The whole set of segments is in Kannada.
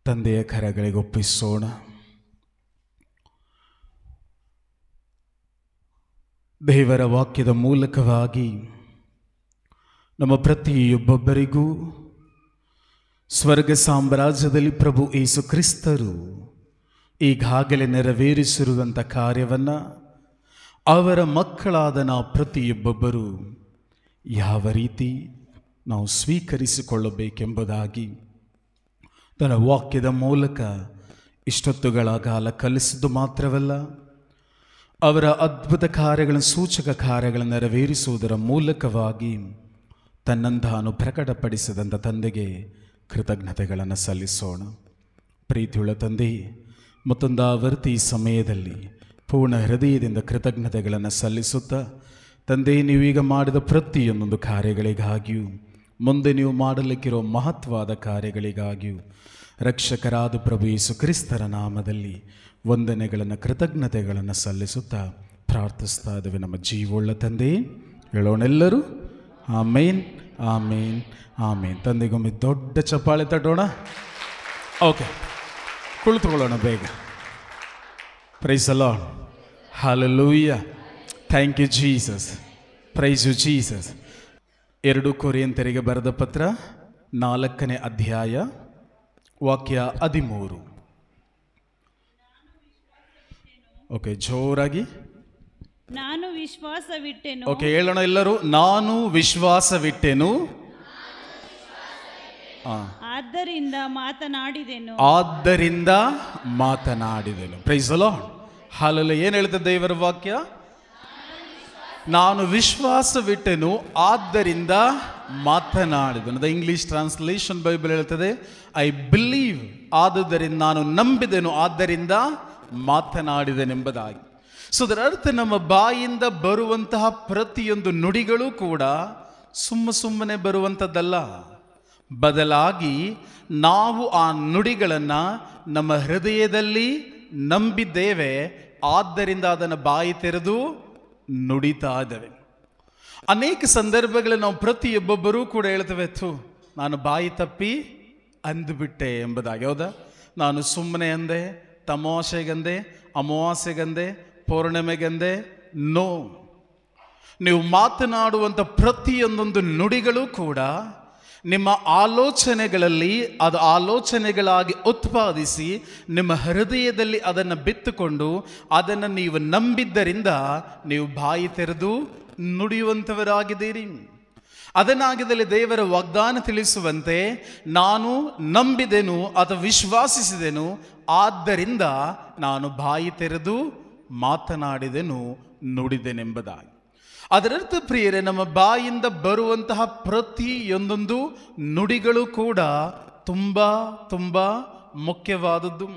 ತಂದೆಯ ಕರಗಳಿಗೆ ಒಪ್ಪಿಸೋಣ. ದೇವರ ವಾಕ್ಯದ ಮೂಲಕವಾಗಿ ನಮ್ಮ ಪ್ರತಿಯೊಬ್ಬೊಬ್ಬರಿಗೂ ಸ್ವರ್ಗ ಸಾಮ್ರಾಜ್ಯದಲ್ಲಿ ಪ್ರಭು ಯೇಸು ಕ್ರಿಸ್ತರು ಈಗಾಗಲೇ ನೆರವೇರಿಸಿರುವಂಥ ಕಾರ್ಯವನ್ನು ಅವರ ಮಕ್ಕಳಾದ ನಾವು ಪ್ರತಿಯೊಬ್ಬೊಬ್ಬರು ಯಾವ ರೀತಿ ನಾವು ಸ್ವೀಕರಿಸಿಕೊಳ್ಳಬೇಕೆಂಬುದಾಗಿ ತನ್ನ ವಾಕ್ಯದ ಮೂಲಕ ಇಷ್ಟೊತ್ತುಗಳ ಕಾಲ ಕಲಿಸಿದ್ದು ಮಾತ್ರವಲ್ಲ, ಅವರ ಅದ್ಭುತ ಕಾರ್ಯಗಳನ್ನು, ಸೂಚಕ ಕಾರ್ಯಗಳನ್ನು ನೆರವೇರಿಸುವುದರ ಮೂಲಕವಾಗಿ ತನ್ನಂತಾನು ಪ್ರಕಟಪಡಿಸಿದಂಥ ತಂದೆಗೆ ಕೃತಜ್ಞತೆಗಳನ್ನು ಸಲ್ಲಿಸೋಣ. ಪ್ರೀತಿಯುಳ್ಳ ತಂದೆ, ಮತ್ತೊಂದು ಆವರ್ತಿ ಈ ಸಮಯದಲ್ಲಿ ಪೂರ್ಣ ಹೃದಯದಿಂದ ಕೃತಜ್ಞತೆಗಳನ್ನು ಸಲ್ಲಿಸುತ್ತಾ, ತಂದೆ, ನೀವೀಗ ಮಾಡಿದ ಪ್ರತಿಯೊಂದೊಂದು ಕಾರ್ಯಗಳಿಗಾಗಿಯೂ ಮುಂದೆ ನೀವು ಮಾಡಲಿಕ್ಕಿರೋ ಮಹತ್ವದ ಕಾರ್ಯಗಳಿಗಾಗಿಯೂ ರಕ್ಷಕರಾದ ಪ್ರಭು ಯೇಸು ಕ್ರಿಸ್ತರ ನಾಮದಲ್ಲಿ ವಂದನೆಗಳನ್ನು, ಕೃತಜ್ಞತೆಗಳನ್ನು ಸಲ್ಲಿಸುತ್ತಾ ಪ್ರಾರ್ಥಿಸ್ತಾ ಇದ್ದೇವೆ. ನಮ್ಮ ಜೀವವುಳ್ಳ ತಂದೆ, ಹೇಳೋಣೆಲ್ಲರೂ ಆಮೇನ್, ಆಮೇನ್, ಆಮೇನ್. ತಂದೆಗೊಮ್ಮೆ ದೊಡ್ಡ ಚಪ್ಪಾಳೆ ತಟ್ಟೋಣ. ಓಕೆ, ಕುಳಿತುಕೊಳ್ಳೋಣ ಬೇಗ. Praise the lord, hallelujah, thank you Jesus, praise you Jesus. 2 ಕೊರಿಂಥರಿಗೆ ಬರೆದ ಪತ್ರ 4ನೇ ಅಧ್ಯಾಯ ವಾಕ್ಯ 13. ಓಕೆ, ಜೋರಾಗಿ ನಾನು ವಿಶ್ವಾಸವಿಟ್ಟೆನು. ಓಕೆ, ಹೇಳೋಣ ಎಲ್ಲರೂ, ನಾನು ವಿಶ್ವಾಸವಿಟ್ಟೆನು, ಆದ್ದರಿಂದ ಮಾತನಾಡಿದೆನು. Praise the lord, hallelujah. ಏನು ಹೇಳ್ತದೆ ದೇವರ ವಾಕ್ಯ? ನಾನು ವಿಶ್ವಾಸವಿಟ್ಟೆನು, ಆದ್ದರಿಂದ ಮಾತನಾಡಿದೆನು. ದ ಇಂಗ್ಲಿಷ್ ಟ್ರಾನ್ಸ್ಲೇಷನ್ ಬೈಬಲ್ ಹೇಳ್ತದೆ, ಐ ಬಿಲೀವ್, ಆದುದರಿಂದ ನಾನು ನಂಬಿದೆನು, ಆದ್ದರಿಂದ ಮಾತನಾಡಿದೆನೆಂಬುದಾಗಿ. ಸೊ ಅದರ ಅರ್ಥ, ನಮ್ಮ ಬಾಯಿಂದ ಬರುವಂತಹ ಪ್ರತಿಯೊಂದು ನುಡಿಗಳು ಕೂಡ ಸುಮ್ಮನೆ ಬರುವಂಥದ್ದಲ್ಲ. ಬದಲಾಗಿ ನಾವು ಆ ನುಡಿಗಳನ್ನು ನಮ್ಮ ಹೃದಯದಲ್ಲಿ ನಂಬಿದ್ದೇವೆ, ಆದ್ದರಿಂದ ಅದನ್ನು ಬಾಯಿ ತೆರೆದು ನುಡಿತಾ ಇದ್ದೇವೆ. ಅನೇಕ ಸಂದರ್ಭಗಳಲ್ಲಿ ನಾವು ಪ್ರತಿಯೊಬ್ಬೊಬ್ಬರೂ ಕೂಡ ಹೇಳ್ತೇವೆ, ನಾನು ಬಾಯಿ ತಪ್ಪಿ ಅಂದುಬಿಟ್ಟೆ ಎಂಬುದಾಗಿ. ಹೌದಾ? ನಾನು ಸುಮ್ಮನೆ ಅಂದೆ, ತಮಾಷೆಗಂದೆ, ಅಮಾವಾಸ್ಯೆಗಂದೆ, ಪೌರ್ಣಿಮೆಗಂದೆ. ನೋ, ನೀವು ಮಾತನಾಡುವಂಥ ಪ್ರತಿಯೊಂದೊಂದು ನುಡಿಗಳು ಕೂಡ ನಿಮ್ಮ ಆಲೋಚನೆಗಳಲ್ಲಿ, ಅದು ಆಲೋಚನೆಗಳಾಗಿ ಉತ್ಪಾದಿಸಿ ನಿಮ್ಮ ಹೃದಯದಲ್ಲಿ ಅದನ್ನು ಬಿತ್ತುಕೊಂಡು ಅದನ್ನು ನೀವು ನಂಬಿದ್ದರಿಂದ ನೀವು ಬಾಯಿ ತೆರೆದು ನುಡಿಯುವಂಥವರಾಗಿದ್ದೀರಿ. ಅದನ್ನಾಗಿದ್ದಲ್ಲಿ ದೇವರ ವಾಗ್ದಾನ ತಿಳಿಸುವಂತೆ, ನಾನು ನಂಬಿದೆನು ಅಥವಾ ವಿಶ್ವಾಸಿಸಿದೆನು, ಆದ್ದರಿಂದ ನಾನು ಬಾಯಿ ತೆರೆದು ಮಾತನಾಡಿದೆನು, ನುಡಿದೆನೆಂಬುದಾಗಿ. ಅದರರ್ಥ ಪ್ರಿಯರೇ, ನಮ್ಮ ಬಾಯಿಂದ ಬರುವಂತಹ ಪ್ರತಿಯೊಂದೊಂದು ನುಡಿಗಳು ಕೂಡ ತುಂಬ ಮುಖ್ಯವಾದದ್ದು.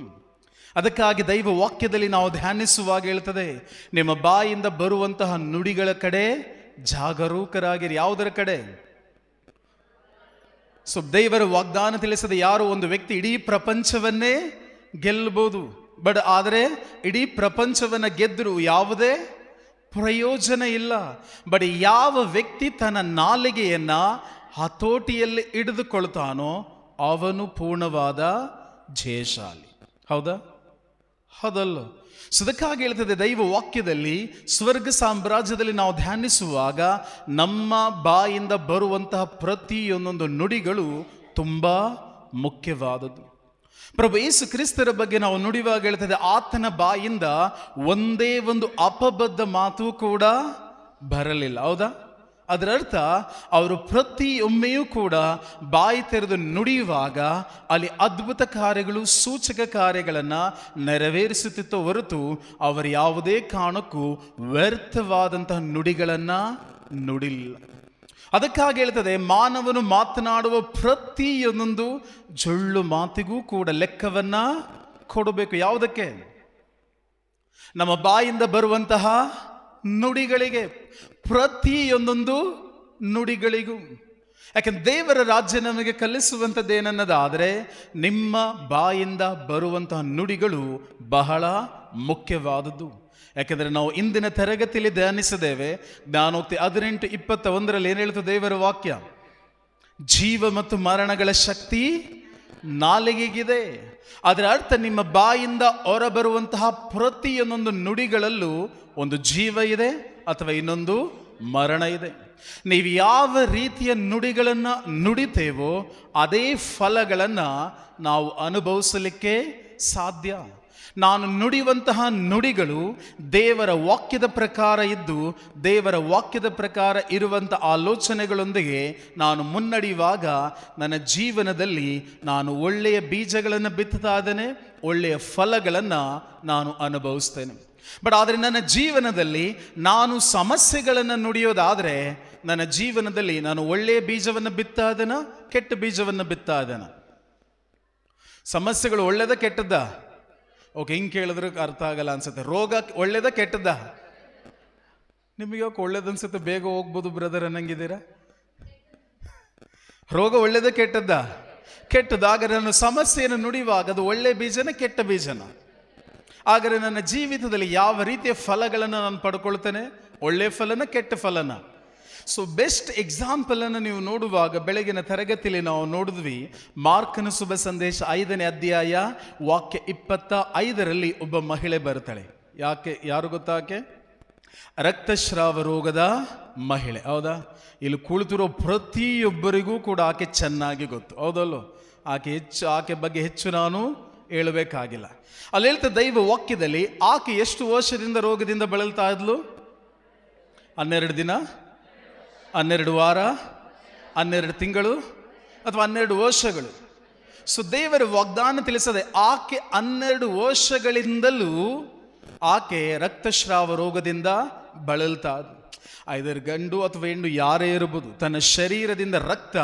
ಅದಕ್ಕಾಗಿ ದೈವ ವಾಕ್ಯದಲ್ಲಿ ನಾವು ಧ್ಯಾನಿಸುವಾಗ ಹೇಳ್ತದೆ, ನಿಮ್ಮ ಬಾಯಿಂದ ಬರುವಂತಹ ನುಡಿಗಳ ಕಡೆ ಜಾಗರೂಕರಾಗಿರಿ. ಯಾವುದರ ಕಡೆ? ಸೊ ದೇವರ ವಾಗ್ದಾನ ತಿಳಿಸದೆ ಯಾರೋ ಒಂದು ವ್ಯಕ್ತಿ ಇಡೀ ಪ್ರಪಂಚವನ್ನೇ ಗೆಲ್ಲಬಹುದು, ಆದರೆ ಇಡೀ ಪ್ರಪಂಚವನ್ನು ಗೆದ್ದರೂ ಯಾವುದೇ ಪ್ರಯೋಜನ ಇಲ್ಲ. ಬಟ್ ಯಾವ ವ್ಯಕ್ತಿ ತನ್ನ ನಾಲಿಗೆಯನ್ನ ಹತೋಟಿಯಲ್ಲಿ ಹಿಡಿದುಕೊಳ್ತಾನೋ ಅವನು ಪೂರ್ಣವಾದ ಜಯಶಾಲಿ. ಹೌದಾ? ಹೌದಲ್ಲ? ಅದಕ್ಕಾಗಿ ಹೇಳ್ತದೆ ದೈವ ವಾಕ್ಯದಲ್ಲಿ, ಸ್ವರ್ಗ ಸಾಮ್ರಾಜ್ಯದಲ್ಲಿ ನಾವು ಧ್ಯಾನಿಸುವಾಗ ನಮ್ಮ ಬಾಯಿಂದ ಬರುವಂತಹ ಪ್ರತಿಯೊಂದೊಂದು ನುಡಿಗಳು ತುಂಬ ಮುಖ್ಯವಾದದ್ದು. ಪ್ರಭು ಯೇಸು ಕ್ರಿಸ್ತರ ಬಗ್ಗೆ ನಾವು ನುಡಿಯುವಾಗ ಹೇಳ್ತದೆ, ಆತನ ಬಾಯಿಂದ ಒಂದೇ ಒಂದು ಅಪಬದ್ಧ ಮಾತು ಕೂಡ ಬರಲಿಲ್ಲ. ಹೌದಾ? ಅದರ ಅರ್ಥ, ಅವರು ಪ್ರತಿಯೊಮ್ಮೆಯೂ ಕೂಡ ಬಾಯಿ ತೆರೆದು ನುಡಿಯುವಾಗ ಅಲ್ಲಿ ಅದ್ಭುತ ಕಾರ್ಯಗಳು, ಸೂಚಕ ಕಾರ್ಯಗಳನ್ನು ನೆರವೇರಿಸುತ್ತಿತ್ತು ಹೊರತು ಅವರು ಯಾವುದೇ ಕಾರಣಕ್ಕೂ ವ್ಯರ್ಥವಾದಂತಹ ನುಡಿಗಳನ್ನು ನುಡಿಲಿಲ್ಲ. ಅದಕ್ಕಾಗಿ ಹೇಳ್ತದೆ, ಮಾನವನು ಮಾತನಾಡುವ ಪ್ರತಿಯೊಂದೊಂದು ಜೊಳ್ಳು ಮಾತಿಗೂ ಕೂಡ ಲೆಕ್ಕವನ್ನು ಕೊಡಬೇಕು. ಯಾವುದಕ್ಕೆ? ನಮ್ಮ ಬಾಯಿಂದ ಬರುವಂತಹ ನುಡಿಗಳಿಗೆ, ಪ್ರತಿಯೊಂದೊಂದು ನುಡಿಗಳಿಗೂ. ಯಾಕಂದ್ರೆ ದೇವರ ರಾಜ್ಯ ನಮಗೆ ಕಲಿಸುವಂಥದ್ದು ಏನನ್ನೋದಾದರೆ, ನಿಮ್ಮ ಬಾಯಿಂದ ಬರುವಂತಹ ನುಡಿಗಳು ಬಹಳ ಮುಖ್ಯವಾದದ್ದು. ಯಾಕೆಂದರೆ ನಾವು ಇಂದಿನ ತರಗತಿಯಲ್ಲಿ ಧ್ಯಾನಿಸಿದ್ದೇವೆ, ಜ್ಞಾನೋಕ್ತಿ 18:21 ಏನು ಹೇಳ್ತದೆ ದೇವರ ವಾಕ್ಯ? ಜೀವ ಮತ್ತು ಮರಣಗಳ ಶಕ್ತಿ ನಾಲಿಗೆಗಿದೆ. ಅದರ ಅರ್ಥ ನಿಮ್ಮ ಬಾಯಿಂದ ಹೊರಬರುವಂತಹ ಪ್ರತಿಯೊಂದೊಂದು ನುಡಿಗಳಲ್ಲೂ ಒಂದು ಜೀವ ಇದೆ ಅಥವಾ ಇನ್ನೊಂದು ಮರಣ ಇದೆ. ನೀವು ಯಾವ ರೀತಿಯ ನುಡಿಗಳನ್ನು ನುಡಿತೇವೋ ಅದೇ ಫಲಗಳನ್ನು ನಾವು ಅನುಭವಿಸಲಿಕ್ಕೆ ಸಾಧ್ಯ. ನಾನು ನುಡಿಯುವಂತಹ ನುಡಿಗಳು ದೇವರ ವಾಕ್ಯದ ಪ್ರಕಾರ ಇದ್ದು, ದೇವರ ವಾಕ್ಯದ ಪ್ರಕಾರ ಇರುವಂಥ ಆಲೋಚನೆಗಳೊಂದಿಗೆ ನಾನು ಮುನ್ನಡೆಯುವಾಗ ನನ್ನ ಜೀವನದಲ್ಲಿ ನಾನು ಒಳ್ಳೆಯ ಬೀಜಗಳನ್ನು ಬಿತ್ತುತ್ತಾ ಇದ್ದೇನೆ, ಒಳ್ಳೆಯ ಫಲಗಳನ್ನು ನಾನು ಅನುಭವಿಸ್ತೇನೆ. ಬಟ್ ಆದರೆ ನನ್ನ ಜೀವನದಲ್ಲಿ ನಾನು ಸಮಸ್ಯೆಗಳನ್ನು ನುಡಿಯೋದಾದರೆ ನನ್ನ ಜೀವನದಲ್ಲಿ ನಾನು ಒಳ್ಳೆಯ ಬೀಜವನ್ನು ಬಿತ್ತಾ ಇದ್ದೇನ, ಕೆಟ್ಟ ಬೀಜವನ್ನು ಬಿತ್ತಾ ಇದ್ದೇನ? ಸಮಸ್ಯೆಗಳು ಒಳ್ಳೆಯದ ಕೆಟ್ಟದ್ದ? ಓಕೆ, ಹಿಂಗೆ ಕೇಳಿದ್ರೆ ಅರ್ಥ ಆಗಲ್ಲ ಅನ್ಸುತ್ತೆ. ರೋಗ ಒಳ್ಳೇದ ಕೆಟ್ಟದ್ದ? ನಿಮಗೆ ಯಾಕೆ ಒಳ್ಳೇದು ಅನ್ಸುತ್ತೆ? ಬೇಗ ಹೋಗ್ಬೋದು ಬ್ರದರ್ ಅನ್ನಂಗಿದ್ದೀರಾ? ರೋಗ ಒಳ್ಳೇದ ಕೆಟ್ಟದ್ದ? ಕೆಟ್ಟದಾದರೆ ನಾನು ಸಮಸ್ಯೆಯನ್ನು ನುಡಿಯುವಾಗ ಅದು ಒಳ್ಳೆಯ ಬೀಜನ ಕೆಟ್ಟ ಬೀಜನ? ಆದರೆ ನನ್ನ ಜೀವಿತದಲ್ಲಿ ಯಾವ ರೀತಿಯ ಫಲಗಳನ್ನು ನಾನು ಪಡ್ಕೊಳ್ತೇನೆ? ಒಳ್ಳೆಯ ಫಲನ ಕೆಟ್ಟ ಫಲನ? ಸೊ ಬೆಸ್ಟ್ ಎಕ್ಸಾಂಪಲನ್ನು ನೀವು ನೋಡುವಾಗ ಬೆಳಗಿನ ತರಗತಿಯಲ್ಲಿ ನಾವು ನೋಡಿದ್ವಿ. ಮಾರ್ಕನ ಶುಭ ಸಂದೇಶ 5ನೇ ಅಧ್ಯಾಯ ವಾಕ್ಯ 25ರಲ್ಲಿ ಒಬ್ಬ ಮಹಿಳೆ ಬರ್ತಾಳೆ. ಯಾರು ಗೊತ್ತಾಕೆ? ರಕ್ತಸ್ರಾವ ರೋಗದ ಮಹಿಳೆ. ಹೌದಾ? ಇಲ್ಲಿ ಕುಳಿತಿರೋ ಪ್ರತಿಯೊಬ್ಬರಿಗೂ ಕೂಡ ಆಕೆ ಚೆನ್ನಾಗಿ ಗೊತ್ತು. ಹೌದಲ್ಲೋ? ಆಕೆ ಬಗ್ಗೆ ಹೆಚ್ಚು ನಾನು ಹೇಳಬೇಕಾಗಿಲ್ಲ. ಅಲ್ಲಿ ಹೇಳ್ತಾ ದೈವ ವಾಕ್ಯದಲ್ಲಿ ಆಕೆ ಎಷ್ಟು ವರ್ಷದಿಂದ ರೋಗದಿಂದ ಬಳಲ್ತಾ ಇದ್ಲು? 12 ದಿನ, 12 ವಾರ, 12 ತಿಂಗಳು ಅಥವಾ 12 ವರ್ಷಗಳು. ಸೊ ದೇವರ ವಾಗ್ದಾನ ತಿಳಿಸದೆ ಆಕೆ 12 ವರ್ಷಗಳಿಂದಲೂ ಆಕೆ ರಕ್ತಸ್ರಾವ ರೋಗದಿಂದ ಬಳಲ್ತಾ ಇದ್ಲು. ಐದರ ಗಂಡು ಅಥವಾ ಹೆಣ್ಣು ಯಾರೇ ಇರಬಹುದು, ತನ್ನ ಶರೀರದಿಂದ ರಕ್ತ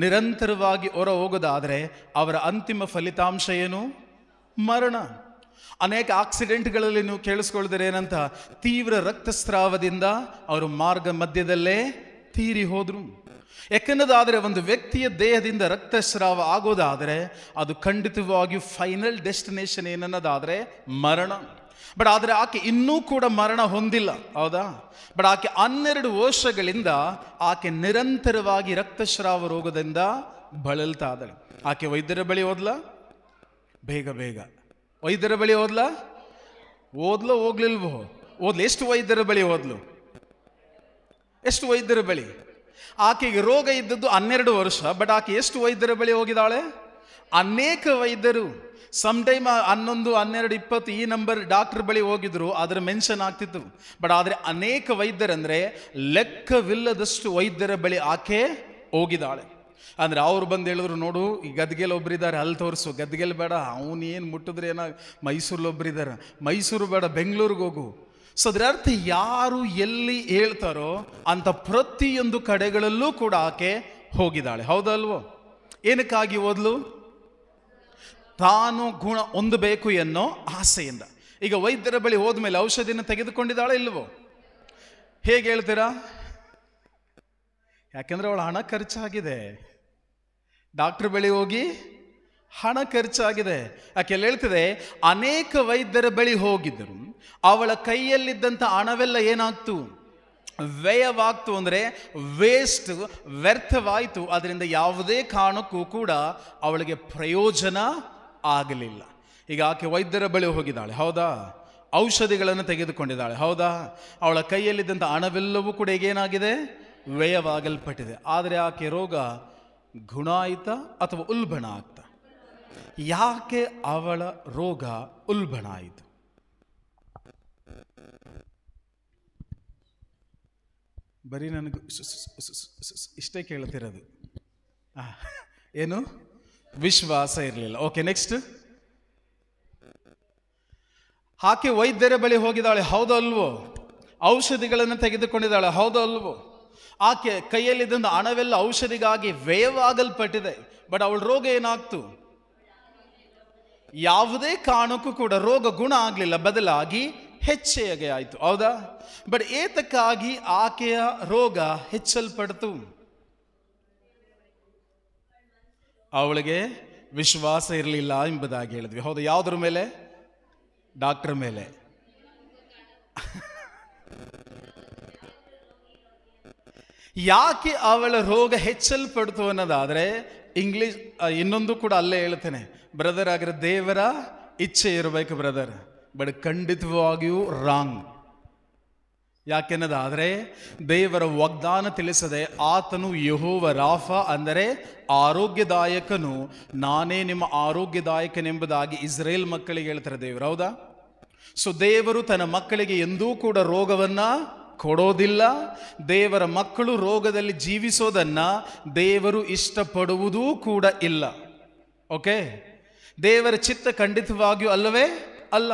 ನಿರಂತರವಾಗಿ ಹೊರ ಹೋಗೋದಾದರೆ ಅವರ ಅಂತಿಮ ಫಲಿತಾಂಶ ಏನು? ಮರಣ. ಅನೇಕ ಆಕ್ಸಿಡೆಂಟ್ಗಳಲ್ಲಿ ನೀವು ಕೇಳಿಸ್ಕೊಳ್ತಾರೆ ಏನಂತ, ತೀವ್ರ ರಕ್ತಸ್ರಾವದಿಂದ ಅವರು ಮಾರ್ಗ ಮಧ್ಯದಲ್ಲೇ ತೀರಿ ಹೋದ್ರು. ಯಾಕೆನ್ನೋದಾದರೆ ಒಂದು ವ್ಯಕ್ತಿಯ ದೇಹದಿಂದ ರಕ್ತಸ್ರಾವ ಆಗೋದಾದರೆ ಅದು ಖಂಡಿತವಾಗಿಯೂ ಫೈನಲ್ ಡೆಸ್ಟಿನೇಷನ್ ಏನನ್ನೋದಾದರೆ ಮರಣ. ಬಟ್ ಆದರೆ ಆಕೆ ಇನ್ನೂ ಕೂಡ ಮರಣ ಹೊಂದಿಲ್ಲ. ಹೌದಾ? ಬಟ್ ಆಕೆ 12 ವರ್ಷಗಳಿಂದ ಆಕೆ ನಿರಂತರವಾಗಿ ರಕ್ತಸ್ರಾವ ರೋಗದಿಂದ ಬಳಲ್ತಾ ಇದ್ದಾಳೆ. ಆಕೆ ವೈದ್ಯರ ಬಳಿ ಹೋದ್ಲಾ? ಬೇಗ ವೈದ್ಯರ ಬಳಿ ಹೋದ್ಲೋ ಹೋಗ್ಲಿಲ್ವೋ? ಎಷ್ಟು ವೈದ್ಯರ ಬಳಿ ಹೋದ್ಲು? ಎಷ್ಟು ವೈದ್ಯರ ಬಳಿ? ಆಕೆಗೆ ರೋಗ ಇದ್ದದ್ದು 12 ವರ್ಷ. ಬಟ್ ಆಕೆ ಎಷ್ಟು ವೈದ್ಯರ ಬಳಿ ಹೋಗಿದ್ದಾಳೆ? ಅನೇಕ ವೈದ್ಯರು. ಸಮ್ಟೈಮ್ 11, 12, 20 ಈ ನಂಬರ್ ಡಾಕ್ಟರ್ ಬಳಿ ಹೋಗಿದ್ರು, ಅದರ ಮೆನ್ಷನ್ ಆಗ್ತಿತ್ತು. ಬಟ್ ಆದರೆ ಅನೇಕ ವೈದ್ಯರಂದ್ರೆ ಲೆಕ್ಕವಿಲ್ಲದಷ್ಟು ವೈದ್ಯರ ಬಳಿ ಆಕೆ ಹೋಗಿದ್ದಾಳೆ. ಅಂದರೆ ಅವ್ರು ಬಂದು ಹೇಳಿದ್ರು, ನೋಡು ಈ ಗದ್ಗೆಲ್ ಒಬ್ಬರಿದ್ದಾರೆ, ಅಲ್ಲಿ ತೋರಿಸು. ಗದ್ಗೆಲ್ ಬೇಡ, ಅವನು ಏನು ಮುಟ್ಟಿದ್ರೆ ಏನೋ, ಮೈಸೂರಲ್ಲಿ ಒಬ್ಬರಿದ್ದಾರೆ, ಮೈಸೂರು ಬೇಡ, ಬೆಂಗಳೂರಿಗೆ ಹೋಗು. ಸೊ ಅದರ ಅರ್ಥ ಯಾರು ಎಲ್ಲಿ ಹೇಳ್ತಾರೋ ಅಂತ ಪ್ರತಿಯೊಂದು ಕಡೆಗಳಲ್ಲೂ ಕೂಡ ಆಕೆ ಹೋಗಿದ್ದಾಳೆ. ಹೌದಲ್ವೋ? ಏನಕ್ಕಾಗಿ ಹೋದ್ಲು? ತಾನು ಗುಣ ಹೊಂದಬೇಕು ಎನ್ನೋ ಆಸೆಯಿಂದ. ಈಗ ವೈದ್ಯರ ಬಳಿ ಹೋದ್ಮೇಲೆ ಔಷಧಿನ ತೆಗೆದುಕೊಂಡಿದ್ದಾಳೆ ಇಲ್ವೋ? ಹೇಗೆ ಹೇಳ್ತೀರಾ? ಯಾಕೆಂದ್ರೆ ಅವಳ ಹಣ ಖರ್ಚಾಗಿದೆ. ಡಾಕ್ಟರ್ ಬಳಿ ಹೋಗಿ ಹಣ ಖರ್ಚಾಗಿದೆ. ಯಾಕೆಲ್ಲ ಹೇಳ್ತಿದೆ, ಅನೇಕ ವೈದ್ಯರ ಬಳಿ ಹೋಗಿದ್ದರು, ಅವಳ ಕೈಯಲ್ಲಿದ್ದಂಥ ಹಣವೆಲ್ಲ ಏನಾಗ್ತು? ವ್ಯಯವಾಗ್ತು. ಅಂದರೆ ವೇಸ್ಟ್, ವ್ಯರ್ಥವಾಯಿತು. ಅದರಿಂದ ಯಾವುದೇ ಕಾರಣಕ್ಕೂ ಕೂಡ ಅವಳಿಗೆ ಪ್ರಯೋಜನ ಆಗಲಿಲ್ಲ. ಈಗ ಆಕೆ ವೈದ್ಯರ ಬಳಿ ಹೋಗಿದ್ದಾಳೆ, ಹೌದಾ? ಔಷಧಿಗಳನ್ನು ತೆಗೆದುಕೊಂಡಿದ್ದಾಳೆ, ಹೌದಾ? ಅವಳ ಕೈಯಲ್ಲಿದ್ದಂಥ ಹಣವೆಲ್ಲವೂ ಕೂಡ ಏನಾಗಿದೆ? ವ್ಯಯವಾಗಲ್ಪಟ್ಟಿದೆ. ಆದರೆ ಆಕೆ ರೋಗ ಗುಣ ಆಯ್ತಾ ಅಥವಾ ಉಲ್ಬಣ ಆಗ್ತಾ? ಯಾಕೆ ಅವಳ ರೋಗ ಉಲ್ಬಣ ಆಯಿತು? ಬರೀ ನನಗೆ ಇಷ್ಟೇ ಕೇಳ್ತಿರೋದು. ಏನು? ವಿಶ್ವಾಸ ಇರಲಿಲ್ಲ. Okay, next. ಆಕೆ ವೈದ್ಯರ ಬಳಿ ಹೋಗಿದ್ದಾಳೆ, ಹೌದೋ ಅಲ್ವೋ? ಔಷಧಿಗಳನ್ನು ತೆಗೆದುಕೊಂಡಿದ್ದಾಳೆ, ಹೌದೋ ಅಲ್ವೋ? ಆಕೆ ಕೈಯಲ್ಲಿದ್ದ ಹಣವೆಲ್ಲ ಔಷಧಿಗಾಗಿ ವ್ಯಯವಾಗಲ್ಪಟ್ಟಿದೆ. ಬಟ್ ಅವಳ ರೋಗ ಏನಾಗ್ತು? ಯಾವುದೇ ಕಾರಣಕ್ಕೂ ಕೂಡ ರೋಗ ಗುಣ ಆಗಲಿಲ್ಲ, ಬದಲಾಗಿ ಹೆಚ್ಚಿಗೆ ಆಯಿತು. ಹೌದಾ? ಬಟ್ ಏತಕ್ಕಾಗಿ ಆಕೆಯ ರೋಗ ಹೆಚ್ಚಲ್ಪಡ್ತು? ಅವಳಿಗೆ ವಿಶ್ವಾಸ ಇರಲಿಲ್ಲ ಎಂಬುದಾಗಿ ಹೇಳಿದ್ವಿ. ಹೌದು? ಯಾವುದ್ರ ಮೇಲೆ? ಡಾಕ್ಟರ್ ಮೇಲೆ. ಯಾಕೆ ಅವಳ ರೋಗ ಹೆಚ್ಚಲ್ಪಡ್ತು ಅನ್ನೋದಾದರೆ ಇಂಗ್ಲೀಷ್ ಇನ್ನೊಂದು ಕೂಡ ಅಲ್ಲೇ ಹೇಳ್ತೇನೆ, ಬ್ರದರ್ ಆಗಿರೋ ದೇವರ ಇಚ್ಛೆ ಇರಬೇಕು ಬ್ರದರ್, ಬಟ್ ಖಂಡಿತವಾಗಿಯೂ ರಾಂಗ್. ಯಾಕೆನ್ನದಾದರೆ ದೇವರ ವಾಗ್ದಾನ ತಿಳಿಸದೆ ಆತನು ಯೆಹೋವ ರಾಫ ಅಂದರೆ ಆರೋಗ್ಯದಾಯಕನು, ನಾನೇ ನಿಮ್ಮ ಆರೋಗ್ಯದಾಯಕನೆಂಬುದಾಗಿ ಇಸ್ರೇಲ್ ಮಕ್ಕಳಿಗೆ ಹೇಳ್ತಾರೆ ದೇವರು. ಹೌದಾ? ಸೊ ದೇವರು ತನ್ನ ಮಕ್ಕಳಿಗೆ ಎಂದೂ ಕೂಡ ರೋಗವನ್ನು ಕೊಡೋದಿಲ್ಲ. ದೇವರ ಮಕ್ಕಳು ರೋಗದಲ್ಲಿ ಜೀವಿಸೋದನ್ನ ದೇವರು ಇಷ್ಟಪಡುವುದೂ ಕೂಡ ಇಲ್ಲ. ಓಕೆ, ದೇವರ ಚಿತ್ತ ಖಂಡಿತವಾಗಿಯೂ ಅಲ್ಲವೇ ಅಲ್ಲ.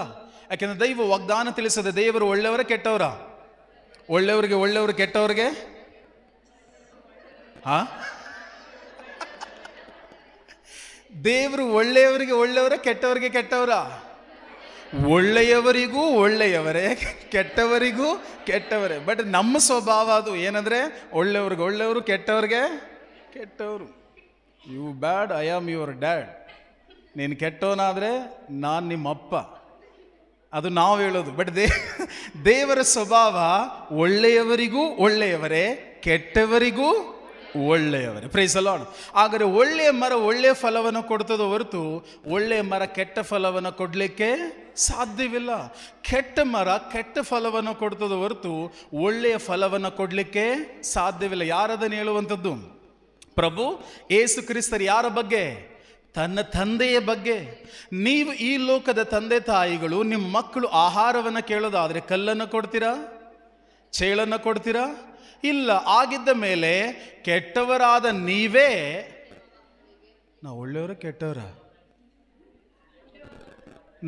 ಯಾಕೆಂದ್ರೆ ದೈವ ವಾಗ್ದಾನ ತಿಳಿಸದೆ ದೇವರು ಒಳ್ಳೆಯವರ ಕೆಟ್ಟವರ? ಒಳ್ಳೆಯವರಿಗೆ ಒಳ್ಳೆಯವರು, ಕೆಟ್ಟವರಿಗೆ ದೇವರು ಒಳ್ಳೆಯವರಿಗೆ ಒಳ್ಳೆಯವರ, ಕೆಟ್ಟವರಿಗೆ ಕೆಟ್ಟವರ? ಒಳ್ಳೆಯವರಿಗೂ ಒಳ್ಳೆಯವರೇ, ಕೆಟ್ಟವರಿಗೂ ಕೆಟ್ಟವರೇ. ಬಟ್ ನಮ್ಮ ಸ್ವಭಾವ ಅದು ಏನಂದ್ರೆ ಒಳ್ಳೆಯವ್ರಿಗೆ ಒಳ್ಳೆಯವರು, ಕೆಟ್ಟವ್ರಿಗೆ ಕೆಟ್ಟವರು. You bad, I am your dad. ನೀನು ಕೆಟ್ಟವನಾದರೆ ನಾನು ನಿಮ್ಮಪ್ಪ, ಅದು ನಾವು ಹೇಳೋದು. ಬಟ್ ದೇವರ ಸ್ವಭಾವ ಒಳ್ಳೆಯವರಿಗೂ ಒಳ್ಳೆಯವರೇ, ಕೆಟ್ಟವರಿಗೂ ಒಳ್ಳೆಯವರೇ. Praise the Lord. ಆದರೆ ಒಳ್ಳೆಯ ಮರ ಒಳ್ಳೆಯ ಫಲವನ್ನು ಕೊಡ್ತದೋ ಹೊರತು ಒಳ್ಳೆಯ ಮರ ಕೆಟ್ಟ ಫಲವನ್ನು ಕೊಡಲಿಕ್ಕೆ ಸಾಧ್ಯವಿಲ್ಲ. ಕೆಟ್ಟ ಮರ ಕೆಟ್ಟ ಫಲವನ್ನು ಕೊಡ್ತದೋ ಹೊರತು ಒಳ್ಳೆಯ ಫಲವನ್ನು ಕೊಡಲಿಕ್ಕೆ ಸಾಧ್ಯವಿಲ್ಲ. ಯಾರದನ್ನು ಹೇಳುವಂಥದ್ದು? ಪ್ರಭು ಯೇಸು ಕ್ರಿಸ್ತರು ಯಾರ ಬಗ್ಗೆ? ತನ್ನ ತಂದೆಯ ಬಗ್ಗೆ. ನೀವು ಈ ಲೋಕದ ತಂದೆ ತಾಯಿಗಳು ನಿಮ್ಮ ಮಕ್ಕಳು ಆಹಾರವನ್ನು ಕೇಳೋದಾದರೆ ಕಲ್ಲನ್ನು ಕೊಡ್ತೀರಾ? ಚೇಳನ್ನು ಕೊಡ್ತೀರಾ? ಇಲ್ಲ. ಆಗಿದ್ದ ಮೇಲೆ ಕೆಟ್ಟವರಾದ ನೀವೇ, ನಾವು ಒಳ್ಳೆಯವರ ಕೆಟ್ಟವರ?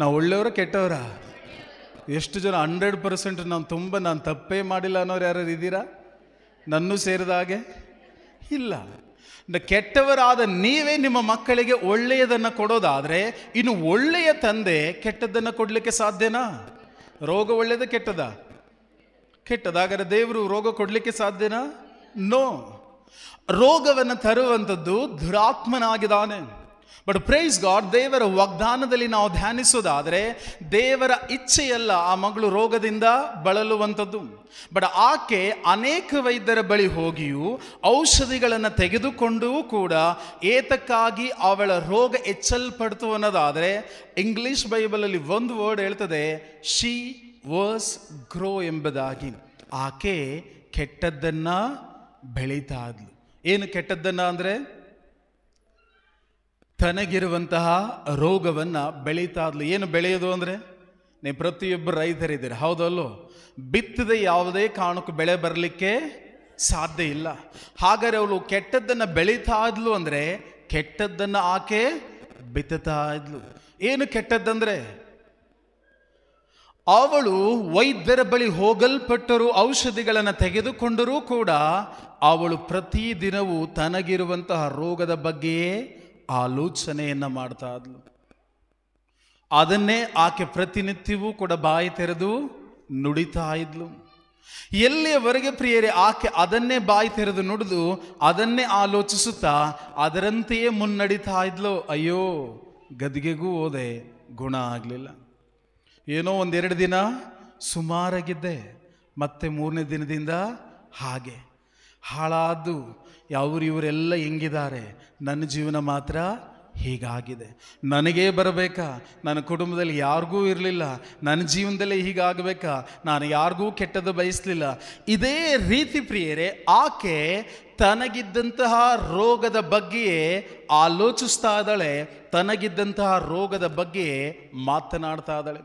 ನಾವು ಒಳ್ಳೆಯವರ ಕೆಟ್ಟವರ? ಎಷ್ಟು ಜನ 100% ನಾನು ತಪ್ಪೇ ಮಾಡಿಲ್ಲ ಅನ್ನೋರು ಯಾರು ಇದ್ದೀರಾ? ನನ್ನೂ ಸೇರಿದ ಹಾಗೆ ಇಲ್ಲ. ಕೆಟ್ಟವರಾದ ನೀವೇ ನಿಮ್ಮ ಮಕ್ಕಳಿಗೆ ಒಳ್ಳೆಯದನ್ನು ಕೊಡೋದಾದರೆ ಇನ್ನು ಒಳ್ಳೆಯ ತಂದೆ ಕೆಟ್ಟದ್ದನ್ನು ಕೊಡಲಿಕ್ಕೆ ಸಾಧ್ಯನಾ? ರೋಗ ಒಳ್ಳೆಯದ ಕೆಟ್ಟದ? ಕೆಟ್ಟದಾದರೆ ದೇವರು ರೋಗ ಕೊಡಲಿಕ್ಕೆ ಸಾಧ್ಯನಾ? ನೋ. ರೋಗವನ್ನು ತರುವಂಥದ್ದು ದುರಾತ್ಮನಾಗಿದ್ದಾನೆ. ಬಟ್ ಪ್ರೈಸ್ ಗಾಡ್, ದೇವರ ವಾಗ್ದಾನದಲ್ಲಿ ನಾವು ಧ್ಯಾನಿಸೋದಾದರೆ ದೇವರ ಇಚ್ಛೆಯಲ್ಲ ಆ ಮಗಳು ರೋಗದಿಂದ ಬಳಲುವಂಥದ್ದು. ಬಟ್ ಆಕೆ ಅನೇಕ ವೈದ್ಯರ ಬಳಿ ಹೋಗಿಯೂ ಔಷಧಿಗಳನ್ನು ತೆಗೆದುಕೊಂಡೂ ಕೂಡ ಏತಕ್ಕಾಗಿ ಅವಳ ರೋಗ ಹೆಚ್ಚಲ್ಪಡ್ತು ಅನ್ನೋದಾದರೆ ಇಂಗ್ಲಿಷ್ ಬೈಬಲಲ್ಲಿ ಒಂದು ವರ್ಡ್ ಹೇಳ್ತದೆ, ಶಿ ವಾಸ್ ಗ್ರೋ ಎಂಬುದಾಗಿ. ಆಕೆ ಕೆಟ್ಟದ್ದನ್ನು ಬೆಳೀತಾ ಇದ್ಲು. ಏನು ಕೆಟ್ಟದ್ದನ್ನು ಅಂದರೆ ತನಗಿರುವಂತಹ ರೋಗವನ್ನು ಬೆಳೀತಾ ಇದ್ಲು. ಏನು ಬೆಳೆಯೋದು ಅಂದರೆ, ನೀವು ಪ್ರತಿಯೊಬ್ಬರು ರೈತರಿದ್ದೀರಿ, ಹೌದಲ್ಲೋ? ಬಿತ್ತದ ಯಾವುದೇ ಕಾರಣಕ್ಕೂ ಬೆಳೆ ಬರಲಿಕ್ಕೆ ಸಾಧ್ಯ ಇಲ್ಲ. ಹಾಗಾದರೆ ಅವಳು ಕೆಟ್ಟದ್ದನ್ನು ಬೆಳೀತಾ ಇದ್ಲು ಅಂದರೆ ಕೆಟ್ಟದ್ದನ್ನು ಆಕೆ ಬಿತ್ತುತ್ತಾ ಇದ್ಲು. ಏನು ಕೆಟ್ಟದ್ದಂದರೆ, ಅವಳು ವೈದ್ಯರ ಬಳಿ ಹೋಗಲ್ಪಟ್ಟರೂ ಔಷಧಿಗಳನ್ನು ತೆಗೆದುಕೊಂಡರೂ ಕೂಡ ಅವಳು ಪ್ರತಿದಿನವೂ ತನಗಿರುವಂತಹ ರೋಗದ ಬಗ್ಗೆಯೇ ಆಲೋಚನೆಯನ್ನು ಮಾಡ್ತಾ ಇದ್ಲು. ಅದನ್ನೇ ಆಕೆ ಪ್ರತಿನಿತ್ಯವೂ ಕೂಡ ಬಾಯಿ ತೆರೆದು ನುಡಿತಾ ಇದ್ಲು. ಎಲ್ಲಿಯವರೆಗೆ ಪ್ರಿಯರೇ ಆಕೆ ಅದನ್ನೇ ಬಾಯಿ ತೆರೆದು ನುಡಿದು ಅದನ್ನೇ ಆಲೋಚಿಸುತ್ತಾ ಅದರಂತೆಯೇ ಮುನ್ನಡಿತಾ ಇದ್ಲು. ಅಯ್ಯೋ, ಗದ್ಗೆಗೂ ಹೋದೆ, ಗುಣ ಆಗಲಿಲ್ಲ. ಏನೋ 1-2 ದಿನ ಸುಮಾರಾಗಿದ್ದೆ, ಮತ್ತೆ 3ನೇ ದಿನದಿಂದ ಹಾಗೆ ಹಾಳಾದ್ದು. ಇವರೆಲ್ಲ ಹೆಂಗಿದ್ದಾರೆ, ನನ್ನ ಜೀವನ ಮಾತ್ರ ಹೀಗಾಗಿದೆ. ನನಗೇ ಬರಬೇಕಾ? ನನ್ನ ಕುಟುಂಬದಲ್ಲಿ ಯಾರಿಗೂ ಇರಲಿಲ್ಲ, ನನ್ನ ಜೀವನದಲ್ಲೇ ಹೀಗಾಗಬೇಕಾ? ನಾನು ಯಾರಿಗೂ ಕೆಟ್ಟದ್ದು ಬಯಸಲಿಲ್ಲ. ಇದೇ ರೀತಿ ಪ್ರಿಯರೇ ಆಕೆ ತನಗಿದ್ದಂತಹ ರೋಗದ ಬಗ್ಗೆಯೇ ಆಲೋಚಿಸ್ತಾ ಇದ್ದಾಳೆ, ತನಗಿದ್ದಂತಹ ರೋಗದ ಬಗ್ಗೆಯೇ ಮಾತನಾಡ್ತಾ ಇದ್ದಾಳೆ.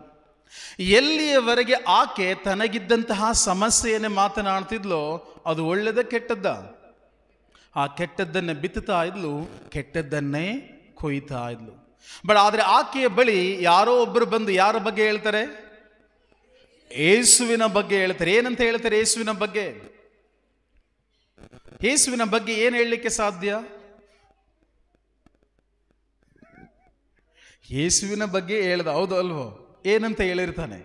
ಎಲ್ಲಿಯವರೆಗೆ ಆಕೆ ತನಗಿದ್ದಂತಹ ಸಮಸ್ಯೆಯನ್ನೇ ಮಾತನಾಡ್ತಿದ್ಲೋ ಅದು ಒಳ್ಳೆಯದ ಕೆಟ್ಟದ್ದ? ಆ ಕೆಟ್ಟದ್ದನ್ನೇ ಬಿತ್ತುತ್ತಾ ಇದ್ಲು, ಕೆಟ್ಟದ್ದನ್ನೇ ಕೊಯ್ತಾ ಇದ್ಲು. ಬಟ್ ಆದರೆ ಆಕೆಯ ಬಳಿ ಯಾರೋ ಒಬ್ಬರು ಬಂದು ಯಾರ ಬಗ್ಗೆ ಹೇಳ್ತಾರೆ? ಯೇಸುವಿನ ಬಗ್ಗೆ ಹೇಳ್ತಾರೆ. ಏನಂತ ಹೇಳ್ತಾರೆ ಯೇಸುವಿನ ಬಗ್ಗೆ? ಯೇಸುವಿನ ಬಗ್ಗೆ ಏನು ಹೇಳಲಿಕ್ಕೆ ಸಾಧ್ಯ? ಯೇಸುವಿನ ಬಗ್ಗೆ ಹೇಳ್ದ, ಹೌದು ಅಲ್ವೋ? ಏನಂತ ಹೇಳಿರ್ತಾನೆ?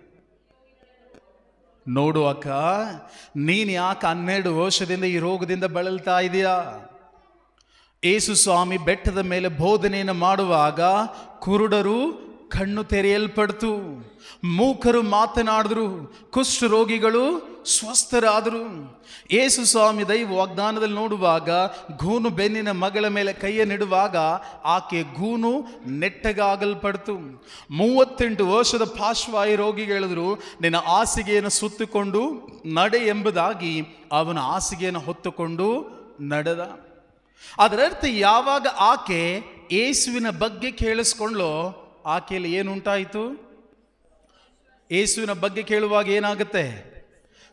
ನೋಡು ಅಕ್ಕ, ನೀನು ಯಾಕೆ 12 ವರ್ಷದಿಂದ ಈ ರೋಗದಿಂದ ಬಳಲ್ತಾ ಇದೆಯಾ? ಯೇಸು ಸ್ವಾಮಿ ಬೆಟ್ಟದ ಮೇಲೆ ಬೋಧನೆಯನ್ನು ಮಾಡುವಾಗ ಕುರುಡರು ಕಣ್ಣು ತೆರೆಯಲ್ಪಡ್ತು, ಮೂಕರು ಮಾತನಾಡಿದ್ರು, ಕುಷ್ಠ ರೋಗಿಗಳು ಸ್ವಸ್ಥರಾದರು. ಯೇಸು ಸ್ವಾಮಿ ದೈವ ವಾಗ್ದಾನದಲ್ಲಿ ನೋಡುವಾಗ ಗೂನು ಬೆನ್ನಿನ ಮಗಳ ಮೇಲೆ ಕೈಯನ್ನಿಡುವಾಗ ಆಕೆ ಗೂನು ನೆಟ್ಟಗಾಗಲ್ಪಡ್ತು. 38 ವರ್ಷದ ಪಾರ್ಶ್ವವಾಯು ರೋಗಿಗೆ ಹೇಳಿದ್ರು, ನಿನ್ನ ಹಾಸಿಗೆಯನ್ನು ಸುತ್ತಿಕೊಂಡು ನಡೆ ಎಂಬುದಾಗಿ ಅವನ ಹಾಸಿಗೆಯನ್ನು ಹೊತ್ತುಕೊಂಡು ನಡೆದ. ಅದರರ್ಥ ಯಾವಾಗ ಆಕೆ ಯೇಸುವಿನ ಬಗ್ಗೆ ಕೇಳಿಸ್ಕೊಂಡ್ಲೋ ಆಕೆಯಲ್ಲಿ ಏನುಂಟಾಯಿತು? ಯೇಸುವಿನ ಬಗ್ಗೆ ಕೇಳುವಾಗ ಏನಾಗುತ್ತೆ?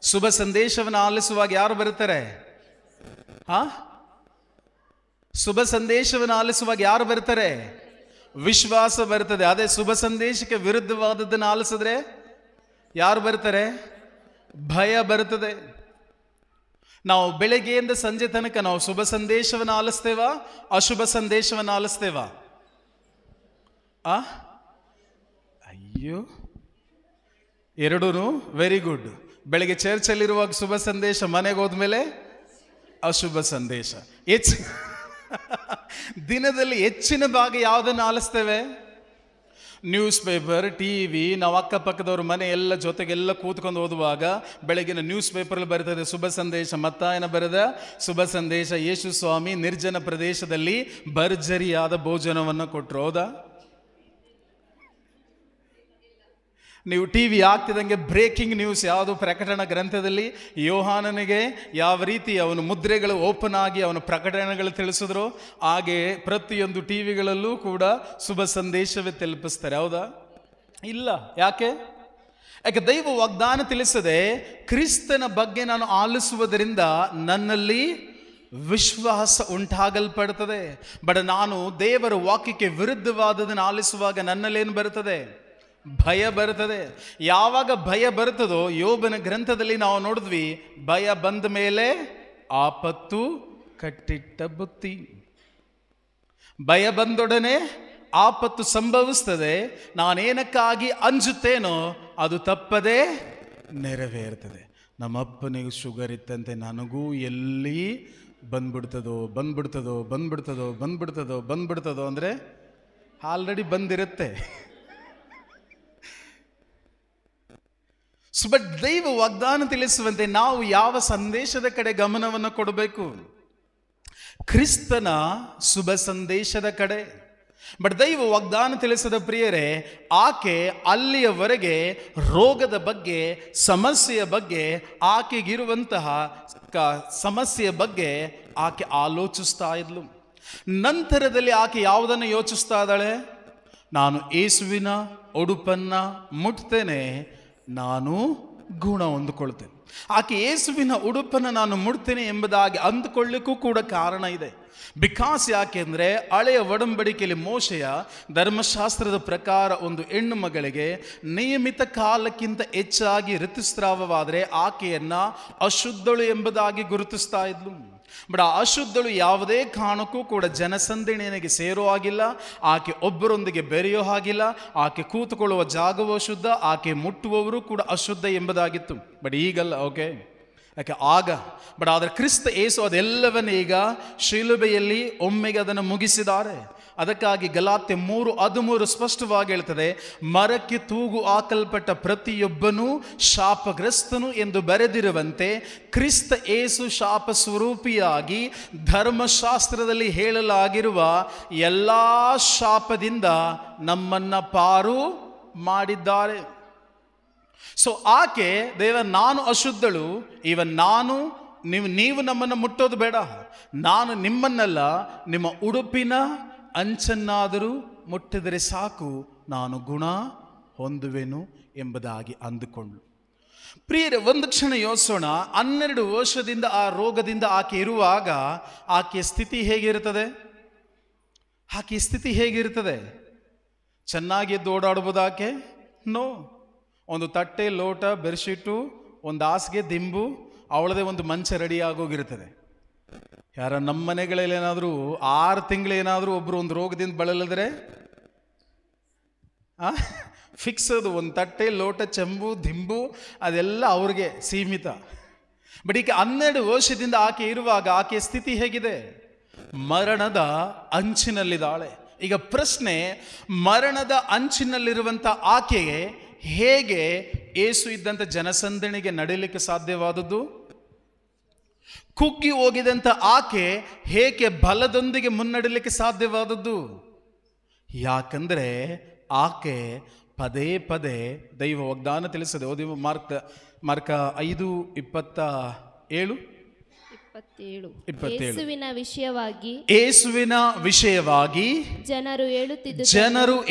ಶುಭ ಸಂದೇಶವನ್ನು ಆಲಿಸುವಾಗ ಯಾರು ಬರ್ತಾರೆ? ಶುಭ ಸಂದೇಶವನ್ನು ಆಲಿಸುವಾಗ ಯಾರು ಬರ್ತಾರೆ? ವಿಶ್ವಾಸ ಬರ್ತದೆ. ಅದೇ ಶುಭ ಸಂದೇಶಕ್ಕೆ ವಿರುದ್ಧವಾದದ್ದನ್ನು ಆಲಿಸಿದ್ರೆ ಯಾರು ಬರ್ತಾರೆ? ಭಯ ಬರ್ತದೆ. ನಾವು ಬೆಳಗ್ಗೆಯಿಂದ ಸಂಜೆ ತನಕ ನಾವು ಶುಭ ಸಂದೇಶವನ್ನು ಆಲಿಸ್ತೇವಾ, ಅಶುಭ ಸಂದೇಶವನ್ನು ಆಲಿಸ್ತೇವಾ? ಅಯ್ಯೋ, ಎರಡೂ ವೆರಿ ಗುಡ್. ಬೆಳಗ್ಗೆ ಚರ್ಚಲ್ಲಿರುವಾಗ ಶುಭ ಸಂದೇಶ, ಮನೆಗೆ ಹೋದ್ಮೇಲೆ ಅಶುಭ ಸಂದೇಶ. ದಿನದಲ್ಲಿ ಹೆಚ್ಚಿನ ಭಾಗ ಯಾವುದನ್ನು ಆಲಿಸ್ತೇವೆ? News paper, TV. ನಾವು ಅಕ್ಕಪಕ್ಕದವ್ರ ಮನೆ ಎಲ್ಲ ಜೊತೆಗೆಲ್ಲ ಕೂತ್ಕೊಂಡು ಓದುವಾಗ ಬೆಳಗಿನ ನ್ಯೂಸ್ ಪೇಪರಲ್ಲಿ ಬರ್ತದೆ ಶುಭ ಸಂದೇಶ. ಮತ್ತಾಯನ ಬರೆದ ಶುಭ ಸಂದೇಶ, ಯೇಸು ಸ್ವಾಮಿ ನಿರ್ಜನ ಪ್ರದೇಶದಲ್ಲಿ ಭರ್ಜರಿಯಾದ ಭೋಜನವನ್ನು ಕೊಟ್ಟರು. ಹೌದಾ? ನೀವು ಟಿವಿ ಆಗ್ತಿದಂಗೆ ಬ್ರೇಕಿಂಗ್ ನ್ಯೂಸ್ ಯಾವುದು ಪ್ರಕಟಣಾ ಗ್ರಂಥದಲ್ಲಿ ಯೋಹಾನನಿಗೆ ಯಾವ ರೀತಿ ಅವನ ಮುದ್ರೆಗಳು ಓಪನ್ ಆಗಿ ಅವನ ಪ್ರಕಟಣೆಗಳು ತಿಳಿಸಿದ್ರು, ಹಾಗೆ ಪ್ರತಿಯೊಂದು ಟಿವಿಗಳಲ್ಲೂ ಕೂಡ ಶುಭ ಸಂದೇಶವೇ ತಲುಪಿಸ್ತಾರೆ. ಹೌದಾ? ಇಲ್ಲ. ಯಾಕೆ? ದೈವ ವಾಗ್ದಾನ ತಿಳಿಸದೆ ಕ್ರಿಸ್ತನ ಬಗ್ಗೆ ನಾನು ಆಲಿಸುವುದರಿಂದ ನನ್ನಲ್ಲಿ ವಿಶ್ವಾಸ ಉಂಟಾಗಲ್ಪಡ್ತದೆ. ಬಟ್ ನಾನು ದೇವರ ವಾಕ್ಯಕ್ಕೆ ವಿರುದ್ಧವಾದದನ್ನು ಆಲಿಸುವಾಗ ನನ್ನಲ್ಲೇನು ಬರ್ತದೆ? ಭಯ ಬರ್ತದೆ. ಯಾವಾಗ ಭಯ ಬರ್ತದೋ, ಯೋಬನ ಗ್ರಂಥದಲ್ಲಿ ನಾವು ನೋಡಿದ್ವಿ, ಭಯ ಬಂದ ಮೇಲೆ ಆಪತ್ತು ಕಟ್ಟಿಟ್ಟ ಬುತ್ತಿ. ಭಯ ಬಂದೊಡನೆ ಆಪತ್ತು ಸಂಭವಿಸ್ತದೆ. ನಾನೇನಕ್ಕಾಗಿ ಅಂಜುತ್ತೇನೋ ಅದು ತಪ್ಪದೇ ನೆರವೇರ್ತದೆ. ನಮ್ಮಪ್ಪನಿಗೂ ಶುಗರ್ ಇತ್ತಂತೆ, ನನಗೂ ಎಲ್ಲಿ ಬಂದ್ಬಿಡ್ತದೋ ಅಂದರೆ ಆಲ್ರೆಡಿ ಬಂದಿರುತ್ತೆ. ಬಟ್ ದೈವ ವಾಗ್ದಾನ ತಿಳಿಸುವಂತೆ ನಾವು ಯಾವ ಸಂದೇಶದ ಕಡೆ ಗಮನವನ್ನು ಕೊಡಬೇಕು? ಕ್ರಿಸ್ತನ ಶುಭ ಸಂದೇಶದ ಕಡೆ. ಬಟ್ ದೈವ ವಾಗ್ದಾನ ತಿಳಿಸದ ಪ್ರಿಯರೇ, ಆಕೆ ಅಲ್ಲಿಯವರೆಗೆ ರೋಗದ ಬಗ್ಗೆ, ಸಮಸ್ಯೆಯ ಬಗ್ಗೆ, ಆಕೆಗಿರುವಂತಹ ಸಮಸ್ಯೆಯ ಬಗ್ಗೆ ಆಕೆ ಆಲೋಚಿಸ್ತಾ ಇದ್ಲು. ನಂತರದಲ್ಲಿ ಆಕೆ ಯಾವುದನ್ನು ಯೋಚಿಸ್ತಾ ಇದ್ದಾಳೆ? ನಾನು ಯೇಸುವಿನ ಉಡುಪನ್ನ ಮುಟ್ತೇನೆ, ನಾನು ಗುಣ ಹೊಂದಿಕೊಳ್ತೇನೆ. ಆಕೆ ಯೇಸುವಿನ ಉಡುಪನ್ನು ನಾನು ಮುಡ್ತೇನೆ ಎಂಬುದಾಗಿ ಅಂದುಕೊಳ್ಳಿಕ್ಕೂ ಕೂಡ ಕಾರಣ ಇದೆ. ಬಿಕಾಸ್ ಯಾಕೆಂದರೆ ಹಳೆಯ ಒಡಂಬಡಿಕೆಯಲ್ಲಿ ಮೋಶೆಯ ಧರ್ಮಶಾಸ್ತ್ರದ ಪ್ರಕಾರ ಒಂದು ಹೆಣ್ಣು ಮಗಳಿಗೆ ನಿಯಮಿತ ಕಾಲಕ್ಕಿಂತ ಹೆಚ್ಚಾಗಿ ಋತುಸ್ರಾವವಾದರೆ ಆಕೆಯನ್ನು ಅಶುದ್ಧಳು ಎಂಬುದಾಗಿ ಗುರುತಿಸ್ತಾ ಇದ್ಲು. ಬಟ್ ಆ ಅಶುದ್ಧಳು ಯಾವುದೇ ಕಾರಣಕ್ಕೂ ಕೂಡ ಜನಸಂದಣಿಗೆ ಸೇರೋ ಆಗಿಲ್ಲ, ಆಕೆ ಒಬ್ಬರೊಂದಿಗೆ ಬೆರೆಯೋ ಹಾಗಿಲ್ಲ, ಆಕೆ ಕೂತುಕೊಳ್ಳುವ ಜಾಗವೂ ಅಶುದ್ಧ, ಆಕೆ ಮುಟ್ಟುವವರು ಕೂಡ ಅಶುದ್ಧ ಎಂಬುದಾಗಿತ್ತು. ಬಟ್ ಈಗಲ್ಲ. ಓಕೆ, ಯಾಕೆ ಆಗ. ಬಟ್ ಆದರೆ ಕ್ರಿಸ್ತ ಯೇಸು ಅದೆಲ್ಲವನ್ನ ಈಗ ಶಿಲುಬೆಯಲ್ಲಿ ಒಮ್ಮೆಗೆ ಅದನ್ನು ಮುಗಿಸಿದ್ದಾರೆ. ಅದಕ್ಕಾಗಿ ಗಲಾತ್ಯ 3:13 ಸ್ಪಷ್ಟವಾಗಿ ಹೇಳ್ತದೆ, ಮರಕ್ಕೆ ತೂಗು ಹಾಕಲ್ಪಟ್ಟ ಪ್ರತಿಯೊಬ್ಬನೂ ಶಾಪಗ್ರಸ್ತನು ಎಂದು ಬರೆದಿರುವಂತೆ ಕ್ರಿಸ್ತ ಯೇಸು ಶಾಪ ಸ್ವರೂಪಿಯಾಗಿ ಧರ್ಮಶಾಸ್ತ್ರದಲ್ಲಿ ಹೇಳಲಾಗಿರುವ ಎಲ್ಲ ಶಾಪದಿಂದ ನಮ್ಮನ್ನ ಪಾರು ಮಾಡಿದ್ದಾರೆ. ಸೊ ಆಕೆ ನಾನು ಅಶುದ್ಧಳು, ನೀವು ನಮ್ಮನ್ನು ಮುಟ್ಟೋದು ಬೇಡ, ನಾನು ನಿಮ್ಮನ್ನೆಲ್ಲ ನಿಮ್ಮ ಉಡುಪಿನ ಅಂಚನ್ನಾದರೂ ಮುಟ್ಟಿದರೆ ಸಾಕು, ನಾನು ಗುಣ ಹೊಂದುವೆನು ಎಂಬುದಾಗಿ ಅಂದುಕೊಂಡ್ಳು. ಪ್ರಿಯರೇ, ಒಂದು ಕ್ಷಣ ಯೋಚಿಸೋಣ. 12 ವರ್ಷದಿಂದ ಆ ರೋಗದಿಂದ ಆಕೆ ಇರುವಾಗ ಆಕೆಯ ಸ್ಥಿತಿ ಹೇಗಿರ್ತದೆ? ಚೆನ್ನಾಗಿ ಎದ್ದು ಓಡಾಡ್ಬೋದು ಆಕೆ? ನೋ. ಒಂದು ತಟ್ಟೆ, ಲೋಟ, ಬೆಡ್ಶೀಟು, ಒಂದು ಹಾಸಿಗೆ, ದಿಂಬು, ಅವಳದೇ ಒಂದು ಮಂಚ ರೆಡಿ ಆಗೋಗಿರ್ತದೆ. ಯಾರ ನಮ್ಮ ಮನೆಗಳಲ್ಲಿ ಏನಾದರೂ 6 ತಿಂಗಳೇನಾದರೂ ಒಬ್ಬರು ಒಂದು ರೋಗದಿಂದ ಬಳಲಿದ್ರೆ ಫಿಕ್ಸ್. ಅದು ಒಂದು ತಟ್ಟೆ, ಲೋಟ, ಚೆಂಬು, ದಿಂಬು ಅದೆಲ್ಲ ಅವ್ರಿಗೆ ಸೀಮಿತ. ಬಟ್ ಈಗ 12 ವರ್ಷದಿಂದ ಆಕೆ ಇರುವಾಗ ಆಕೆಯ ಸ್ಥಿತಿ ಹೇಗಿದೆ? ಮರಣದ ಅಂಚಿನಲ್ಲಿದ್ದಾಳೆ. ಈಗ ಪ್ರಶ್ನೆ, ಮರಣದ ಅಂಚಿನಲ್ಲಿರುವಂಥ ಆಕೆಗೆ ಹೇಗೆ ಏಸು ಇದ್ದಂಥ ಜನಸಂದಣಿಗೆ ನಡೀಲಿಕ್ಕೆ ಸಾಧ್ಯವಾದದ್ದು? ಕುಗ್ಗಿ ಹೋಗಿದಂಥ ಆಕೆ ಹೇಗೆ ಬಲದೊಂದಿಗೆ ಮುನ್ನಡೆಯಲಿಕ್ಕೆ ಸಾಧ್ಯವಾದದ್ದು? ಯಾಕಂದ್ರೆ ಆಕೆ ಪದೇ ಪದೇ ದೈವ ವಾಗ್ದಾನ ತಿಳಿಸದೆ. ಓದಿ ಮಾರ್ಕ 5:27. ಯೇಸುವಿನ ವಿಷಯವಾಗಿ ಜನರು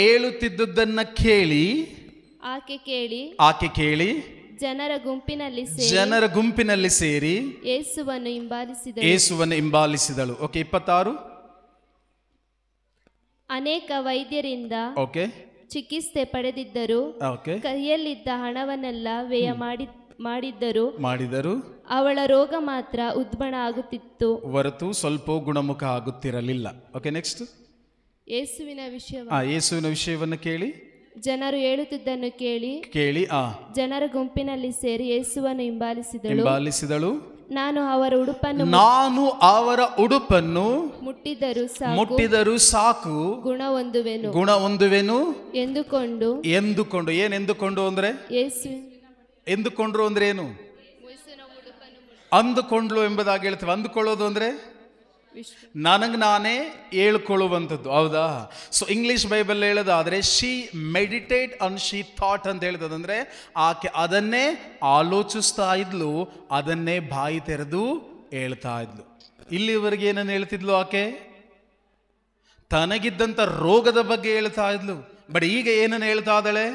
ಹೇಳುತ್ತಿದ್ದುದನ್ನ ಕೇಳಿ ಆಕೆ ಕೇಳಿ ಜನರ ಗುಂಪಿನಲ್ಲಿ ಸೇರಿ ಯೇಸುವನ್ನು ಹಿಂಬಾಲಿಸಿದಳು. ಓಕೆ, 26. ಅನೇಕ ವೈದ್ಯರಿಂದ ಚಿಕಿತ್ಸೆ ಪಡೆದಿದ್ದರು, ಕೈಯಲ್ಲಿದ್ದ ಹಣವನ್ನೆಲ್ಲ ವ್ಯಯ ಮಾಡಿದ್ದರು, ಅವಳ ರೋಗ ಮಾತ್ರ ಉದ್ಬಣ ಆಗುತ್ತಿತ್ತು ಹೊರತು ಸ್ವಲ್ಪ ಗುಣಮುಖ ಆಗುತ್ತಿರಲಿಲ್ಲ. Okay, next. ಯೇಸುವಿನ ವಿಷಯವನ್ನು ಕೇಳಿ ಜನರು ಹೇಳುತ್ತಿದ್ದನ್ನು ಕೇಳಿ ಜನರ ಗುಂಪಿನಲ್ಲಿ ಸೇರಿ ಯೇಸುವನ್ನು ಹಿಂಬಾಲಿಸಿದಳು. ನಾನು ಅವರ ಉಡುಪನ್ನು ಮುಟ್ಟಿದರೂ ಸಾಕು, ಗುಣ ಹೊಂದುವೆನು ಎಂದುಕೊಂಡು. ಎಂದುಕೊಂಡು ಅಂದ್ರೆ ಎಂದುಕೊಂಡ್ರು ಅಂದ್ರೆ ಏನು? ಅಂದುಕೊಂಡ್ಲು ಎಂಬುದಾಗಿ ಹೇಳ್ತೇವೆ. ಅಂದುಕೊಳ್ಳೋದು ಅಂದ್ರೆ ನನಗೆ ನಾನೇ ಹೇಳ್ಕೊಳ್ಳುವಂಥದ್ದು, ಹೌದಾ? ಸೊ ಇಂಗ್ಲಿಷ್ ಬೈಬಲ್ ಹೇಳೋದಾದ್ರೆ she meditate and she thought ಅಂತ ಹೇಳ್ತದಂದ್ರೆ ಆಕೆ ಅದನ್ನೇ ಆಲೋಚಿಸ್ತಾ ಇದ್ಲು, ಅದನ್ನೇ ಬಾಯಿ ತೆರೆದು ಹೇಳ್ತಾ ಇದ್ಲು. ಇಲ್ಲಿವರೆಗೆ ಏನನ್ನು ಹೇಳ್ತಿದ್ಲು ಆಕೆ? ತನಗಿದ್ದಂಥ ರೋಗದ ಬಗ್ಗೆ ಹೇಳ್ತಾ ಇದ್ಲು. ಬಟ್ ಈಗ ಏನನ್ನು ಹೇಳ್ತಾ ಇದ್ದಾಳೆ?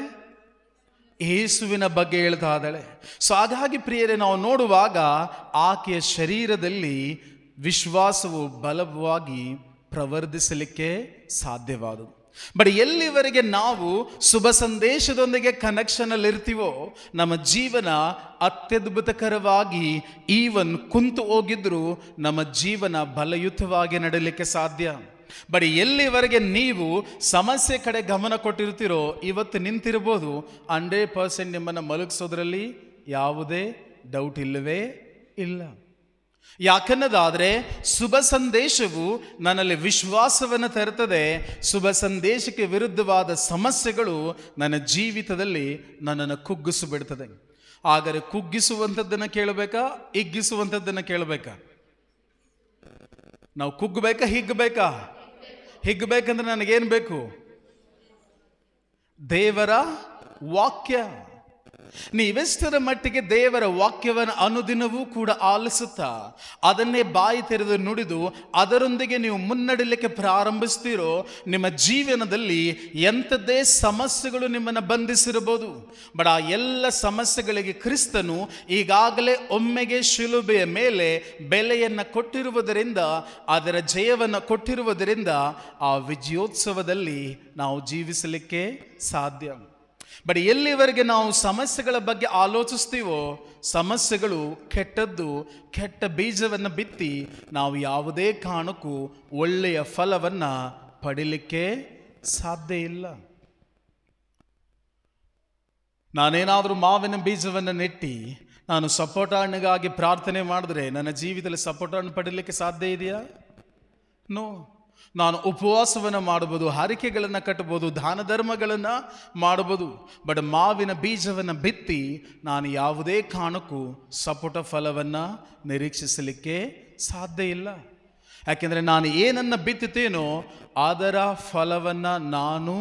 ಯೇಸುವಿನ ಬಗ್ಗೆ ಹೇಳ್ತಾ ಇದ್ದಾಳೆ. ಸೊ ಹಾಗಾಗಿ ಪ್ರಿಯರೇ, ನಾವು ನೋಡುವಾಗ ಆಕೆಯ ಶರೀರದಲ್ಲಿ ವಿಶ್ವಾಸವು ಬಲವಾಗಿ ಪ್ರವರ್ಧಿಸಲಿಕ್ಕೆ ಸಾಧ್ಯವಾದದ್ದು. ಬಟ್ ಎಲ್ಲಿವರೆಗೆ ನಾವು ಶುಭ ಸಂದೇಶದೊಂದಿಗೆ ಕನೆಕ್ಷನ್ ಅಲ್ಲಿ ಇರ್ತೀವೋ ನಮ್ಮ ಜೀವನ ಅತ್ಯದ್ಭುತಕರವಾಗಿ ಈವನ್ ಕುಂತು ಹೋಗಿದ್ರು ನಮ್ಮ ಜೀವನ ಬಲಯುತವಾಗಿ ನಡೀಲಿಕ್ಕೆ ಸಾಧ್ಯ. ಬಟ್ ಎಲ್ಲಿವರೆಗೆ ನೀವು ಸಮಸ್ಯೆ ಕಡೆ ಗಮನ ಕೊಟ್ಟಿರ್ತೀರೋ ಇವತ್ತು ನಿಂತಿರ್ಬೋದು, 100% ನಿಮ್ಮನ್ನು ಮಲಗಿಸೋದ್ರಲ್ಲಿ ಯಾವುದೇ ಡೌಟ್ ಇಲ್ಲವೇ ಇಲ್ಲ. ಯಾಕನ್ನೋದಾದರೆ ಶುಭ ಸಂದೇಶವು ನನ್ನಲ್ಲಿ ವಿಶ್ವಾಸವನ್ನು ತರುತ್ತದೆ. ಶುಭ ಸಂದೇಶಕ್ಕೆ ವಿರುದ್ಧವಾದ ಸಮಸ್ಯೆಗಳು ನನ್ನ ಜೀವಿತದಲ್ಲಿ ನನ್ನನ್ನು ಕುಗ್ಗಿಸಿಬಿಡ್ತದೆ. ಆದರೆ ಕುಗ್ಗಿಸುವಂಥದ್ದನ್ನು ಕೇಳಬೇಕಾ, ಹಿಗ್ಗಿಸುವಂಥದ್ದನ್ನು ಕೇಳಬೇಕಾ? ನಾವು ಕುಗ್ಗಬೇಕಾ ಹಿಗ್ಗಬೇಕಾ? ಹಿಗ್ಗಬೇಕಂದ್ರೆ ನನಗೇನು ಬೇಕು? ದೇವರ ವಾಕ್ಯ. ನೀವೆಷ್ಟರ ಮಟ್ಟಿಗೆ ದೇವರ ವಾಕ್ಯವನ್ನು ಅನುದಿನವೂ ಕೂಡ ಆಲಿಸುತ್ತಾ ಅದನ್ನೇ ಬಾಯಿ ತೆರೆದು ನುಡಿದು ಅದರೊಂದಿಗೆ ನೀವು ಮುನ್ನಡೆಯಲಿಕ್ಕೆ ಪ್ರಾರಂಭಿಸ್ತೀರೋ ನಿಮ್ಮ ಜೀವನದಲ್ಲಿ ಎಂಥದ್ದೇ ಸಮಸ್ಯೆಗಳು ನಿಮ್ಮನ್ನು ಬಂಧಿಸಿರಬಹುದು. ಬಟ್ ಆ ಎಲ್ಲ ಸಮಸ್ಯೆಗಳಿಗೆ ಕ್ರಿಸ್ತನು ಈಗಾಗಲೇ ಒಮ್ಮೆಗೆ ಶಿಲುಬೆಯ ಮೇಲೆ ಬೆಲೆಯನ್ನು ಕೊಟ್ಟಿರುವುದರಿಂದ, ಅದರ ಜಯವನ್ನು ಕೊಟ್ಟಿರುವುದರಿಂದ ಆ ವಿಜಯೋತ್ಸವದಲ್ಲಿ ನಾವು ಜೀವಿಸಲಿಕ್ಕೆ ಸಾಧ್ಯ. ಬಟ್ ಎಲ್ಲಿವರೆಗೆ ನಾವು ಸಮಸ್ಯೆಗಳ ಬಗ್ಗೆ ಆಲೋಚಿಸ್ತೀವೋ ಸಮಸ್ಯೆಗಳು ಕೆಟ್ಟದ್ದು, ಕೆಟ್ಟ ಬೀಜವನ್ನು ಬಿತ್ತಿ ನಾವು ಯಾವುದೇ ಕಾರಣಕ್ಕೂ ಒಳ್ಳೆಯ ಫಲವನ್ನು ಪಡೀಲಿಕ್ಕೆ ಸಾಧ್ಯ ಇಲ್ಲ. ನಾನೇನಾದರೂ ಮಾವಿನ ಬೀಜವನ್ನು ನೆಟ್ಟಿ ನಾನು ಸಪೋಟ ಹಣ್ಣಿಗಾಗಿ ಪ್ರಾರ್ಥನೆ ಮಾಡಿದ್ರೆ ನನ್ನ ಜೀವಿತದಲ್ಲಿ ಸಪೋಟ ಹಣ್ಣು ಪಡೀಲಿಕ್ಕೆ ಸಾಧ್ಯ ಇದೆಯಾ? ನೋ. ನಾನು ಉಪವಾಸವನ್ನು ಮಾಡ್ಬೋದು, ಹರಕೆಗಳನ್ನು ಕಟ್ಬೋದು, ದಾನ ಧರ್ಮಗಳನ್ನು ಮಾಡ್ಬೋದು. ಬಟ್ ಮಾವಿನ ಬೀಜವನ್ನು ಬಿತ್ತಿ ನಾನು ಯಾವುದೇ ಕಾರಣಕ್ಕೂ ಸಪೋಟ ಫಲವನ್ನು ನಿರೀಕ್ಷಿಸಲಿಕ್ಕೆ ಸಾಧ್ಯ ಇಲ್ಲ. ಯಾಕೆಂದರೆ ನಾನು ಏನನ್ನು ಬಿತ್ತುತ್ತೇನೋ ಅದರ ಫಲವನ್ನು ನಾನು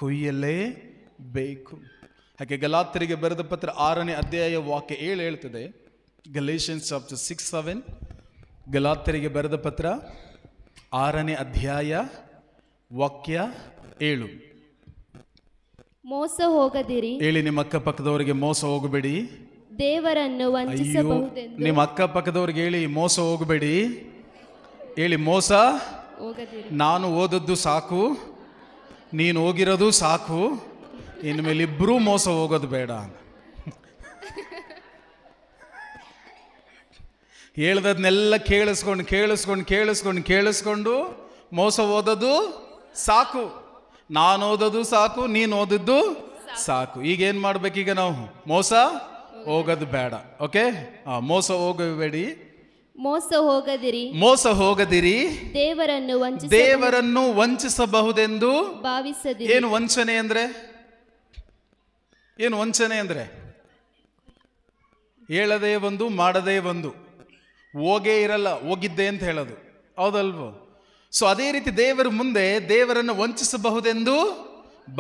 ಕೊಯ್ಯಲೇಬೇಕು. ಯಾಕೆ ಗಲಾತ್ಯರಿಗೆ ಬರೆದ ಪತ್ರ 6ನೇ ಅಧ್ಯಾಯ ವಾಕ್ಯ 7 ಹೇಳ್ತದೆ. Galatians chapter 6:7. ಗಲಾತ್ಯರಿಗೆ ಬರೆದ ಪತ್ರ 6ನೇ ಅಧ್ಯಾಯ ವಾಕ್ಯ 7. ಮೋಸ ಹೋಗದಿರಿ. ಹೇಳಿ ನಿಮ್ಮ ಅಕ್ಕಪಕ್ಕದವರಿಗೆ, ಮೋಸ ಹೋಗಬೇಡಿ. ದೇವರನ್ನು ವಂಚಿಸಬಹುದೆಂದು. ನಿಮ್ಮ ಅಕ್ಕಪಕ್ಕದವ್ರಿಗೆ ಹೇಳಿ, ಮೋಸ ಹೋಗಬೇಡಿ. ಹೇಳಿ, ಮೋಸ ಹೋಗದಿರಿ. ನಾನು ಓದದ್ದು ಸಾಕು, ನೀನು ಹೋಗಿರೋದು ಸಾಕು, ಇನ್ಮೇಲೆ ಇಬ್ಬರೂ ಮೋಸ ಹೋಗೋದು ಬೇಡ. ಹೇಳ್ದದ್ನೆಲ್ಲ ಕೇಳಿಸ್ಕೊಂಡು ಮೋಸ ಓದೋದು ಸಾಕು, ನಾನು ಓದೋದು ಸಾಕು, ನೀನು ಓದಿದ್ದು ಸಾಕು. ಈಗೇನು ಮಾಡ್ಬೇಕೀಗ ನಾವು? ಮೋಸ ಹೋಗೋದು ಬೇಡ. ಓಕೆ, ಮೋಸ ಹೋಗಬೇಡಿ. ಮೋಸ ಹೋಗದಿರಿ. ದೇವರನ್ನು ವಂಚಿಸಬಹುದೆಂದು ಭಾವಿಸದಿರಿ. ಏನು ವಂಚನೆ ಅಂದ್ರೆ? ಏನು ವಂಚನೆ ಅಂದ್ರೆ? ಹೇಳದೇ ಒಂದು, ಮಾಡದೇ ಒಂದು, ಹೋಗೇ ಇರಲ್ಲ, ಹೋಗಿದ್ದೆ ಅಂತ ಹೇಳೋದು, ಹೌದಲ್ವೋ? ಸೊ ಅದೇ ರೀತಿ ದೇವರ ಮುಂದೆ ದೇವರನ್ನು ವಂಚಿಸಬಹುದೆಂದು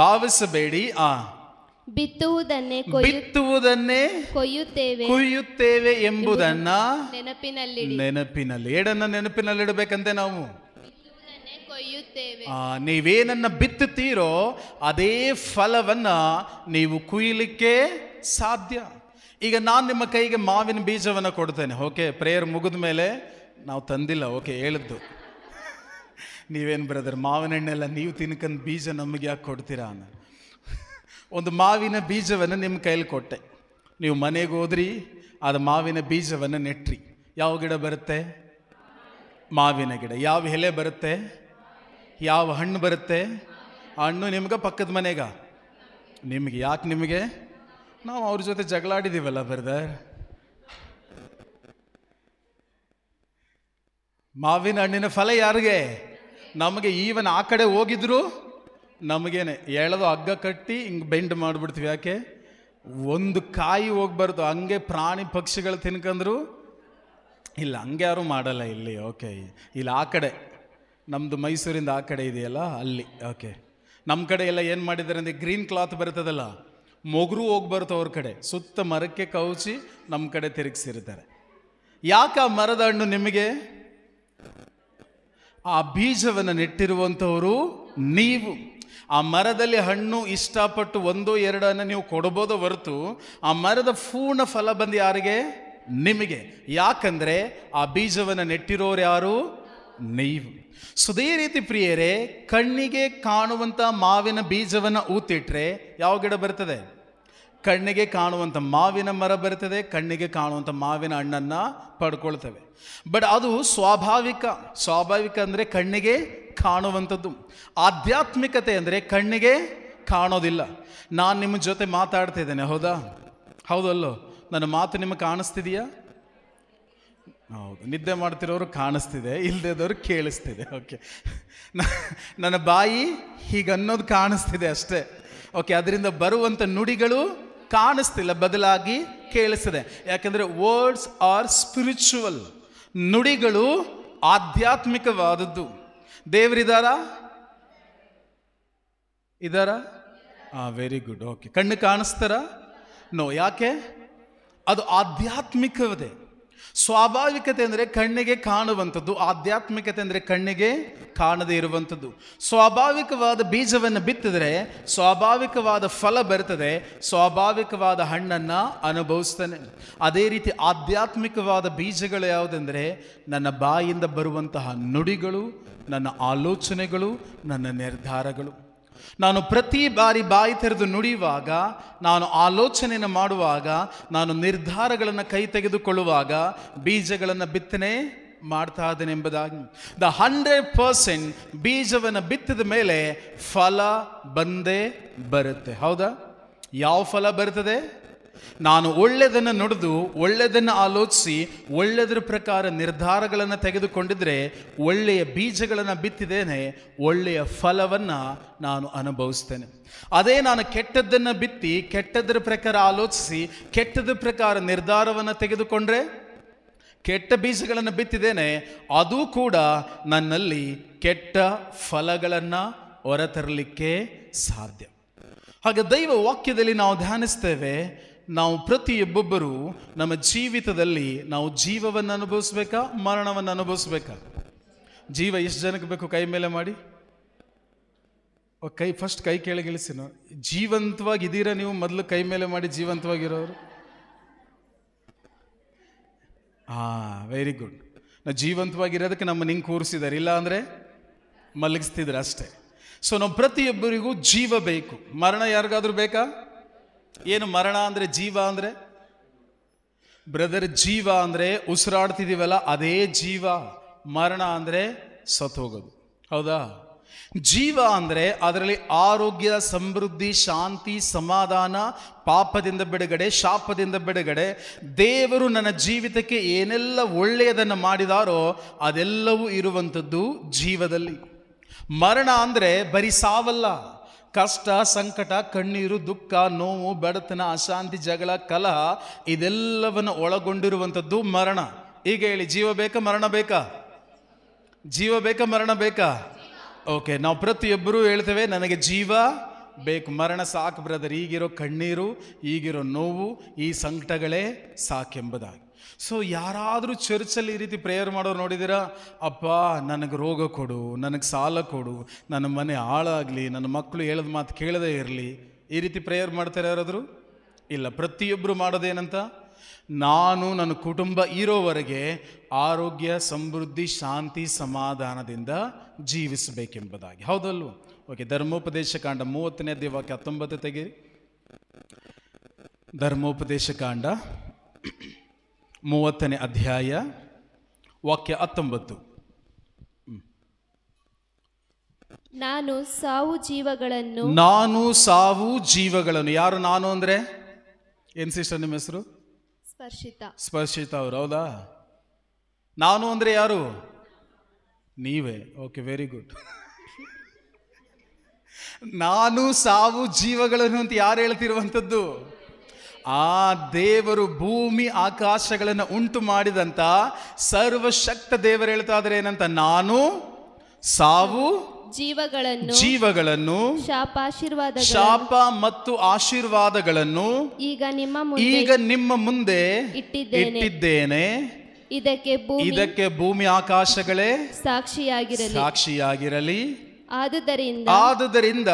ಭಾವಿಸಬೇಡಿ. ಬಿತ್ತುವುದನ್ನೇ ಕೊಯ್ಯುತ್ತೇವೆ ಎಂಬುದನ್ನ ನೆನಪಿನಲ್ಲಿ. ಏಡನ್ನ ನೆನಪಿನಲ್ಲಿಡಬೇಕಂತೆ ನಾವು. ನೀವೇನನ್ನ ಬಿತ್ತುತ್ತೀರೋ ಅದೇ ಫಲವನ್ನ ನೀವು ಕುಯ್ಯಲಿಕ್ಕೆ ಸಾಧ್ಯ. ಈಗ ನಾನು ನಿಮ್ಮ ಕೈಗೆ ಮಾವಿನ ಬೀಜವನ್ನು ಕೊಡ್ತೇನೆ. ಓಕೆ, ಪ್ರೇಯರ್ ಮುಗಿದ ಮೇಲೆ ನಾವು ತಂದಿಲ್ಲ, ಓಕೆ, ಹೇಳಿದ್ದು. ನೀವೇನು ಬ್ರದರ್, ಮಾವಿನ ಹಣ್ಣೆಲ್ಲ ನೀವು ತಿನ್ಕಂದು ಬೀಜ ನಮಗೆ ಯಾಕೆ ಕೊಡ್ತೀರಾ? ಒಂದು ಮಾವಿನ ಬೀಜವನ್ನು ನಿಮ್ಮ ಕೈಲಿ ಕೊಟ್ಟೆ, ನೀವು ಮನೆಗೆ ಹೋದ್ರಿ, ಅದು ಮಾವಿನ ಬೀಜವನ್ನು ನೆಟ್ರಿ. ಯಾವ ಗಿಡ ಬರುತ್ತೆ? ಮಾವಿನ ಗಿಡ. ಯಾವ ಎಲೆ ಬರುತ್ತೆ? ಯಾವ ಹಣ್ಣು ಬರುತ್ತೆ? ಆ ಹಣ್ಣು ನಿಮ್ಗೆ ಪಕ್ಕದ ಮನೆಗ ನಿಮಗೆ. ಯಾಕೆ ನಿಮಗೆ? ನಾವು ಅವ್ರ ಜೊತೆ ಜಗಳಾಡಿದ್ದೀವಲ್ಲ ಬ್ರದರ್. ಮಾವಿನ ಹಣ್ಣಿನ ಫಲ ಯಾರಿಗೆ? ನಮಗೆ. ಈವನ್ ಆ ಕಡೆ ಹೋಗಿದ್ರು ನಮಗೇನೆ ಎಳೆದು ಹಗ್ಗ ಕಟ್ಟಿ ಹಿಂಗೆ ಬೆಂಡ್ ಮಾಡಿಬಿಡ್ತೀವಿ. ಯಾಕೆ? ಒಂದು ಕಾಯಿ ಹೋಗ್ಬಾರ್ದು, ಹಂಗೆ ಪ್ರಾಣಿ ಪಕ್ಷಿಗಳು ತಿನ್ಕಂದ್ರು ಇಲ್ಲ, ಹಂಗೆ ಯಾರು ಮಾಡಲ್ಲ ಇಲ್ಲಿ. ಓಕೆ, ಇಲ್ಲಿ ಆ ಕಡೆ ನಮ್ಮದು ಮೈಸೂರಿಂದ ಆ ಕಡೆ ಇದೆಯಲ್ಲ ಅಲ್ಲಿ. ಓಕೆ, ನಮ್ಮ ಕಡೆ ಎಲ್ಲ ಏನು ಮಾಡಿದ್ದಾರೆ ಅಂದರೆ ಗ್ರೀನ್ ಕ್ಲಾತ್ ಬರ್ತದಲ್ಲ, ಮೊಗರು ಹೋಗ್ಬಾರ್ದು ಅವ್ರ ಕಡೆ, ಸುತ್ತ ಮರಕ್ಕೆ ಕೌಚಿ ನಮ್ಮ ಕಡೆ ತಿರುಗಿಸಿರ್ತಾರೆ. ಯಾಕೆ ಆ ಮರದ ಹಣ್ಣು ನಿಮಗೆ? ಆ ಬೀಜವನ್ನು ನೆಟ್ಟಿರುವಂಥವರು ನೀವು. ಆ ಮರದಲ್ಲಿ ಹಣ್ಣು ಇಷ್ಟಪಟ್ಟು ಒಂದೋ ಎರಡನ್ನು ನೀವು ಕೊಡ್ಬೋದೋ ಹೊರತು ಆ ಮರದ ಪೂರ್ಣ ಫಲ ಬಂದು ಯಾರಿಗೆ? ನಿಮಗೆ. ಯಾಕಂದರೆ ಆ ಬೀಜವನ್ನು ನೆಟ್ಟಿರೋರು ಯಾರು? ನೀವು. ಸುದೇ ರೀತಿ ಪ್ರಿಯರೇ, ಕಣ್ಣಿಗೆ ಕಾಣುವಂಥ ಮಾವಿನ ಬೀಜವನ್ನು ಊತಿಟ್ರೆ ಯಾವ ಗಿಡ ಬರ್ತದೆ? ಕಣ್ಣಿಗೆ ಕಾಣುವಂಥ ಮಾವಿನ ಮರ ಬರ್ತದೆ, ಕಣ್ಣಿಗೆ ಕಾಣುವಂಥ ಮಾವಿನ ಹಣ್ಣನ್ನು ಪಡ್ಕೊಳ್ತೇವೆ. ಬಟ್ ಅದು ಸ್ವಾಭಾವಿಕ ಅಂದರೆ ಕಣ್ಣಿಗೆ ಕಾಣುವಂಥದ್ದು. ಆಧ್ಯಾತ್ಮಿಕತೆ ಅಂದರೆ ಕಣ್ಣಿಗೆ ಕಾಣೋದಿಲ್ಲ. ನಾನು ನಿಮ್ಮ ಜೊತೆ ಮಾತಾಡ್ತಾ ಇದ್ದೇನೆ, ಹೌದಲ್ಲೋ? ನನ್ನ ಮಾತು ನಿಮಗೆ ಕಾಣಿಸ್ತಿದೆಯಾ? ಹೌದು. ನಿದ್ದೆ ಮಾಡ್ತಿರೋರು ಕಾಣಿಸ್ತಿದೆ, ಇಲ್ಲದೇದವ್ರು ಕೇಳಿಸ್ತಿದೆ. ಓಕೆ, ನನ್ನ ಬಾಯಿ ಹೀಗನ್ನೋದು ಕಾಣಿಸ್ತಿದೆ ಅಷ್ಟೇ. ಓಕೆ, ಅದರಿಂದ ಬರುವಂಥ ನುಡಿಗಳು ಕಾಣಿಸ್ತಿಲ್ಲ, ಬದಲಾಗಿ ಕೇಳಿಸ್ತಿದೆ. ಯಾಕಂದರೆ ವರ್ಡ್ಸ್ ಆರ್ ಸ್ಪಿರಿಚುವಲ್. ನುಡಿಗಳು ಆಧ್ಯಾತ್ಮಿಕವಾದದ್ದು. ದೇವರಿದ್ದಾರಾ? Very good. ಓಕೆ, ಕಣ್ಣು ಕಾಣಿಸ್ತಾರಾ? ನೋ. ಯಾಕೆ? ಅದು ಆಧ್ಯಾತ್ಮಿಕವೇ. ಸ್ವಾಭಾವಿಕತೆ ಅಂದರೆ ಕಣ್ಣಿಗೆ ಕಾಣುವಂಥದ್ದು, ಆಧ್ಯಾತ್ಮಿಕತೆ ಅಂದರೆ ಕಣ್ಣಿಗೆ ಕಾಣದೇ ಇರುವಂಥದ್ದು. ಸ್ವಾಭಾವಿಕವಾದ ಬೀಜವನ್ನು ಬಿತ್ತಿದ್ರೆ ಸ್ವಾಭಾವಿಕವಾದ ಫಲ ಬರ್ತದೆ, ಸ್ವಾಭಾವಿಕವಾದ ಹಣ್ಣನ್ನು ಅನುಭವಿಸ್ತಾನೆ. ಅದೇ ರೀತಿ ಆಧ್ಯಾತ್ಮಿಕವಾದ ಬೀಜಗಳು ಯಾವುದೆಂದರೆ ನನ್ನ ಬಾಯಿಂದ ಬರುವಂತಹ ನುಡಿಗಳು, ನನ್ನ ಆಲೋಚನೆಗಳು, ನನ್ನ ನಿರ್ಧಾರಗಳು. ನಾನು ಪ್ರತಿ ಬಾರಿ ಬಾಯಿ ತೆರೆದು ನುಡಿಯುವಾಗ, ನಾನು ಆಲೋಚನೆಯನ್ನು ಮಾಡುವಾಗ, ನಾನು ನಿರ್ಧಾರಗಳನ್ನು ಕೈ ತೆಗೆದುಕೊಳ್ಳುವಾಗ ಬೀಜಗಳನ್ನು ಬಿತ್ತನೆ ಮಾಡ್ತಾ ಇದ್ದೇನೆ ಎಂಬುದಾಗಿ. 100% ಬೀಜವನ್ನು ಬಿತ್ತಿದ ಮೇಲೆ ಫಲ ಬಂದೇ ಬರುತ್ತೆ. ಹೌದಾ? ಯಾವ ಫಲ ಬರ್ತದೆ? ನಾನು ಒಳ್ಳೆಯದನ್ನು ನುಡಿದು, ಒಳ್ಳೆಯದನ್ನು ಆಲೋಚಿಸಿ, ಒಳ್ಳೆಯದ್ರ ಪ್ರಕಾರ ನಿರ್ಧಾರಗಳನ್ನು ತೆಗೆದುಕೊಂಡಿದ್ರೆ, ಒಳ್ಳೆಯ ಬೀಜಗಳನ್ನು ಬಿತ್ತಿದ್ದೇನೆ, ಒಳ್ಳೆಯ ಫಲವನ್ನು ನಾನು ಅನುಭವಿಸ್ತೇನೆ. ಅದೇ ನಾನು ಕೆಟ್ಟದ್ದನ್ನು ಬಿತ್ತಿ, ಕೆಟ್ಟದ್ರ ಪ್ರಕಾರ ಆಲೋಚಿಸಿ, ಕೆಟ್ಟದ್ರ ಪ್ರಕಾರ ನಿರ್ಧಾರವನ್ನು ತೆಗೆದುಕೊಂಡ್ರೆ, ಕೆಟ್ಟ ಬೀಜಗಳನ್ನು ಬಿತ್ತಿದ್ದೇನೆ, ಅದು ಕೂಡ ನನ್ನಲ್ಲಿ ಕೆಟ್ಟ ಫಲಗಳನ್ನು ಹೊರತರಲಿಕ್ಕೆ ಸಾಧ್ಯ. ಹಾಗೆ ದೈವ ವಾಕ್ಯದಲ್ಲಿ ನಾವು ಧ್ಯಾನಿಸ್ತೇವೆ, ನಾವು ಪ್ರತಿಯೊಬ್ಬೊಬ್ಬರು ನಮ್ಮ ಜೀವಿತದಲ್ಲಿ ನಾವು ಜೀವವನ್ನು ಅನುಭವಿಸ್ಬೇಕಾ, ಮರಣವನ್ನು ಅನುಭವಿಸ್ಬೇಕಾ? ಜೀವ ಎಷ್ಟು ಜನಕ್ಕೆ ಬೇಕು? ಕೈ ಮೇಲೆ ಮಾಡಿ. ಫಸ್ಟ್ ಕೈ ಕೆಳಗಿಳಿಸಿ. ಜೀವಂತವಾಗಿದ್ದೀರಾ ನೀವು? ಮೊದಲು ಕೈ ಮೇಲೆ ಮಾಡಿ. ಜೀವಂತವಾಗಿರೋರು. Very good. ನಾವು ಜೀವಂತವಾಗಿರೋದಕ್ಕೆ ನಮ್ಮನ್ನು ಹಿಂಗೆ ಕೂರಿಸಿದ್ದಾರೆ, ಇಲ್ಲ ಅಂದರೆ ಮಲಗಿಸ್ತಿದ್ರು ಅಷ್ಟೇ. ಸೊ ನಾವು ಪ್ರತಿಯೊಬ್ಬರಿಗೂ ಜೀವ ಬೇಕು. ಮರಣ ಯಾರಿಗಾದ್ರೂ ಬೇಕಾ? ಏನು ಮರಣ ಅಂದರೆ? ಜೀವ ಅಂದರೆ ಬ್ರದರ್, ಜೀವ ಅಂದರೆ ಉಸಿರಾಡ್ತಿದ್ದೀವಲ್ಲ ಅದೇ ಜೀವ. ಮರಣ ಅಂದರೆ ಸತ್ತೋಗೋದು. ಹೌದಾ? ಜೀವ ಅಂದರೆ ಅದರಲ್ಲಿ ಆರೋಗ್ಯ, ಸಮೃದ್ಧಿ, ಶಾಂತಿ, ಸಮಾಧಾನ, ಪಾಪದಿಂದ ಬಿಡುಗಡೆ, ಶಾಪದಿಂದ ಬಿಡುಗಡೆ. ದೇವರು ನನ್ನ ಜೀವಿತಕ್ಕೆ ಏನೆಲ್ಲ ಒಳ್ಳೆಯದನ್ನು ಮಾಡಿದಾರೋ ಅದೆಲ್ಲವೂ ಇರುವಂಥದ್ದು ಜೀವದಲ್ಲಿ. ಮರಣ ಅಂದರೆ ಬರೀ ಸಾವಲ್ಲ, ಕಷ್ಟ, ಸಂಕಟ, ಕಣ್ಣೀರು, ದುಃಖ, ನೋವು, ಬಡತನ, ಅಶಾಂತಿ, ಜಗಳ, ಕಲಹ ಇದೆಲ್ಲವನ್ನು ಒಳಗೊಂಡಿರುವಂಥದ್ದು ಮರಣ. ಈಗ ಹೇಳಿ, ಜೀವ ಬೇಕಾ ಮರಣ ಬೇಕಾ? ಜೀವ ಬೇಕಾ ಮರಣ ಬೇಕಾ? ಓಕೆ, ನಾವು ಪ್ರತಿಯೊಬ್ಬರೂ ಹೇಳ್ತೇವೆ ನನಗೆ ಜೀವ ಬೇಕು, ಮರಣ ಸಾಕು ಬ್ರದರ್, ಈಗಿರೋ ಕಣ್ಣೀರು, ಈಗಿರೋ ನೋವು, ಈ ಸಂಕಟಗಳೇ ಸಾಕೆಂಬುದಾಗಿ. ಸೊ ಯಾರಾದರೂ ಚರ್ಚಲ್ಲಿ ಈ ರೀತಿ ಪ್ರೇಯರ್ ಮಾಡೋರು ನೋಡಿದ್ದೀರಾ? ಅಪ್ಪ ನನಗೆ ರೋಗ ಕೊಡು, ನನಗೆ ಸಾಲ ಕೊಡು, ನನ್ನ ಮನೆ ಹಾಳಾಗಲಿ, ನನ್ನ ಮಕ್ಕಳು ಹೇಳದ ಮಾತು ಕೇಳದೇ ಇರಲಿ, ಈ ರೀತಿ ಪ್ರೇಯರ್ ಮಾಡ್ತಾರೆ ಯಾರಾದರೂ? ಇಲ್ಲ. ಪ್ರತಿಯೊಬ್ಬರು ಮಾಡೋದೇನಂತ? ನಾನು ನನ್ನ ಕುಟುಂಬ ಇರೋವರೆಗೆ ಆರೋಗ್ಯ, ಸಮೃದ್ಧಿ, ಶಾಂತಿ, ಸಮಾಧಾನದಿಂದ ಜೀವಿಸಬೇಕೆಂಬುದಾಗಿ. ಹೌದಲ್ವ? ಓಕೆ, ಧರ್ಮೋಪದೇಶ ಕಾಂಡ 30ನೇ ಅಧ್ಯಾಯ ವಾಕ್ಯ 19 ತೆಗೀರಿ. ಧರ್ಮೋಪದೇಶ ಕಾಂಡ 30ನೇ ಅಧ್ಯಾಯ ವಾಕ್ಯ 19. ನಾನು ಸಾವು ಜೀವಗಳನ್ನು. ಯಾರು ನಾನು ಅಂದರೆ? ಏನು ಸಿಸ್ಟರ್ ನಿಮ್ಮ ಹೆಸರು? ಸ್ಪರ್ಶಿತ ಅವರು. ಹೌದಾ? ನಾನು ಅಂದರೆ ಯಾರು? ನೀವೇ. Okay, very good. ನಾನು ಸಾವು ಜೀವಗಳನ್ನು ಅಂತ ಯಾರು ಹೇಳ್ತಿರುವಂಥದ್ದು? ಆ ದೇವರು ಭೂಮಿ ಆಕಾಶಗಳನ್ನು ಉಂಟು ಮಾಡಿದಂತ ಸರ್ವಶಕ್ತ ದೇವರು ಹೇಳ್ತಾ ಇದ್ದಾರೆ ಏನಂತ? ನಾನು ಸಾವು ಜೀವಗಳನ್ನು, ಶಾಪ ಮತ್ತು ಆಶೀರ್ವಾದಗಳನ್ನು ಈಗ ನಿಮ್ಮ ಮುಂದೆ ಇಟ್ಟಿದ್ದೇನೆ. ಇದಕ್ಕೆ ಭೂಮಿ ಆಕಾಶಗಳೇ ಸಾಕ್ಷಿಯಾಗಿರಲಿ. ಆದುದರಿಂದ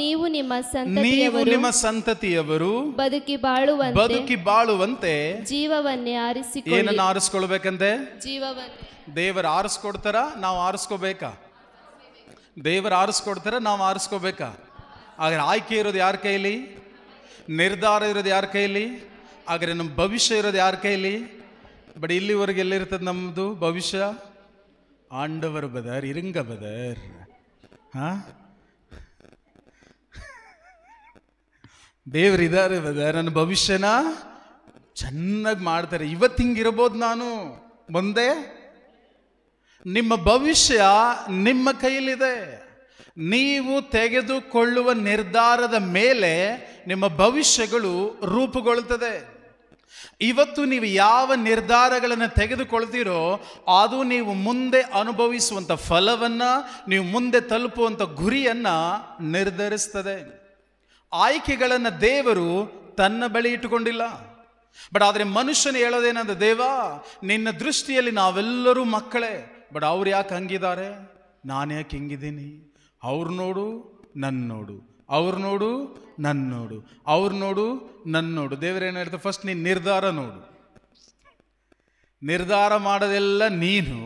ನೀವು ನಿಮ್ಮ ಸಂತತಿಯವರು ಬದುಕಿ ಬಾಳುವಂತೆ ಜೀವವನ್ನೇ ಆರಿಸಿಕೊಳ್ಳಿ. ಏನನ್ನು ಆರಿಸ್ಕೊಳ್ಬೇಕಂತೆ? ದೇವರು ಆರಿಸ್ಕೊಡ್ತಾರ, ನಾವು ಆರಿಸ್ಕೋಬೇಕಾ? ದೇವರು ಆರಿಸ್ಕೊಡ್ತಾರ, ನಾವು ಆರಿಸ್ಕೋಬೇಕಾ? ಹಾಗಾದ್ರೆ ಆಯ್ಕೆ ಇರೋದು ಯಾರ ಕೈಲಿ? ನಿರ್ಧಾರ ಇರೋದು ಯಾರ ಕೈಲಿ? ಹಾಗಾದ್ರೆ ನಮ್ಮ ಭವಿಷ್ಯ ಇರೋದು ಯಾರ ಕೈಲಿ? ಬಟ್ ಇಲ್ಲಿವರೆಗೆ ಎಲ್ಲಿರ್ತದೆ ನಮ್ಮದು ಭವಿಷ್ಯ? ಆಂಡವರು ಬದರ್, ಇರಂಗ ಬದರ್. ದೇವರಿದ್ದಾರೆ ಬದರ್, ನನ್ನ ಭವಿಷ್ಯನ ಚೆನ್ನಾಗಿ ಮಾಡ್ತಾರೆ. ಇವತ್ತು ಹಿಂಗಿರ್ಬೋದು, ನಾನು ಮುಂದೆ ನಿಮ್ಮ ಭವಿಷ್ಯ ನಿಮ್ಮ ಕೈಲಿದೆ. ನೀವು ತೆಗೆದುಕೊಳ್ಳುವ ನಿರ್ಧಾರದ ಮೇಲೆ ನಿಮ್ಮ ಭವಿಷ್ಯಗಳು ರೂಪುಗೊಳ್ಳುತ್ತದೆ. ಇವತ್ತು ನೀವು ಯಾವ ನಿರ್ಧಾರಗಳನ್ನು ತೆಗೆದುಕೊಳ್ತೀರೋ ಅದು ನೀವು ಮುಂದೆ ಅನುಭವಿಸುವಂಥ ಫಲವನ್ನು, ನೀವು ಮುಂದೆ ತಲುಪುವಂಥ ಗುರಿಯನ್ನು ನಿರ್ಧರಿಸ್ತದೆ. ಆಯ್ಕೆಗಳನ್ನು ದೇವರು ತನ್ನ ಬಳಿ ಇಟ್ಟುಕೊಂಡಿಲ್ಲ. ಬಟ್ ಆದರೆ ಮನುಷ್ಯನು ಹೇಳೋದೇನಂದ್ರೆ, ದೇವ ನಿನ್ನ ದೃಷ್ಟಿಯಲ್ಲಿ ನಾವೆಲ್ಲರೂ ಮಕ್ಕಳೇ, ಬಟ್ ಅವ್ರು ಯಾಕೆ ಹಂಗಿದ್ದಾರೆ, ನಾನು ಯಾಕೆ ಹಿಂಗಿದ್ದೀನಿ? ಅವ್ರು ನೋಡು ನನ್ನ ನೋಡು, ಅವ್ರು ನೋಡು ನನ್ನ ನೋಡು, ಅವ್ರು ನೋಡು ನನ್ನ ನೋಡು. ದೇವರೇನು ಹೇಳ್ತಾರೆ? ಫಸ್ಟ್ ನೀನು ನಿರ್ಧಾರ ನೋಡು. ನಿರ್ಧಾರ ಮಾಡೋದೆಲ್ಲ ನೀನು,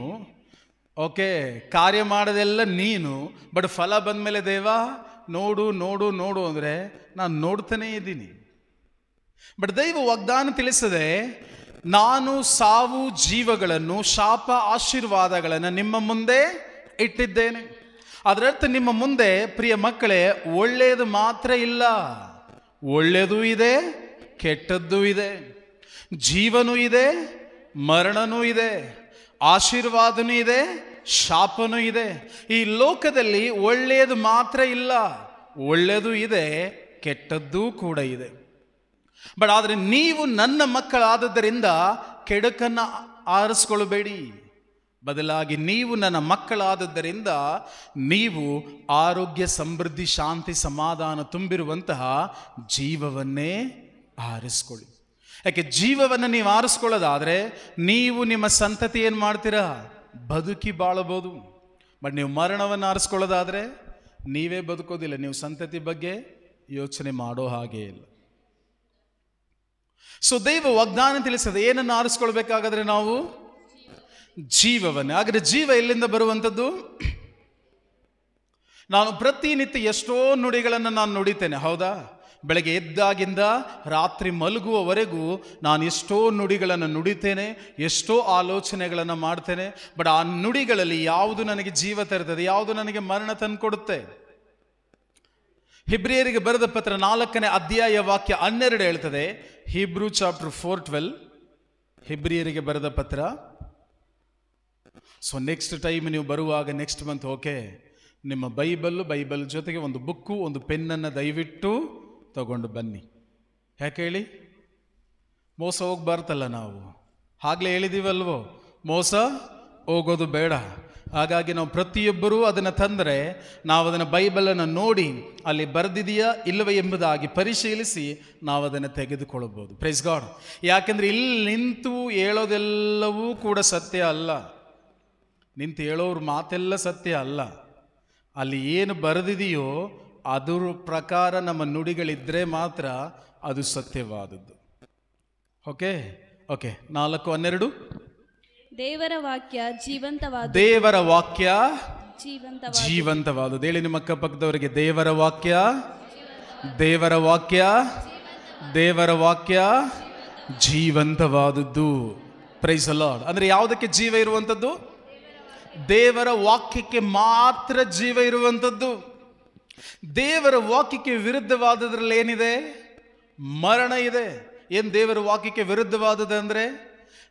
ಓಕೆ, ಕಾರ್ಯ ಮಾಡೋದೆಲ್ಲ ನೀನು. ಬಟ್ ಫಲ ಬಂದಮೇಲೆ ದೇವ ನೋಡು ನೋಡು ನೋಡು ಅಂದರೆ ನಾನು ನೋಡ್ತಾನೇ ಇದ್ದೀನಿ. ಬಟ್ ದೈವ ವಾಗ್ದಾನ ತಿಳಿಸದೆ, ನಾನು ಸಾವು ಜೀವಗಳನ್ನು, ಶಾಪ ಆಶೀರ್ವಾದಗಳನ್ನು ನಿಮ್ಮ ಮುಂದೆ ಇಟ್ಟಿದ್ದೇನೆ. ಅದರರ್ಥ ನಿಮ್ಮ ಮುಂದೆ ಪ್ರಿಯ ಮಕ್ಕಳೇ ಒಳ್ಳೆಯದು ಮಾತ್ರ ಇಲ್ಲ, ಒಳ್ಳೆಯದೂ ಇದೆ, ಕೆಟ್ಟದ್ದೂ ಇದೆ, ಜೀವನೂ ಇದೆ, ಮರಣನೂ ಇದೆ, ಆಶೀರ್ವಾದನೂ ಇದೆ, ಶಾಪನೂ ಇದೆ. ಈ ಲೋಕದಲ್ಲಿ ಒಳ್ಳೆಯದು ಮಾತ್ರ ಇಲ್ಲ, ಒಳ್ಳೆಯದೂ ಇದೆ, ಕೆಟ್ಟದ್ದೂ ಕೂಡ ಇದೆ. ಬಟ್ ಆದರೆ ನೀವು ನನ್ನ ಮಕ್ಕಳಾದದ್ದರಿಂದ ಕೆಡುಕನ್ನು ಆರಿಸ್ಕೊಳ್ಬೇಡಿ. ಬದಲಾಗಿ ನೀವು ನನ್ನ ಮಕ್ಕಳಾದದ್ದರಿಂದ ನೀವು ಆರೋಗ್ಯ, ಸಮೃದ್ಧಿ, ಶಾಂತಿ, ಸಮಾಧಾನ ತುಂಬಿರುವಂತಹ ಜೀವವನ್ನೇ ಆರಿಸ್ಕೊಳ್ಳಿ. ಯಾಕೆ ಜೀವವನ್ನು ನೀವು ಆರಿಸ್ಕೊಳ್ಳೋದಾದರೆ ನೀವು ನಿಮ್ಮ ಸಂತತಿ ಏನು ಮಾಡ್ತೀರಾ? ಬದುಕಿ ಬಾಳಬಹುದು. ಬಟ್ ನೀವು ಮರಣವನ್ನು ಆರಿಸ್ಕೊಳ್ಳೋದಾದರೆ ನೀವೇ ಬದುಕೋದಿಲ್ಲ, ನೀವು ಸಂತತಿ ಬಗ್ಗೆ ಯೋಚನೆ ಮಾಡೋ ಹಾಗೆ ಇಲ್ಲ. ಸೊ ದೈವ ವಾಗ್ದಾನ ತಿಳಿಸದೆ ಏನನ್ನು ಆರಿಸ್ಕೊಳ್ಬೇಕಾಗಾದ್ರೆ ನಾವು ಜೀವವನ್ನೇ. ಹಾಗಾದ್ರೆ ಜೀವ ಎಲ್ಲಿಂದ ಬರುವಂಥದ್ದು? ನಾನು ಪ್ರತಿನಿತ್ಯ ಎಷ್ಟೋ ನುಡಿಗಳನ್ನು ನಾನು ನುಡಿತೇನೆ, ಹೌದಾ? ಬೆಳಗ್ಗೆ ಎದ್ದಾಗಿಂದ ರಾತ್ರಿ ಮಲಗುವವರೆಗೂ ನಾನು ಎಷ್ಟೋ ನುಡಿಗಳನ್ನು ನುಡಿತೇನೆ, ಎಷ್ಟೋ ಆಲೋಚನೆಗಳನ್ನು ಮಾಡ್ತೇನೆ. ಬಟ್ ಆ ನುಡಿಗಳಲ್ಲಿ ಯಾವುದು ನನಗೆ ಜೀವ ತರುತ್ತದೆ, ಯಾವುದು ನನಗೆ ಮರಣ ತಂದುಕೊಡುತ್ತೆ? ಹಿಬ್ರಿಯರಿಗೆ ಬರೆದ ಪತ್ರ 4ನೇ ಅಧ್ಯಾಯ ವಾಕ್ಯ 12 ಹೇಳ್ತದೆ. ಹೀಬ್ರೂ ಚಾಪ್ಟರ್ 4:12 ಹಿಬ್ರಿಯರಿಗೆ ಬರೆದ ಪತ್ರ. ಸೊ ನೆಕ್ಸ್ಟ್ ಟೈಮ್ ನೀವು ಬರುವಾಗ ನೆಕ್ಸ್ಟ್ ಮಂತ್ ಓಕೆ, ನಿಮ್ಮ ಬೈಬಲ್ ಜೊತೆಗೆ ಒಂದು ಬುಕ್ಕು, ಒಂದು ಪೆನ್ನನ್ನು ದಯವಿಟ್ಟು ತಗೊಂಡು ಬನ್ನಿ. ಯಾಕೆ ಹೇಳಿ? ಮೋಸ ಹೋಗ್ಬಾರ್ದಲ್ಲ. ನಾವು ಆಗಲೇ ಹೇಳಿದೀವಲ್ವೋ, ಮೋಸ ಹೋಗೋದು ಬೇಡ. ಹಾಗಾಗಿ ನಾವು ಪ್ರತಿಯೊಬ್ಬರೂ ಅದನ್ನು ತಂದರೆ ನಾವು ಅದನ್ನು ಬೈಬಲನ್ನು ನೋಡಿ ಅಲ್ಲಿ ಬರೆದಿದೆಯಾ ಇಲ್ಲವೇ ಎಂಬುದಾಗಿ ಪರಿಶೀಲಿಸಿ ನಾವು ಅದನ್ನು ತೆಗೆದುಕೊಳ್ಳಬಹುದು. Praise God. ಯಾಕೆಂದರೆ ಇಲ್ಲಿ ನಿಂತು ಹೇಳೋದೆಲ್ಲವೂ ಕೂಡ ಸತ್ಯ ಅಲ್ಲ, ನಿಂತು ಹೇಳೋರು ಮಾತೆಲ್ಲ ಸತ್ಯ ಅಲ್ಲ. ಅಲ್ಲಿ ಏನು ಬರೆದಿದೆಯೋ ಅದರ ಪ್ರಕಾರ ನಮ್ಮ ನುಡಿಗಳಿದ್ದರೆ ಮಾತ್ರ ಅದು ಸತ್ಯವಾದದ್ದು. ಓಕೆ 4:12 ದೇವರ ವಾಕ್ಯ ಜೀವಂತವಾದ, ದೇವರ ವಾಕ್ಯ ಜೀವಂತವಾದುದು. ಹೇಳಿ ನಿಮ್ಮ ಅಕ್ಕಪಕ್ಕದವರಿಗೆ, ದೇವರ ವಾಕ್ಯ ಜೀವಂತವಾದದ್ದು. Price the lord. ಅಂದ್ರೆ ಯಾವುದಕ್ಕೆ ಜೀವ ಇರುವಂಥದ್ದು? ದೇವರ ವಾಕ್ಯಕ್ಕೆ ಮಾತ್ರ ಜೀವ ಇರುವಂಥದ್ದು. ದೇವರ ವಾಕ್ಯಕ್ಕೆ ವಿರುದ್ಧವಾದದ್ರಲ್ಲಿ ಏನಿದೆ? ಮರಣ ಇದೆ. ಏನು ದೇವರ ವಾಕ್ಯಕ್ಕೆ ವಿರುದ್ಧವಾದದ್ದು ಅಂದರೆ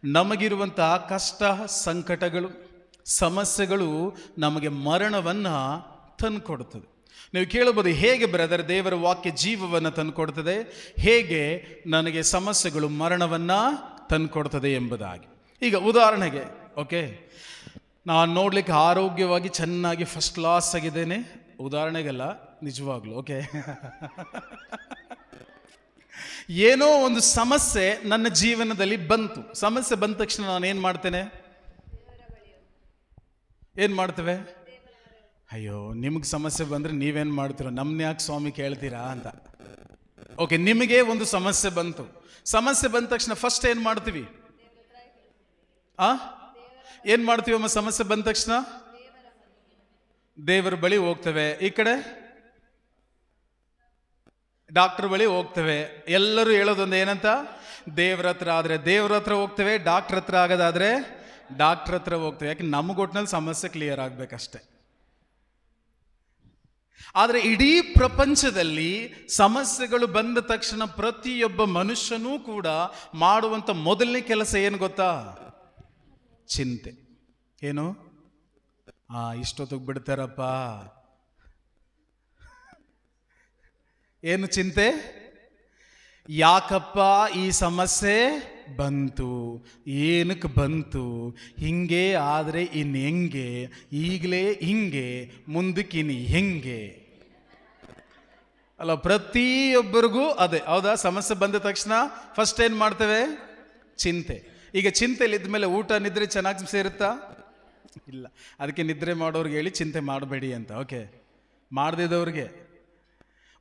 ನಮಗಿರುವಂತಹ ಕಷ್ಟ, ಸಂಕಟಗಳು, ಸಮಸ್ಯೆಗಳು ನಮಗೆ ಮರಣವನ್ನು ತಂದುಕೊಡುತ್ತದೆ. ನೀವು ಕೇಳಬಹುದು, ಹೇಗೆ ಬ್ರದರ್ ದೇವರ ವಾಕ್ಯ ಜೀವವನ್ನು ತಂದುಕೊಡ್ತದೆ, ಹೇಗೆ ನನಗೆ ಸಮಸ್ಯೆಗಳು ಮರಣವನ್ನು ತಂದುಕೊಡ್ತದೆ ಎಂಬುದಾಗಿ. ಈಗ ಉದಾಹರಣೆಗೆ, ಓಕೆ, ನಾನು ನೋಡ್ಲಿಕ್ಕೆ ಆರೋಗ್ಯವಾಗಿ ಚೆನ್ನಾಗಿ ಫಸ್ಟ್ ಕ್ಲಾಸ್ ಆಗಿದ್ದೇನೆ, ಉದಾಹರಣೆಗೆಲ್ಲ, ನಿಜವಾಗ್ಲು ಓಕೆ. ಏನೋ ಒಂದು ಸಮಸ್ಯೆ ನನ್ನ ಜೀವನದಲ್ಲಿ ಬಂತು. ಸಮಸ್ಯೆ ಬಂದ ತಕ್ಷಣ ನಾನು ಏನು ಮಾಡ್ತೇನೆ? ಏನು ಮಾಡ್ತೇವೆ? ಅಯ್ಯೋ, ನಿಮಗೆ ಸಮಸ್ಯೆ ಬಂದರೆ ನೀವೇನು ಮಾಡ್ತೀರೋ, ನಮ್ಮನ್ನ ಯಾಕೆ ಸ್ವಾಮಿ ಕೇಳ್ತೀರಾ ಅಂತ. ಓಕೆ, ನಿಮಗೆ ಒಂದು ಸಮಸ್ಯೆ ಬಂತು. ಸಮಸ್ಯೆ ಬಂದ ತಕ್ಷಣ ಫಸ್ಟ್ ಏನು ಮಾಡ್ತೀವಿ? ಏನು ಮಾಡ್ತೀವಮ್ಮ? ಸಮಸ್ಯೆ ಬಂದ ತಕ್ಷಣ ದೇವರ ಬಳಿ ಹೋಗ್ತೇವೆ, ಈ ಕಡೆ ಡಾಕ್ಟರ್ ಬಳಿ ಹೋಗ್ತೇವೆ. ಎಲ್ಲರೂ ಹೇಳೋದೊಂದು ಏನಂತ? ದೇವ್ರ ಹತ್ರ ಆದರೆ ದೇವ್ರ ಹತ್ರ ಹೋಗ್ತೇವೆ, ಡಾಕ್ಟರ್ ಹತ್ರ ಆಗೋದಾದ್ರೆ ಡಾಕ್ಟರ್ ಹತ್ರ ಹೋಗ್ತೇವೆ. ಯಾಕೆ? ನಮಗೊಟ್ಟಿನಲ್ಲಿ ಸಮಸ್ಯೆ ಕ್ಲಿಯರ್ ಆಗ್ಬೇಕಷ್ಟೆ. ಆದರೆ ಇಡೀ ಪ್ರಪಂಚದಲ್ಲಿ ಸಮಸ್ಯೆಗಳು ಬಂದ ತಕ್ಷಣ ಪ್ರತಿಯೊಬ್ಬ ಮನುಷ್ಯನೂ ಕೂಡ ಮಾಡುವಂಥ ಮೊದಲನೇ ಕೆಲಸ ಏನು ಗೊತ್ತಾ? ಚಿಂತೆ. ಏನು? ಇಷ್ಟೊತ್ತಿಗೆ ಬಿಡ್ತಾರಪ್ಪ. ಏನು ಚಿಂತೆ? ಯಾಕಪ್ಪ ಈ ಸಮಸ್ಯೆ ಬಂತು, ಏನಕ್ಕೆ ಬಂತು, ಹಿಂಗೆ ಆದರೆ ಇನ್ನು ಹೆಂಗೆ, ಈಗಲೇ ಹಿಂಗೆ, ಮುಂದಕ್ಕೆ ಇನ್ನು ಹೆಂಗೆ ಅಲ್ಲ. ಪ್ರತಿಯೊಬ್ಬರಿಗೂ ಅದೇ, ಹೌದಾ? ಸಮಸ್ಯೆ ಬಂದ ತಕ್ಷಣ ಫಸ್ಟ್ ಏನು ಮಾಡ್ತೇವೆ? ಚಿಂತೆ. ಈಗ ಚಿಂತೆಯಲ್ಲಿ ಇದ್ಮೇಲೆ ಊಟ ನಿದ್ರೆ ಚೆನ್ನಾಗಿ ಸೇರುತ್ತಾ? ಇಲ್ಲ. ಅದಕ್ಕೆ ನಿದ್ರೆ ಮಾಡೋರ್ಗೆ ಹೇಳಿ ಚಿಂತೆ ಮಾಡಬೇಡಿ ಅಂತ. ಓಕೆ, ಮಾಡದಿದ್ದವ್ರಿಗೆ.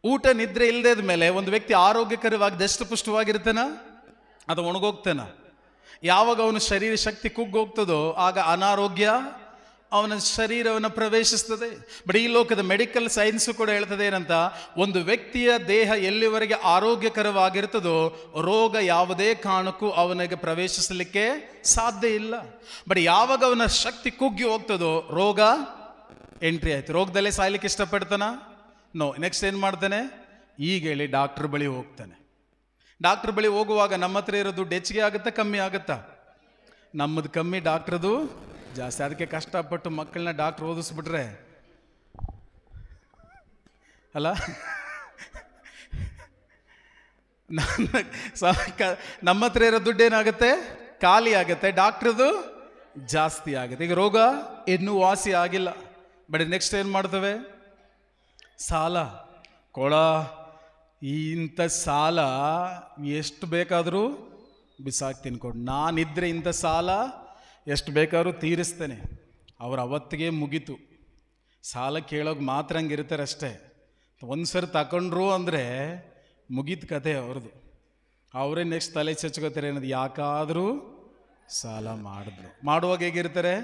ಊಟ ನಿದ್ರೆ ಇಲ್ಲದೆ ಮೇಲೆ ಒಂದು ವ್ಯಕ್ತಿ ಆರೋಗ್ಯಕರವಾಗಿ ದಷ್ಟಪುಷ್ಟವಾಗಿರ್ತಾನ? ಅದು ಒಣಗೋಗ್ತಾನ. ಯಾವಾಗ ಅವನ ಶರೀರ ಶಕ್ತಿ ಕುಗ್ಗೋಗ್ತದೋ ಆಗ ಅನಾರೋಗ್ಯ ಅವನ ಶರೀರವನ್ನು ಪ್ರವೇಶಿಸ್ತದೆ. ಬಟ್ ಈ ಲೋಕದ ಮೆಡಿಕಲ್ ಸೈನ್ಸು ಕೂಡ ಹೇಳ್ತದೆ ಏನಂತ? ಒಂದು ವ್ಯಕ್ತಿಯ ದೇಹ ಎಲ್ಲಿವರೆಗೆ ಆರೋಗ್ಯಕರವಾಗಿರ್ತದೋ ರೋಗ ಯಾವುದೇ ಕಾರಣಕ್ಕೂ ಅವನಿಗೆ ಪ್ರವೇಶಿಸಲಿಕ್ಕೆ ಸಾಧ್ಯ ಇಲ್ಲ. ಬಟ್ ಯಾವಾಗ ಅವನ ಶಕ್ತಿ ಕುಗ್ಗಿ ಹೋಗ್ತದೋ ರೋಗ ಎಂಟ್ರಿ ಆಯ್ತು. ರೋಗದಲ್ಲೇ ಸಾಯ್ಲಿಕ್ಕೆ ಇಷ್ಟಪಡ್ತಾನ? ನೋ. ನೆಕ್ಸ್ಟ್ ಏನು ಮಾಡ್ತಾನೆ? ಈಗ ಹೇಳಿ ಡಾಕ್ಟರ್ ಬಳಿ ಹೋಗ್ತಾನೆ. ಡಾಕ್ಟರ್ ಬಳಿ ಹೋಗುವಾಗ ನಮ್ಮ ಹತ್ರ ಇರೋ ದುಡ್ಡು ಹೆಚ್ಚಿಗೆ ಆಗುತ್ತಾ ಕಮ್ಮಿ ಆಗುತ್ತಾ? ನಮ್ಮದು ಕಮ್ಮಿ, ಡಾಕ್ಟ್ರದು ಜಾಸ್ತಿ. ಅದಕ್ಕೆ ಕಷ್ಟಪಟ್ಟು ಮಕ್ಕಳನ್ನ ಡಾಕ್ಟರ್ ಓದಿಸ್ಬಿಟ್ರೆ ಅಲ್ಲ, ನಮ್ಮ ಹತ್ರ ಇರೋ ದುಡ್ಡು ಏನಾಗುತ್ತೆ? ಖಾಲಿ ಆಗುತ್ತೆ, ಡಾಕ್ಟ್ರದು ಜಾಸ್ತಿ ಆಗುತ್ತೆ. ಈಗ ರೋಗ ಇನ್ನೂ ವಾಸಿ ಆಗಿಲ್ಲ. ಬಟ್ ನೆಕ್ಸ್ಟ್ ಏನು ಮಾಡ್ತೇವೆ? ಸಾಲ ಕೊಡ. ಇಂಥ ಸಾಲ ಎಷ್ಟು ಬೇಕಾದರೂ ಬಿಸಾಕ್ತೀನಿ ಕೊಡು. ನಾನಿದ್ರೆ ಇಂಥ ಸಾಲ ಎಷ್ಟು ಬೇಕಾದ್ರೂ ತೀರಿಸ್ತೇನೆ. ಅವ್ರು ಅವತ್ತಿಗೆ ಮುಗೀತು. ಸಾಲ ಕೇಳೋಕೆ ಮಾತ್ರ ಹಂಗಿರ್ತಾರೆ ಅಷ್ಟೇ. ಒಂದು ಸರಿ ತಗೊಂಡ್ರು ಅಂದರೆ ಮುಗೀತು ಕತೆ ಅವ್ರದ್ದು. ಅವರೇ ನೆಕ್ಸ್ಟ್ ತಲೆ ಚಚ್ಕೋತಾರೆ ಅನ್ನೋದು, ಯಾಕಾದರೂ ಸಾಲ ಮಾಡಿದ್ರು. ಮಾಡುವಾಗ ಹೇಗಿರ್ತಾರೆ?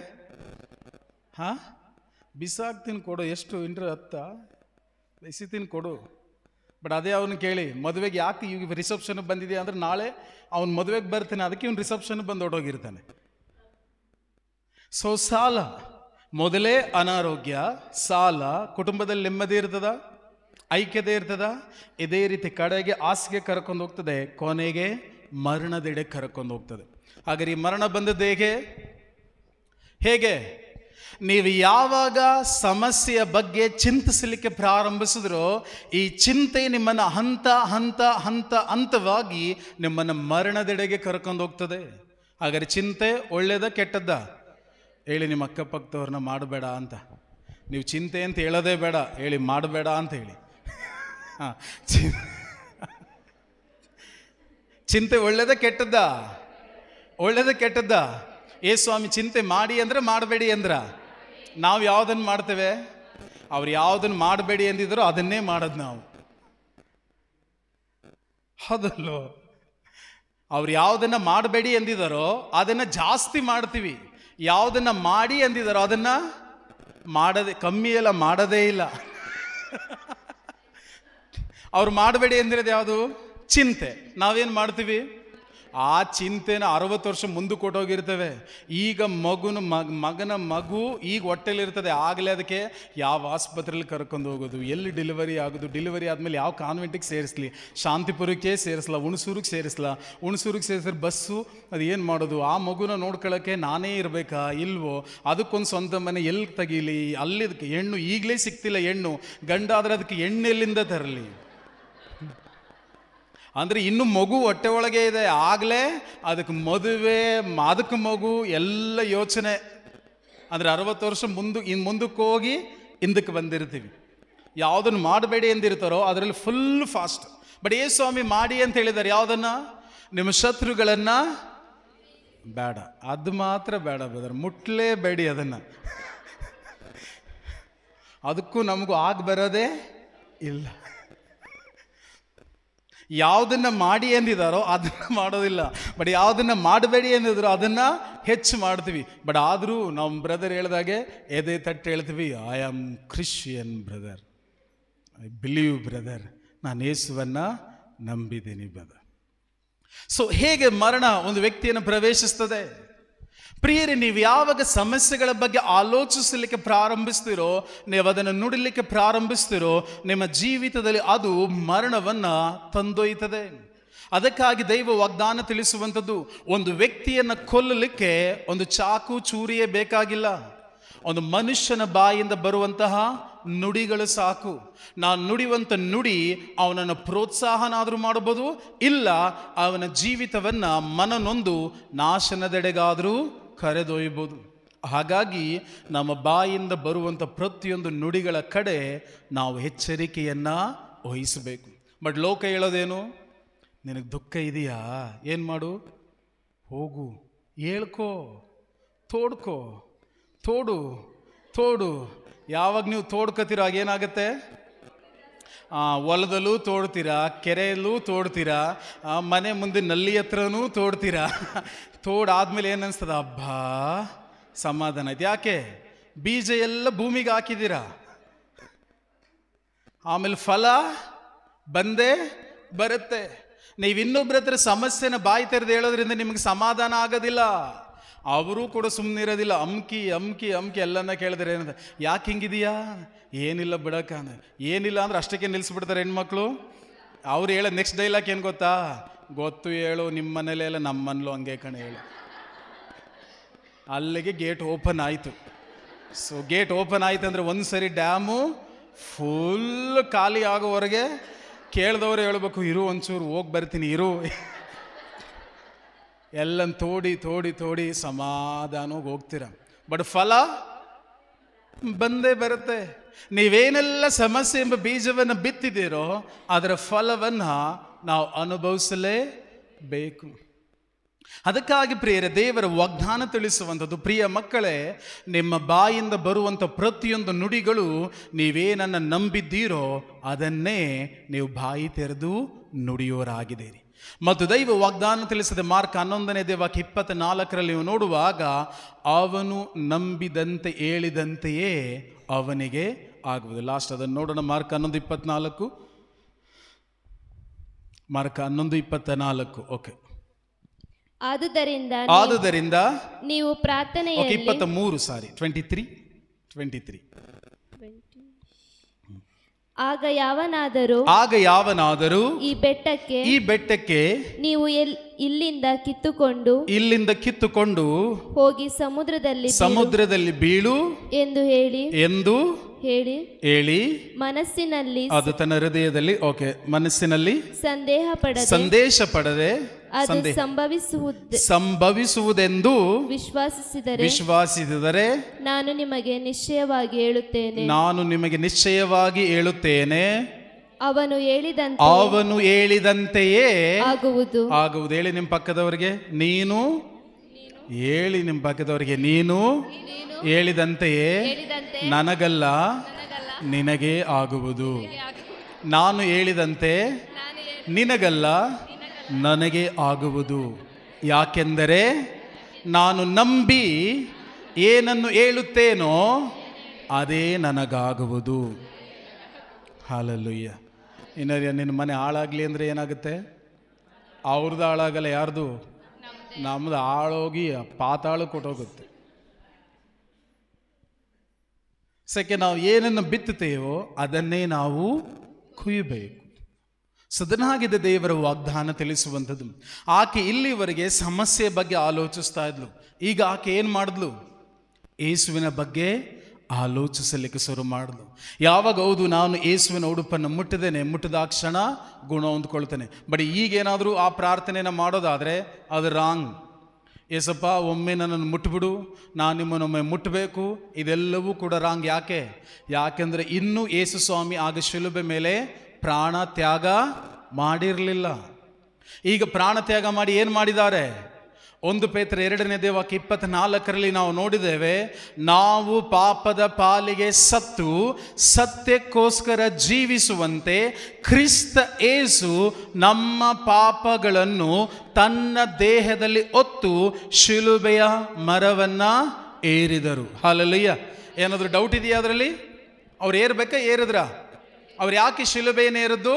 ಬಿಸಾಕ್ತೀನಿ ಕೊಡು, ಎಷ್ಟು ಇಂಟ್ರ 10 ಎಸಿತೀನಿ ಕೊಡು. ಬಟ್ ಅದೇ ಅವನು ಕೇಳಿ, ಮದುವೆಗೆ ಯಾಕೆ ಈಗ ರಿಸೆಪ್ಷನ್ ಬಂದಿದೆ ಅಂದರೆ ನಾಳೆ ಅವನು ಮದುವೆಗೆ ಬರ್ತಾನೆ, ಅದಕ್ಕೆ ಇವನು ರಿಸೆಪ್ಷನ್ ಬಂದು ಹೊಡೋಗಿರ್ತಾನೆ. ಸೊ ಸಾಲ, ಮೊದಲೇ ಅನಾರೋಗ್ಯ, ಸಾಲ, ಕುಟುಂಬದಲ್ಲಿ ನೆಮ್ಮದಿ ಇರ್ತದ, ಐಕ್ಯತೆ ಇರ್ತದ, ಇದೇ ರೀತಿ ಕಡೆಗೆ ಆಸೆಗೆ ಕರ್ಕೊಂಡು ಹೋಗ್ತದೆ, ಕೊನೆಗೆ ಮರಣದೆಡೆ ಕರ್ಕೊಂಡು ಹೋಗ್ತದೆ. ಹಾಗಾದ್ರೆ ಈ ಮರಣ ಬಂದದ್ದು ಹೇಗೆ? ನೀವು ಯಾವಾಗ ಸಮಸ್ಯೆಯ ಬಗ್ಗೆ ಚಿಂತಿಸಲಿಕ್ಕೆ ಪ್ರಾರಂಭಿಸಿದ್ರೋ ಈ ಚಿಂತೆ ನಿಮ್ಮನ್ನು ಹಂತವಾಗಿ ನಿಮ್ಮನ್ನು ಮರಣದೆಡೆಗೆ ಕರ್ಕೊಂಡು ಹೋಗ್ತದೆ. ಹಾಗಾದ್ರೆ ಚಿಂತೆ ಒಳ್ಳೇದ ಕೆಟ್ಟದ್ದ? ಹೇಳಿ ನಿಮ್ಮ ಅಕ್ಕಪಕ್ಕದವ್ರನ್ನ ಮಾಡಬೇಡ ಅಂತ. ನೀವು ಚಿಂತೆ ಅಂತ ಹೇಳೋದೇ ಬೇಡ, ಹೇಳಿ ಮಾಡಬೇಡ ಅಂತ ಹೇಳಿ. ಹಾಂ, ಚಿಂತೆ ಒಳ್ಳೇದ ಕೆಟ್ಟದ್ದ? ಒಳ್ಳೇದ ಕೆಟ್ಟದ್ದ? ಸ್ವಾಮಿ ಚಿಂತೆ ಮಾಡಿ ಅಂದ್ರೆ ಮಾಡಬೇಡಿ ಅಂದ್ರ? ನಾವು ಯಾವುದನ್ನು ಮಾಡ್ತೇವೆ? ಅವ್ರು ಯಾವುದನ್ನು ಮಾಡಬೇಡಿ ಅಂದಿದ್ರು ಅದನ್ನೇ ಮಾಡೋದು ನಾವು, ಹೌದಲ್ಲೋ? ಅವ್ರು ಯಾವುದನ್ನ ಮಾಡಬೇಡಿ ಅಂದಿದಾರೋ ಅದನ್ನ ಜಾಸ್ತಿ ಮಾಡ್ತೀವಿ, ಯಾವುದನ್ನ ಮಾಡಿ ಅಂದಿದಾರೋ ಅದನ್ನ ಕಮ್ಮಿ ಎಲ್ಲ ಮಾಡೋದೇ ಇಲ್ಲ. ಅವ್ರು ಮಾಡಬೇಡಿ ಅಂದಿರೋದು ಯಾವುದು? ಚಿಂತೆ. ನಾವೇನು ಮಾಡ್ತೀವಿ? ಆ ಚಿಂತೆನ 60 ವರ್ಷ ಮುಂದೆ ಕೊಟ್ಟೋಗಿರ್ತೇವೆ. ಈಗ ಮಗನ ಮಗು ಈಗ ಹೊಟ್ಟೆಲಿರ್ತದೆ, ಆಗಲೇ ಅದಕ್ಕೆ ಯಾವ ಆಸ್ಪತ್ರೆಯಲ್ಲಿ ಕರ್ಕೊಂಡು ಹೋಗೋದು, ಎಲ್ಲಿ ಡೆಲಿವರಿ ಆಗೋದು, ಡೆಲಿವರಿ ಆದಮೇಲೆ ಯಾವ ಕಾನ್ವೆಂಟಿಗೆ ಸೇರಿಸ್ಲಿ, ಶಾಂತಿಪುರಕ್ಕೆ ಸೇರಿಸ್ಲಾ, ಹುಣಸೂರಿಗೆ ಸೇರಿಸಿದ್ರೆ ಬಸ್ಸು ಅದು ಏನು ಮಾಡೋದು, ಆ ಮಗುನ ನೋಡ್ಕೊಳ್ಳೋಕ್ಕೆ ನಾನೇ ಇರಬೇಕಾ ಇಲ್ವೋ, ಅದಕ್ಕೊಂದು ಸ್ವಂತ ಮನೆ ಎಲ್ಲಿ ತೆಗೀಲಿ, ಅಲ್ಲಿದಕ್ಕೆ ಹೆಣ್ಣು ಈಗಲೇ ಸಿಗ್ತಿಲ್ಲ, ಹೆಣ್ಣು ಗಂಡ ಆದರೆ ಅದಕ್ಕೆ ಹೆಣ್ಣೆಲ್ಲಿಂದ ತರಲಿ, ಅಂದರೆ ಇನ್ನು ಮಗು ಹೊಟ್ಟೆ ಒಳಗೆ ಇದೆ, ಆಗಲೇ ಅದಕ್ಕೆ ಮದುವೆ, ಅದಕ್ಕೆ ಮಗು ಎಲ್ಲ ಯೋಚನೆ. ಅಂದರೆ 60 ವರ್ಷ ಮುಂದಕ್ಕೆ ಹೋಗಿ ಹಿಂದಕ್ಕೆ ಬಂದಿರ್ತೀವಿ. ಯಾವುದನ್ನು ಮಾಡಬೇಡಿ ಎಂದಿರ್ತಾರೋ ಅದರಲ್ಲಿ ಫುಲ್ ಫಾಸ್ಟ್. ಬಟ್ ಸ್ವಾಮಿ ಮಾಡಿ ಅಂತ ಹೇಳಿದ್ದಾರೆ, ಯಾವುದನ್ನು? ನಿಮ್ಮ ಶತ್ರುಗಳನ್ನು ಬೇಡ, ಅದು ಮಾತ್ರ ಬೇಡ ಬ್ರದರ್, ಮುಟ್ಲೇಬೇಡಿ ಅದನ್ನು. ಅದಕ್ಕೂ ನಮಗೂ ಬರೋದೇ ಇಲ್ಲ. ಯಾವುದನ್ನು ಮಾಡಿ ಎಂದಿದಾರೋ ಅದನ್ನು ಮಾಡೋದಿಲ್ಲ, ಬಟ್ ಯಾವುದನ್ನು ಮಾಡಬೇಡಿ ಎಂದಿದ್ರು ಅದನ್ನು ಹೆಚ್ಚು ಮಾಡ್ತೀವಿ. ಬಟ್ ಆದರೂ ನಮ್ಮ ಬ್ರದರ್ ಹೇಳಿದಾಗೆ ಎದೆ ತಟ್ಟು ಹೇಳ್ತೀವಿ, I am Christian brother, I believe brother, ನಾನು ಯೇಸುವನ್ನು ನಂಬಿದ್ದೀನಿ ಬ್ರದರ್. ಸೊ ಹೇಗೆ ಮರಣ ಒಂದು ವ್ಯಕ್ತಿಯನ್ನು ಪ್ರವೇಶಿಸ್ತದೆ? ಪ್ರಿಯರೇ, ನೀವು ಯಾವಾಗ ಸಮಸ್ಯೆಗಳ ಬಗ್ಗೆ ಆಲೋಚಿಸಲಿಕ್ಕೆ ಪ್ರಾರಂಭಿಸ್ತೀರೋ, ನೀವು ಅದನ್ನು ನುಡಿಲಿಕ್ಕೆ ಪ್ರಾರಂಭಿಸ್ತೀರೋ, ನಿಮ್ಮ ಜೀವಿತದಲ್ಲಿ ಅದು ಮರಣವನ್ನು ತಂದೊಯ್ತದೆ. ಅದಕ್ಕಾಗಿ ದೈವ ವಾಗ್ದಾನ ತಿಳಿಸುವಂಥದ್ದು, ಒಂದು ವ್ಯಕ್ತಿಯನ್ನು ಕೊಲ್ಲಲಿಕ್ಕೆ ಒಂದು ಚಾಕು ಚೂರಿಯೇ ಬೇಕಾಗಿಲ್ಲ, ಒಂದು ಮನುಷ್ಯನ ಬಾಯಿಂದ ಬರುವಂತಹ ನುಡಿಗಳು ಸಾಕು. ನಾನು ನುಡಿಯುವಂಥ ನುಡಿ ಅವನನ್ನು ಪ್ರೋತ್ಸಾಹನಾದರೂ ಮಾಡಬಹುದು, ಇಲ್ಲ ಅವನ ಜೀವಿತವನ್ನು ಮನನೊಂದು ನಾಶನದೆಡೆಗಾದರೂ ಕರೆದೊಯ್ಯಬಹುದು. ಹಾಗಾಗಿ ನಮ್ಮ ಬಾಯಿಂದ ಬರುವಂಥ ಪ್ರತಿಯೊಂದು ನುಡಿಗಳ ಕಡೆ ನಾವು ಎಚ್ಚರಿಕೆಯನ್ನು ವಹಿಸಬೇಕು. ಬಟ್ ಲೋಕ ಹೇಳೋದೇನು? ನಿನಗೆ ದುಃಖ ಇದೆಯಾ, ಏನು ಮಾಡು, ಹೋಗು, ಹೇಳ್ಕೋ, ತೋಡ್ಕೋ, ತೋಡು. ಯಾವಾಗ ನೀವು ತೋಡ್ಕೋತೀರೋ ಆಗೇನಾಗತ್ತೆ? ಹೊಲದಲ್ಲೂ ತೋಡ್ತೀರಾ, ಕೆರೆಯಲ್ಲೂ ತೋಡ್ತೀರಾ, ಮನೆ ಮುಂದೆ ನಲ್ಲಿ ಹತ್ರನೂ ತೋಡ್ತೀರಾ. ತೋಡಾದ್ಮೇಲೆ ಏನು ಅನಿಸ್ತದ? ಹಬ್ಬ ಸಮಾಧಾನ ಆಯ್ತು. ಯಾಕೆ? ಬೀಜ ಎಲ್ಲ ಭೂಮಿಗೆ ಹಾಕಿದ್ದೀರಾ, ಆಮೇಲೆ ಫಲ ಬಂದೇ ಬರುತ್ತೆ. ನೀವು ಇನ್ನೊಬ್ಬರ ಹತ್ರ ಸಮಸ್ಯೆನ ಬಾಯಿ ತೆರೆದು ಹೇಳೋದ್ರಿಂದ ನಿಮಗೆ ಸಮಾಧಾನ ಆಗೋದಿಲ್ಲ, ಅವರು ಕೂಡ ಸುಮ್ಮನೆ ಇರೋದಿಲ್ಲ. ಅಮ್ಕಿ ಎಲ್ಲನ್ನ ಕೇಳಿದ್ರೆ ಏನಂತ, ಯಾಕೆ ಹಿಂಗಿದೆಯಾ? ಏನಿಲ್ಲ ಬಿಡಕ್ಕ, ಏನಿಲ್ಲ ಅಂದ್ರೆ ಅಷ್ಟಕ್ಕೆ ನಿಲ್ಲಿಸ್ಬಿಡ್ತಾರೆ ಹೆಣ್ಮಕ್ಳು. ಅವ್ರು ಹೇಳೋದು ನೆಕ್ಸ್ಟ್ ಡೈಲಾಗ್ ಏನು ಗೊತ್ತಾ? ಗೊತ್ತು ಹೇಳು, ನಿಮ್ಮ ಮನೇಲೆ ಎಲ್ಲ ನಮ್ಮ ಮನೇಲೂ ಹಂಗೆ ಕಣೆ ಹೇಳು. ಅಲ್ಲಿಗೆ ಗೇಟ್ ಓಪನ್ ಆಯಿತು. ಸೊ ಗೇಟ್ ಓಪನ್ ಆಯ್ತು ಅಂದರೆ ಒಂದು ಸರಿ ಡ್ಯಾಮು ಫುಲ್ ಖಾಲಿ ಆಗೋವರೆಗೆ ಕೇಳಿದವರು ಹೇಳ್ಬೇಕು, ಇರು ಒಂಚೂರು ಹೋಗಿ ಬರ್ತೀನಿ ಇರು. ಎಲ್ಲನ್ನು ತೋಡಿ ಸಮಾಧಾನವಾಗಿ ಹೋಗ್ತೀರ. ಬಟ್ ಫಲ ಬಂದೇ ಬರುತ್ತೆ. ನೀವೇನೆಲ್ಲ ಸಮಸ್ಯೆ ಎಂಬ ಬೀಜವನ್ನು ಬಿತ್ತಿದ್ದೀರೋ ಅದರ ಫಲವನ್ನು ನಾವು ಅನುಭವಿಸಲೇಬೇಕು. ಅದಕ್ಕಾಗಿ ಪ್ರಿಯರೇ, ದೇವರ ವಾಗ್ದಾನ ತಿಳಿಸುವಂಥದ್ದು, ಪ್ರಿಯ ಮಕ್ಕಳೇ, ನಿಮ್ಮ ಬಾಯಿಂದ ಬರುವಂಥ ಪ್ರತಿಯೊಂದು ನುಡಿಗಳು ನೀವೇನನ್ನು ನಂಬಿದ್ದೀರೋ ಅದನ್ನೇ ನೀವು ಬಾಯಿ ತೆರೆದು ನುಡಿಯೋರಾಗಿದ್ದೀರಿ. ಮತ್ತು ದೈವ ವಾಗ್ದಾನ ತಿಳಿಸಿದ ಮಾರ್ಕ್ 11ನೇ ವಾಕ್ಯ 24ರಲ್ಲಿ ನೀವು ನೋಡುವಾಗ, ಅವನು ನಂಬಿದಂತೆ ಹೇಳಿದಂತೆಯೇ ಅವನಿಗೆ ಆಗುವುದು. ಲಾಸ್ಟ್ ಅದನ್ನು ನೋಡೋಣ. ಮಾರ್ಕ್ 11:24. ಮಾರ್ಕ 11:24. ಓಕೆ. ಆದುದರಿಂದ ನೀವು ಪ್ರಾರ್ಥನೆಯಲ್ಲಿ 23 ಆಗ ಯಾವನಾದರೂ ಈ ಬೆಟ್ಟಕ್ಕೆ ನೀವು ಇಲ್ಲಿಂದ ಕಿತ್ತುಕೊಂಡು ಹೋಗಿ ಸಮುದ್ರದಲ್ಲಿ ಬೀಳು ಎಂದು ಹೇಳಿ ಮನಸ್ಸಿನಲ್ಲಿ, ಅದು ತನ್ನ ಹೃದಯದಲ್ಲಿ, ಓಕೆ, ಮನಸ್ಸಿನಲ್ಲಿ ಸಂದೇಶ ಪಡದೆ ಅದು ಸಂಭವಿಸುವುದೆಂದು ವಿಶ್ವಾಸಿಸಿದರೆ ನಾನು ನಿಮಗೆ ನಿಶ್ಚಯವಾಗಿ ಹೇಳುತ್ತೇನೆ, ಅವನು ಹೇಳಿದಂತೆಯೇ ಆಗುವುದು. ಹೇಳಿ ನಿಮ್ಮ ಪಕ್ಕದವರಿಗೆ, ನೀನು ಹೇಳಿದಂತೆಯೇ ನನಗಲ್ಲ ನಿನಗೆ ಆಗುವುದು. ನಾನು ಹೇಳಿದಂತೆ ನಿನಗಲ್ಲ ನನಗೆ ಆಗುವುದು. ಯಾಕೆಂದರೆ ನಾನು ನಂಬಿ ಏನನ್ನು ಹೇಳುತ್ತೇನೋ ಅದೇ ನನಗಾಗುವುದು. ಹಾಲೆಲೂಯ್ಯ. ನಿನ್ನ ಮನೆ ಹಾಳಾಗಲಿ ಅಂದರೆ ಏನಾಗುತ್ತೆ? ಅವ್ರದ್ದು ಹಾಳಾಗಲ್ಲ, ಯಾರ್ದು? ನಮ್ದು ಹಾಳೋಗಿ ಪಾತಾಳ ಕೊಟ್ಟೋಗುತ್ತೆ. ಸಕ್ಕೆ ನಾವು ಏನನ್ನು ಬಿತ್ತುತ್ತೇವೋ ಅದನ್ನೇ ನಾವು ಕುಯ್ಯಬೇಕು. ಸದನಾಗಿದೆ ದೇವರ ವಾಗ್ದಾನ ತಿಳಿಸುವಂಥದ್ದು. ಆಕೆ ಇಲ್ಲಿವರೆಗೆ ಸಮಸ್ಯೆ ಬಗ್ಗೆ ಆಲೋಚಿಸ್ತಾ ಇದ್ಲು. ಈಗ ಆಕೆ ಏನು ಮಾಡಿದ್ಲು? ಯೇಸುವಿನ ಬಗ್ಗೆ ಆಲೋಚಿಸಲಿಕ್ಕೆ ಶುರು ಮಾಡಿದ್ಲು. ಯಾವಾಗ ಹೌದು ನಾನು ಯೇಸುವಿನ ಉಡುಪನ್ನು ಮುಟ್ಟಿದಾಕ್ಷಣ ಗುಣ ಹೊಂದ್ಕೊಳ್ತೇನೆ. ಬಟ್ ಈಗೇನಾದರೂ ಆ ಪ್ರಾರ್ಥನೆಯನ್ನು ಮಾಡೋದಾದರೆ ಅದು ರಾಂಗ್. ಏಸಪ್ಪ ಒಮ್ಮೆ ನನ್ನನ್ನು ಮುಟ್ಬಿಡು, ನಾನು ನಿಮ್ಮನ್ನೊಮ್ಮೆ ಮುಟ್ಟಬೇಕು, ಇದೆಲ್ಲವೂ ಕೂಡ ರಾಂಗ್. ಯಾಕೆಂದರೆ ಇನ್ನೂ ಯೇಸು ಸ್ವಾಮಿ ಆಗ ಶಿಲುಬೆ ಮೇಲೆ ಪ್ರಾಣ ತ್ಯಾಗ ಮಾಡಿರಲಿಲ್ಲ. ಈಗ ಪ್ರಾಣ ತ್ಯಾಗ ಮಾಡಿ ಏನು ಮಾಡಿದ್ದಾರೆ? 1 ಪೇತ್ರ 2:24 ನಾವು ನೋಡಿದ್ದೇವೆ, ನಾವು ಪಾಪದ ಪಾಲಿಗೆ ಸತ್ತು ಸತ್ಯಕ್ಕೋಸ್ಕರ ಜೀವಿಸುವಂತೆ ಕ್ರಿಸ್ತ ಯೇಸು ನಮ್ಮ ಪಾಪಗಳನ್ನು ತನ್ನ ದೇಹದಲ್ಲಿ ಹೊತ್ತು ಶಿಲುಬೆಯ ಮರವನ್ನು ಏರಿದರು. ಹಾಲೆಲೂಯ್ಯ. ಏನಾದರೂ ಡೌಟ್ ಇದೆಯಾ ಅದರಲ್ಲಿ? ಅವ್ರು ಏರ್ಬೇಕಾ? ಏರಿದ್ರ? ಅವ್ರು ಯಾಕೆ ಶಿಲುಬೆಯನ್ನು ಏರಿದ್ದು?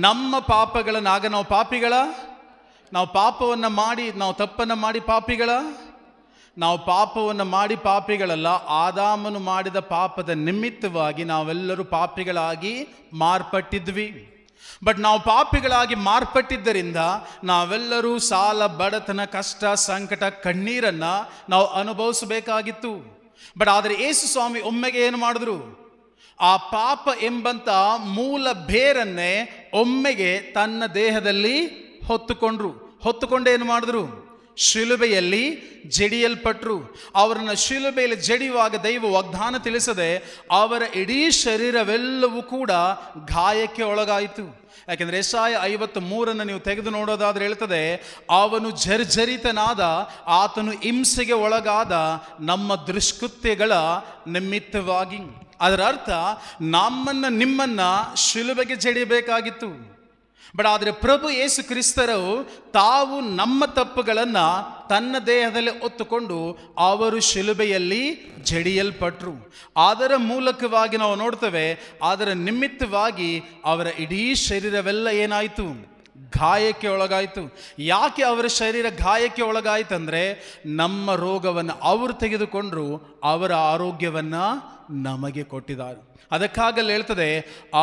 ನಮ್ಮ ಪಾಪಗಳನ್ನು. ಆಗ ನಾವು ಪಾಪಿಗಳ? ನಾವು ಪಾಪವನ್ನು ಮಾಡಿ, ನಾವು ತಪ್ಪನ್ನು ಮಾಡಿ ಪಾಪಿಗಳ? ನಾವು ಪಾಪವನ್ನು ಮಾಡಿ ಪಾಪಿಗಳಲ್ಲ. ಆದಾಮನು ಮಾಡಿದ ಪಾಪದ ನಿಮಿತ್ತವಾಗಿ ನಾವೆಲ್ಲರೂ ಪಾಪಿಗಳಾಗಿ ಮಾರ್ಪಟ್ಟಿದ್ವಿ. ಬಟ್ ನಾವು ಪಾಪಿಗಳಾಗಿ ಮಾರ್ಪಟ್ಟಿದ್ದರಿಂದ ನಾವೆಲ್ಲರೂ ಸಾಲ, ಬಡತನ, ಕಷ್ಟ, ಸಂಕಟ, ಕಣ್ಣೀರನ್ನು ನಾವು ಅನುಭವಿಸಬೇಕಾಗಿತ್ತು. ಬಟ್ ಆದರೆ ಯೇಸು ಸ್ವಾಮಿ ಒಮ್ಮೆಗೆ ಏನು ಮಾಡಿದ್ರು? ಆ ಪಾಪ ಎಂಬಂಥ ಮೂಲ ಬೇರನ್ನೇ ಒಮ್ಮೆಗೆ ತನ್ನ ದೇಹದಲ್ಲಿ ಹೊತ್ತುಕೊಂಡು ಏನು ಮಾಡಿದ್ರು? ಶಿಲುಬೆಯಲ್ಲಿ ಜಡಿಯಲ್ಪಟ್ರು. ಅವರನ್ನು ಶಿಲುಬೆಯಲ್ಲಿ ಜಡಿಯುವಾಗ ದೈವ ವಾಗ್ದಾನ ತಿಳಿಸದೆ ಅವರ ಇಡೀ ಶರೀರವೆಲ್ಲವೂ ಕೂಡ ಗಾಯಕ್ಕೆ ಒಳಗಾಯಿತು. ಯಾಕೆಂದರೆ ಯೆಶಾಯ 53 ನೀವು ತೆಗೆದು ನೋಡೋದಾದ್ರೆ ಹೇಳ್ತದೆ, ಅವನು ಜರ್ಜರಿತನಾದ, ಆತನು ಹಿಂಸೆಗೆ ಒಳಗಾದ ನಮ್ಮ ದುಷ್ಕೃತ್ಯಗಳ ನಿಮಿತ್ತವಾಗಿ. ಅದರ ಅರ್ಥ ನಿಮ್ಮನ್ನ ಶಿಲುಬೆಗೆ ಜಡಿಯಬೇಕಾಗಿತ್ತು. ಬಟ್ ಆದರೆ ಪ್ರಭು ಯೇಸು ಕ್ರಿಸ್ತರು ತಾವು ನಮ್ಮ ತಪ್ಪುಗಳನ್ನು ತನ್ನ ದೇಹದಲ್ಲಿ ಹೊತ್ತುಕೊಂಡು ಅವರು ಶಿಲುಬೆಯಲ್ಲಿ ಜಡಿಯಲ್ಪಟ್ರು. ಅದರ ಮೂಲಕವಾಗಿ ನಾವು ನೋಡ್ತೇವೆ, ಅದರ ನಿಮಿತ್ತವಾಗಿ ಅವರ ಇಡೀ ಶರೀರವೆಲ್ಲ ಏನಾಯಿತು? ಗಾಯಕ್ಕೆ ಒಳಗಾಯಿತು. ಯಾಕೆ ಅವರ ಶರೀರ ಗಾಯಕ್ಕೆ ಒಳಗಾಯಿತಂದರೆ ನಮ್ಮ ರೋಗವನ್ನು ಅವರು ತೆಗೆದುಕೊಂಡ್ರು, ಅವರ ಆರೋಗ್ಯವನ್ನು ನಮಗೆ ಕೊಟ್ಟಿದ್ದಾರೆ. ಅದಕ್ಕಾಗಲೇ ಹೇಳ್ತದೆ,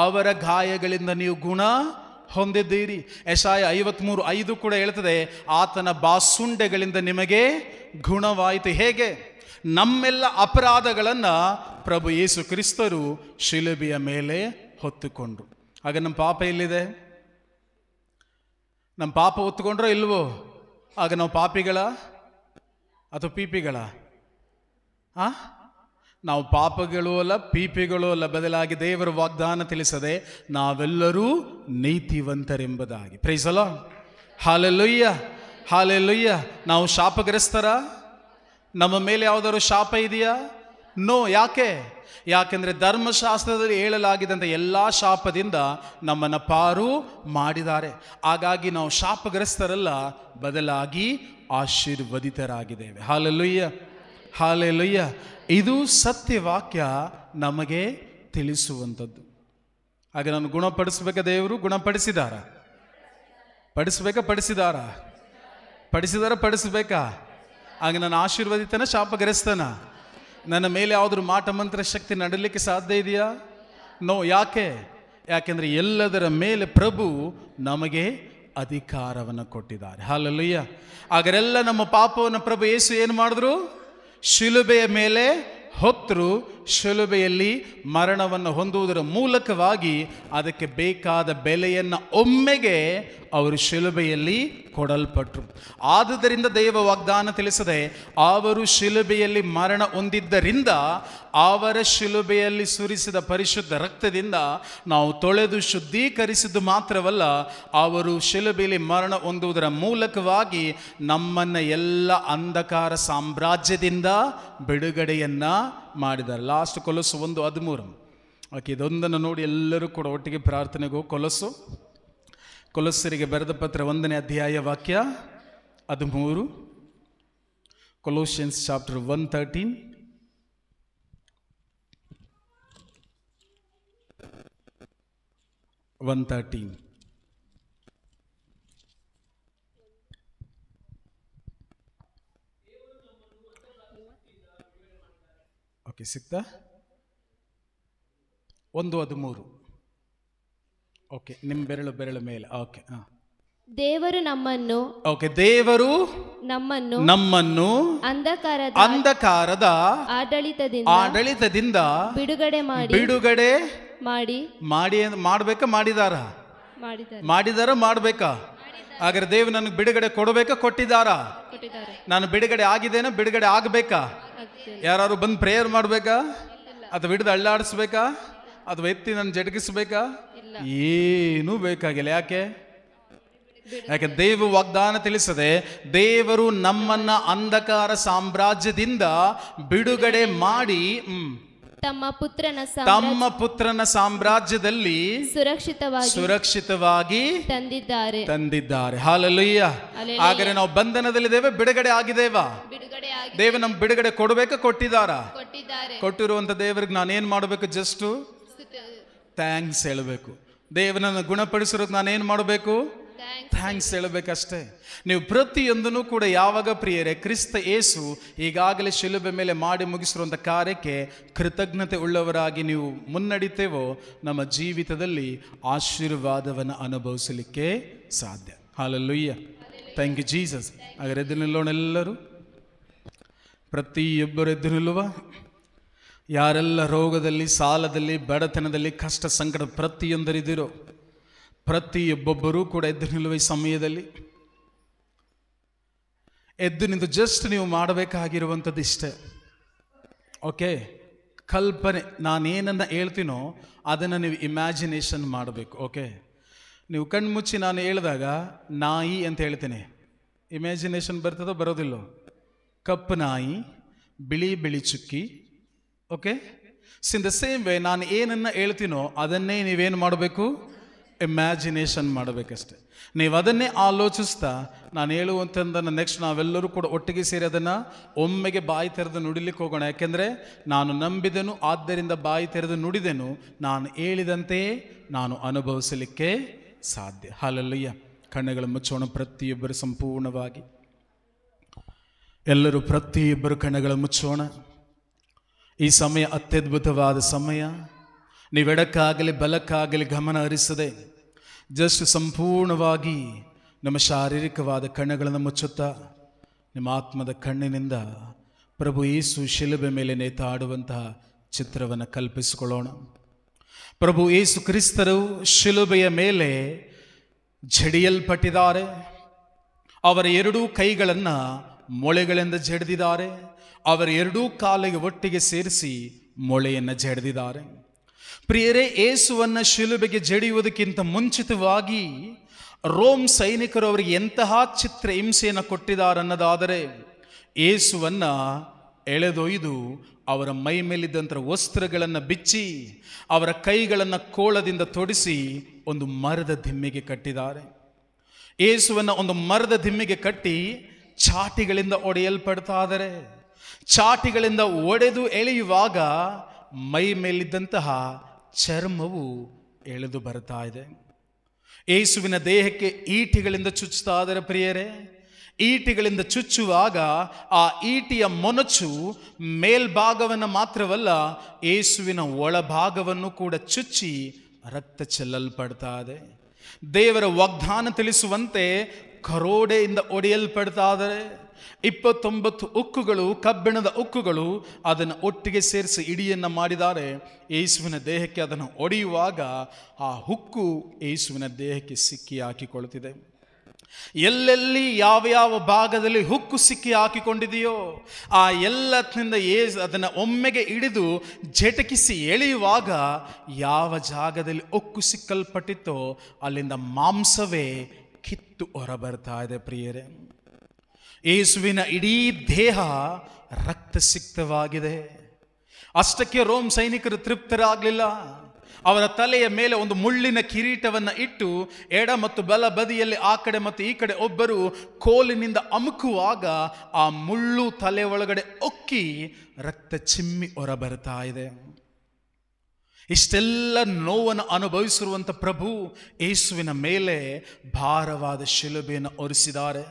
ಅವರ ಗಾಯಗಳಿಂದ ನೀವು ಗುಣ ಹೊಂದಿದ್ದೀರಿ. ಯೆಶಾಯ 53:5 ಕೂಡ ಹೇಳ್ತದೆ, ಆತನ ಬಾಸುಂಡೆಗಳಿಂದ ನಿಮಗೆ ಗುಣವಾಯಿತು. ಹೇಗೆ? ನಮ್ಮೆಲ್ಲ ಅಪರಾಧಗಳನ್ನು ಪ್ರಭು ಯೇಸು ಕ್ರಿಸ್ತರು ಶಿಲುಬೆಯ ಮೇಲೆ ಹೊತ್ತುಕೊಂಡ್ರು. ಆಗ ನಮ್ಮ ಪಾಪ ಎಲ್ಲಿದೆ? ನಮ್ಮ ಪಾಪ ಹೊತ್ತುಕೊಂಡ್ರೋ ಇಲ್ವೋ? ಆಗ ನಾವು ಪಾಪಿಗಳ ಅಥವಾ ಪೀಪಿಗಳ? ನಾವು ಪಾಪಗಳೂ ಅಲ್ಲ, ಪೀಪಿಗಳೂ ಅಲ್ಲ. ಬದಲಾಗಿ ದೇವರ ವಾಗ್ದಾನ ತಿಳಿಸದೆ ನಾವೆಲ್ಲರೂ ನೀತಿವಂತರೆಂಬುದಾಗಿ. Praise the Lord. Hallelujah, hallelujah. ನಾವು ಶಾಪಗ್ರಸ್ತರ? ನಮ್ಮ ಮೇಲೆ ಯಾವುದಾದ್ರು ಶಾಪ ಇದೆಯಾ? ನೋ. ಯಾಕೆಂದರೆ ಧರ್ಮಶಾಸ್ತ್ರದಲ್ಲಿ ಹೇಳಲಾಗಿದ್ದಂಥ ಎಲ್ಲ ಶಾಪದಿಂದ ನಮ್ಮನ್ನು ಪಾರು ಮಾಡಿದ್ದಾರೆ. ಹಾಗಾಗಿ ನಾವು ಶಾಪಗ್ರಸ್ತರಲ್ಲ, ಬದಲಾಗಿ ಆಶೀರ್ವದಿತರಾಗಿದ್ದೇವೆ. Hallelujah, hallelujah. ಇದು ಸತ್ಯವಾಕ್ಯ ನಮಗೆ ತಿಳಿಸುವಂಥದ್ದು. ಹಾಗೆ ನಾನು ಗುಣಪಡಿಸ್ಬೇಕಾ? ದೇವರು ಗುಣಪಡಿಸಿದಾರ? ಪಡಿಸಿದಾರ? ಹಾಗೆ ನಾನು ಆಶೀರ್ವದಿತನ ಶಾಪಗ್ರಸ್ತನ? ನನ್ನ ಮೇಲೆ ಯಾವುದ್ರ ಮಾಟ ಮಂತ್ರ ಶಕ್ತಿ ನಡಲಿಕ್ಕೆ ಸಾಧ್ಯ ಇದೆಯಾ? ನೋ. ಯಾಕೆಂದ್ರೆ ಎಲ್ಲದರ ಮೇಲೆ ಪ್ರಭು ನಮಗೆ ಅಧಿಕಾರವನ್ನು ಕೊಟ್ಟಿದ್ದಾರೆ. ಹಲ್ಲೆಲೂಯಾ. ಹಾಗರೆಲ್ಲ ನಮ್ಮ ಪಾಪವನ್ನು ಪ್ರಭು ಯೇಸು ಏನು ಮಾಡಿದ್ರು? ಶಿಲುಬೆಯ ಮೇಲೆ ಹೊತ್ತರು. ಶಿಲುಬೆಯಲ್ಲಿ ಮರಣವನ್ನು ಹೊಂದುವುದರ ಮೂಲಕವಾಗಿ ಅದಕ್ಕೆ ಬೇಕಾದ ಬೆಲೆಯನ್ನು ಒಮ್ಮೆಗೆ ಅವರು ಶಿಲುಬೆಯಲ್ಲಿ ಕೊಡಲ್ಪಟ್ಟರು. ಆದುದರಿಂದ ದೈವ ವಾಗ್ದಾನ ತಿಳಿಸದೆ, ಅವರು ಶಿಲುಬೆಯಲ್ಲಿ ಮರಣ ಹೊಂದಿದ್ದರಿಂದ ಅವರ ಶಿಲುಬೆಯಲ್ಲಿ ಸುರಿಸಿದ ಪರಿಶುದ್ಧ ರಕ್ತದಿಂದ ನಾವು ತೊಳೆದು ಶುದ್ಧೀಕರಿಸಿದ್ದು ಮಾತ್ರವಲ್ಲ, ಅವರು ಶಿಲುಬೆಯಲ್ಲಿ ಮರಣ ಹೊಂದುವುದರ ಮೂಲಕವಾಗಿ ನಮ್ಮನ್ನು ಎಲ್ಲ ಅಂಧಕಾರ ಸಾಮ್ರಾಜ್ಯದಿಂದ ಬಿಡುಗಡೆಯನ್ನ ಮಾಡಿದ್ದಾರೆ. ಲಾಸ್ಟ್ ಕೊಲೊಸ್ಸು 1:13. ಓಕೆ, ಇದೊಂದನ್ನು ನೋಡಿ ಎಲ್ಲರೂ ಕೂಡ ಒಟ್ಟಿಗೆ ಪ್ರಾರ್ಥನೆಗೆ ಹೋಗಿ ಕೊಲೊಸ್ಸರಿಗೆ ಬರೆದ ಪತ್ರ 1ನೇ ಅಧ್ಯಾಯ ವಾಕ್ಯ 13. ಕೊಲೋಸಿಯನ್ಸ್ ಚಾಪ್ಟರ್ 1:13. ಓಕೆ, ಸಿಕ್ತಾ? 1:13. ಓಕೆ, ನಿಮ್ಮ ಬೆರಳು ಮೇಲೆ. ಓಕೆ, ದೇವರು ನಮ್ಮನ್ನು ಅಂಧಕಾರದ ಆಡಳಿತದಿಂದ ಬಿಡುಗಡೆ ಮಾಡಬೇಕಾ? ಹಾಗಾದ್ರೆ ದೇವರು ನನಗೆ ಬಿಡುಗಡೆ ಕೊಡಬೇಕಾ? ಕೊಟ್ಟಿದ್ದಾರಾ? ನಾನು ಬಿಡುಗಡೆ ಆಗಿದ್ದೇನೆ, ಬಿಡುಗಡೆ ಆಗಬೇಕಾ? ಯಾರು ಬಂದು ಪ್ರೇಯರ್ ಮಾಡಬೇಕಾ? ಅಥವಾ ಹಿಡಿದು ಅಳ್ಳಾಡಿಸ್ಬೇಕಾ? ಅಥವಾ ಎತ್ತಿ ನಾನು ಜಡಗಿಸ್ಬೇಕಾ? ಏನೂ ಬೇಕಾಗಿಲ್ಲ. ಯಾಕೆ ದೇವ ವಾಗ್ದಾನ ತಿಳಿಸದೆ, ದೇವರು ನಮ್ಮನ್ನ ಅಂಧಕಾರ ಸಾಮ್ರಾಜ್ಯದಿಂದ ಬಿಡುಗಡೆ ಮಾಡಿ ತಮ್ಮ ಪುತ್ರನ ಸಾಮ್ರಾಜ್ಯದಲ್ಲಿ ಸುರಕ್ಷಿತವಾಗಿ ತಂದಿದ್ದಾರೆ. ಹಲ್ಲೆಲೂಯಾ. ಹಾಗಾದ್ರೆ ನಾವು ಬಂಧನದಲ್ಲಿದ್ದೇವೆ, ಬಿಡುಗಡೆ ಆಗಿದ್ದೇವಾ? ದೇವ ನಮ್ಗೆ ಬಿಡುಗಡೆ ಕೊಡಬೇಕಾ? ಕೊಟ್ಟಿರುವಂತ ದೇವರಿಗೆ ನಾನೇನ್ ಮಾಡಬೇಕು? ಜಸ್ಟ್ ಥ್ಯಾಂಕ್ಸ್ ಹೇಳಬೇಕು. ದೇವನನ್ನು ಗುಣಪಡಿಸಿರೋದು ನಾನೇನು ಮಾಡಬೇಕು? ಥ್ಯಾಂಕ್ಸ್ ಹೇಳಬೇಕಷ್ಟೇ. ನೀವು ಪ್ರತಿಯೊಂದನ್ನು ಕೂಡ ಯಾವಾಗ ಪ್ರಿಯರೇ ಕ್ರಿಸ್ತ ಯೇಸು ಈಗಾಗಲೇ ಶಿಲುಬೆ ಮೇಲೆ ಮಾಡಿ ಮುಗಿಸಿರುವಂಥ ಕಾರ್ಯಕ್ಕೆ ಕೃತಜ್ಞತೆ ಉಳ್ಳವರಾಗಿ ನೀವು ಮುನ್ನಡಿತೇವೋ, ನಮ್ಮ ಜೀವಿತದಲ್ಲಿ ಆಶೀರ್ವಾದವನ್ನು ಅನುಭವಿಸಲಿಕ್ಕೆ ಸಾಧ್ಯ. ಹಲ್ಲೆಲೂಯಾ. Thank you Jesus. ಹಾಗಾದ್ರೆ ಎದ್ದು ನಿಲ್ಲೋಣ ಎಲ್ಲರೂ. ಪ್ರತಿಯೊಬ್ಬರು ಎದ್ದು ನಿಲ್ಲುವ. ಯಾರೆಲ್ಲ ರೋಗದಲ್ಲಿ, ಸಾಲದಲ್ಲಿ, ಬಡತನದಲ್ಲಿ, ಕಷ್ಟ ಸಂಕಟ ಪ್ರತಿಯೊಂದರಿದ್ದೀರೋ ಪ್ರತಿಯೊಬ್ಬೊಬ್ಬರೂ ಕೂಡ ಎದ್ದು ನಿಲ್ಲುವ ಈ ಸಮಯದಲ್ಲಿ ಎದ್ದು ನಿಂತು ಜಸ್ಟ್ ನೀವು ಮಾಡಬೇಕಾಗಿರುವಂಥದ್ದು ಇಷ್ಟೇ. ಓಕೆ, ಕಲ್ಪನೆ, ನಾನೇನನ್ನು ಹೇಳ್ತೀನೋ ಅದನ್ನು ನೀವು ಇಮ್ಯಾಜಿನೇಷನ್ ಮಾಡಬೇಕು. ಓಕೆ, ನೀವು ಕಣ್ಮುಚ್ಚಿ ನಾನು ಹೇಳಿದಾಗ ನಾಯಿ ಅಂತ ಹೇಳ್ತೇನೆ, ಇಮ್ಯಾಜಿನೇಷನ್ ಬರ್ತದೋ ಬರೋದಿಲ್ಲೋ? ಕಪ್ಪು ನಾಯಿ, ಬಿಳಿ ಚುಕ್ಕಿ. Okay, in the same way ನಾನು ಏನನ್ನು ಹೇಳ್ತೀನೋ ಅದನ್ನೇ ನೀವೇನು ಮಾಡಬೇಕು? ಇಮ್ಯಾಜಿನೇಷನ್ ಮಾಡಬೇಕಷ್ಟೆ. ನೀವು ಅದನ್ನೇ ಆಲೋಚಿಸ್ತಾ ನಾನು ಹೇಳುವಂಥದ್ದನ್ನು ನೆಕ್ಸ್ಟ್ ನಾವೆಲ್ಲರೂ ಕೂಡ ಒಟ್ಟಿಗೆ ಸೇರಿ ಅದನ್ನು ಒಮ್ಮೆಗೆ ಬಾಯಿ ತೆರೆದು ನುಡಿಲಿಕ್ಕೆ ಹೋಗೋಣ. ಯಾಕೆಂದರೆ ನಾನು ನಂಬಿದೆನು, ಆದ್ದರಿಂದ ಬಾಯಿ ತೆರೆದು ನುಡಿದೆನು, ನಾನು ಹೇಳಿದಂತೆಯೇ ನಾನು ಅನುಭವಿಸಲಿಕ್ಕೆ ಸಾಧ್ಯ. ಹಲ್ಲೆಲೂಯಾ. ಕಣ್ಣುಗಳ ಮುಚ್ಚೋಣ ಪ್ರತಿಯೊಬ್ಬರು ಸಂಪೂರ್ಣವಾಗಿ. ಎಲ್ಲರೂ ಪ್ರತಿಯೊಬ್ಬರು ಕಣ್ಣುಗಳ ಮುಚ್ಚೋಣ. ಈ ಸಮಯ ಅತ್ಯದ್ಭುತವಾದ ಸಮಯ. ನೀವೆಡಕ್ಕಾಗಲಿ ಬಲಕ್ಕಾಗಲಿ ಗಮನ ಹರಿಸದೆ ಜಸ್ಟ್ ಸಂಪೂರ್ಣವಾಗಿ ನಮ್ಮ ಶಾರೀರಿಕವಾದ ಕಣ್ಣುಗಳನ್ನು ಮುಚ್ಚುತ್ತಾ ನಿಮ್ಮ ಆತ್ಮದ ಕಣ್ಣಿನಿಂದ ಪ್ರಭು ಯೇಸು ಶಿಲುಬೆ ಮೇಲೆ ನೇತಾಡುವಂತಹ ಚಿತ್ರವನ್ನು ಕಲ್ಪಿಸಿಕೊಳ್ಳೋಣ. ಪ್ರಭು ಯೇಸು ಕ್ರಿಸ್ತರು ಶಿಲುಬೆಯ ಮೇಲೆ ಜಡಿಯಲ್ಪಟ್ಟಿದ್ದಾರೆ. ಅವರ ಎರಡೂ ಕೈಗಳನ್ನು ಮೊಳೆಗಳಿಂದ ಜಡಿದಿದ್ದಾರೆ. ಅವರ ಎರಡೂ ಕಾಲಿಗೆ ಒಟ್ಟಿಗೆ ಸೇರಿಸಿ ಮೊಳೆಯನ್ನು ಜಡಿದಿದ್ದಾರೆ. ಪ್ರಿಯರೇ, ಯೇಸುವನ್ನು ಶಿಲುಬೆಗೆ ಜಡಿಯುವುದಕ್ಕಿಂತ ಮುಂಚಿತವಾಗಿ ರೋಮ್ ಸೈನಿಕರು ಅವರಿಗೆ ಎಂತಹ ಚಿತ್ರ ಹಿಂಸೆಯನ್ನು ಕೊಟ್ಟಿದ್ದಾರೆ ಅನ್ನೋದಾದರೆ, ಯೇಸುವನ್ನು ಎಳೆದೊಯ್ದು ಅವರ ಮೈ ಮೇಲಿದ್ದಂಥ ವಸ್ತ್ರಗಳನ್ನು ಬಿಚ್ಚಿ ಅವರ ಕೈಗಳನ್ನು ಕೋಳದಿಂದ ತೊಡಿಸಿ ಒಂದು ಮರದ ದಿಮ್ಮಿಗೆ ಕಟ್ಟಿದ್ದಾರೆ. ಯೇಸುವನ್ನು ಒಂದು ಮರದ ದಿಮ್ಮಿಗೆ ಕಟ್ಟಿ ಚಾಟಿಗಳಿಂದ ಒಡೆಯಲ್ಪಡ್ತಾ ಇದ್ದಾರೆ. ಚಾಟಿಗಳಿಂದ ಒಡೆದು ಎಳೆಯುವಾಗ ಮೈ ಮೇಲಿದ್ದಂತಹ ಚರ್ಮವು ಎಳೆದು ಬರ್ತಾ ಇದೆ. ಯೇಸುವಿನ ದೇಹಕ್ಕೆ ಈಟಿಗಳಿಂದ ಚುಚ್ಚುತ್ತಾ ಇದ್ದಾರೆ ಪ್ರಿಯರೇ. ಈಟಿಗಳಿಂದ ಚುಚ್ಚುವಾಗ ಆ ಈಟಿಯ ಮೊನಚು ಮೇಲ್ಭಾಗವನ್ನು ಮಾತ್ರವಲ್ಲ, ಯೇಸುವಿನ ಒಳಭಾಗವನ್ನು ಕೂಡ ಚುಚ್ಚಿ ರಕ್ತ ಚೆಲ್ಲಲ್ಪಡ್ತಾ ಇದೆ. ದೇವರ ವಾಗ್ದಾನ ತಿಳಿಸುವಂತೆ ಕರೋಡೆಯಿಂದ ಒಡೆಯಲ್ಪಡ್ತಾ ಇದ್ದಾರೆ. 29 ಉಕ್ಕುಗಳು, ಕಬ್ಬಿಣದ ಉಕ್ಕುಗಳು, ಅದನ್ನು ಒಟ್ಟಿಗೆ ಸೇರಿಸಿ ಇಡಿಯನ್ನು ಮಾಡಿದ್ದಾರೆ. ಯೇಸುವಿನ ದೇಹಕ್ಕೆ ಅದನ್ನು ಒಡೆಯುವಾಗ ಆ ಹುಕ್ಕು ಯೇಸುವಿನ ದೇಹಕ್ಕೆ ಸಿಕ್ಕಿ ಹಾಕಿಕೊಳ್ಳುತ್ತಿದೆ. ಎಲ್ಲೆಲ್ಲಿ ಯಾವ ಭಾಗದಲ್ಲಿ ಹುಕ್ಕು ಸಿಕ್ಕಿ ಹಾಕಿಕೊಂಡಿದೆಯೋ ಆ ಎಲ್ಲತ್ತಿನಿಂದ ಅದನ್ನು ಒಮ್ಮೆಗೆ ಹಿಡಿದು ಜಟಕಿಸಿ ಎಳೆಯುವಾಗ ಯಾವ ಜಾಗದಲ್ಲಿ ಉಕ್ಕು ಸಿಕ್ಕಲ್ಪಟ್ಟಿತ್ತೋ ಅಲ್ಲಿಂದ ಮಾಂಸವೇ ಕಿತ್ತು ಹೊರಬರ್ತಾ ಇದೆ ಪ್ರಿಯರೇ. ಯೇಸುವಿನ ಇಡೀ ದೇಹ ರಕ್ತಸಿಕ್ತವಾಗಿದೆ. ಅಷ್ಟಕ್ಕೆ ರೋಮ್ ಸೈನಿಕರು ತೃಪ್ತರಾಗಲಿಲ್ಲ. ಅವರ ತಲೆಯ ಮೇಲೆ ಒಂದು ಮುಳ್ಳಿನ ಕಿರೀಟವನ್ನು ಇಟ್ಟು ಎಡ ಮತ್ತು ಬಲ ಬದಿಯಲ್ಲಿ ಆ ಕಡೆ ಮತ್ತು ಈ ಕಡೆ ಒಬ್ಬರು ಕೋಲಿನಿಂದ ಅಮುಕುವಾಗ ಆ ಮುಳ್ಳು ತಲೆ ಒಳಗಡೆ ಒಕ್ಕಿ ರಕ್ತ ಚಿಮ್ಮಿ ಹೊರಬರ್ತಾ ಇದೆ. ಇಷ್ಟೆಲ್ಲ ನೋವನ್ನು ಅನುಭವಿಸಿರುವಂಥ ಪ್ರಭು ಯೇಸುವಿನ ಮೇಲೆ ಭಾರವಾದ ಶಿಲುಬೆಯನ್ನು ಹೊರಿಸಿದ್ದಾರೆ.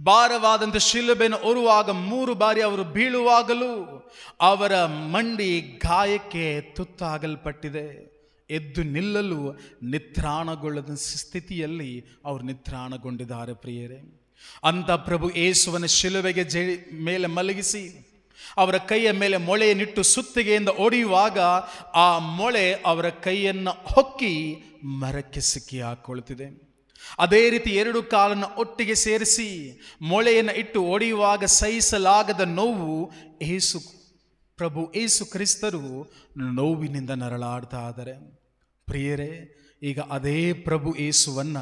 ಭಾರವಾದಂಥ ಶಿಲುಬೆಯನ್ನು ಹೊರುವಾಗ 3 ಬಾರಿ ಅವರು ಬೀಳುವಾಗಲೂ ಅವರ ಮಂಡಿ ಗಾಯಕ್ಕೆ ತುತ್ತಾಗಲ್ಪಟ್ಟಿದೆ. ಎದ್ದು ನಿಲ್ಲಲು ನಿತ್ರಾಣಗೊಳ್ಳದ ಸ್ಥಿತಿಯಲ್ಲಿ ಅವರು ನಿತ್ರಾಣಗೊಂಡಿದ್ದಾರೆ ಪ್ರಿಯರೇ. ಅಂತ ಪ್ರಭು ಯೇಸುವನ ಶಿಲುಬೆಗೆ ಮೇಲೆ ಮಲಗಿಸಿ ಅವರ ಕೈಯ ಮೇಲೆ ಮೊಳೆಯನ್ನಿಟ್ಟು ಸುತ್ತಿಗೆಯಿಂದ ಹೊಡೆಯುವಾಗ ಆ ಮೊಳೆ ಅವರ ಕೈಯನ್ನು ಹೊಕ್ಕಿ ಮರಕ್ಕೆ ಸಿಕ್ಕಿ ಹಾಕೊಳ್ತಿದೆ. ಅದೇ ರೀತಿ 2 ಕಾಲನ್ನು ಒಟ್ಟಿಗೆ ಸೇರಿಸಿ ಮೊಳೆಯನ್ನು ಇಟ್ಟು ಹೊಡೆಯುವಾಗ ಸಹಿಸಲಾಗದ ನೋವು ಪ್ರಭು ಯೇಸು ಕ್ರಿಸ್ತರು ನೋವಿನಿಂದ ನರಳಾಡ್ತಾ ಇದ್ದಾರೆ ಪ್ರಿಯರೇ. ಈಗ ಅದೇ ಪ್ರಭು ಯೇಸುವನ್ನ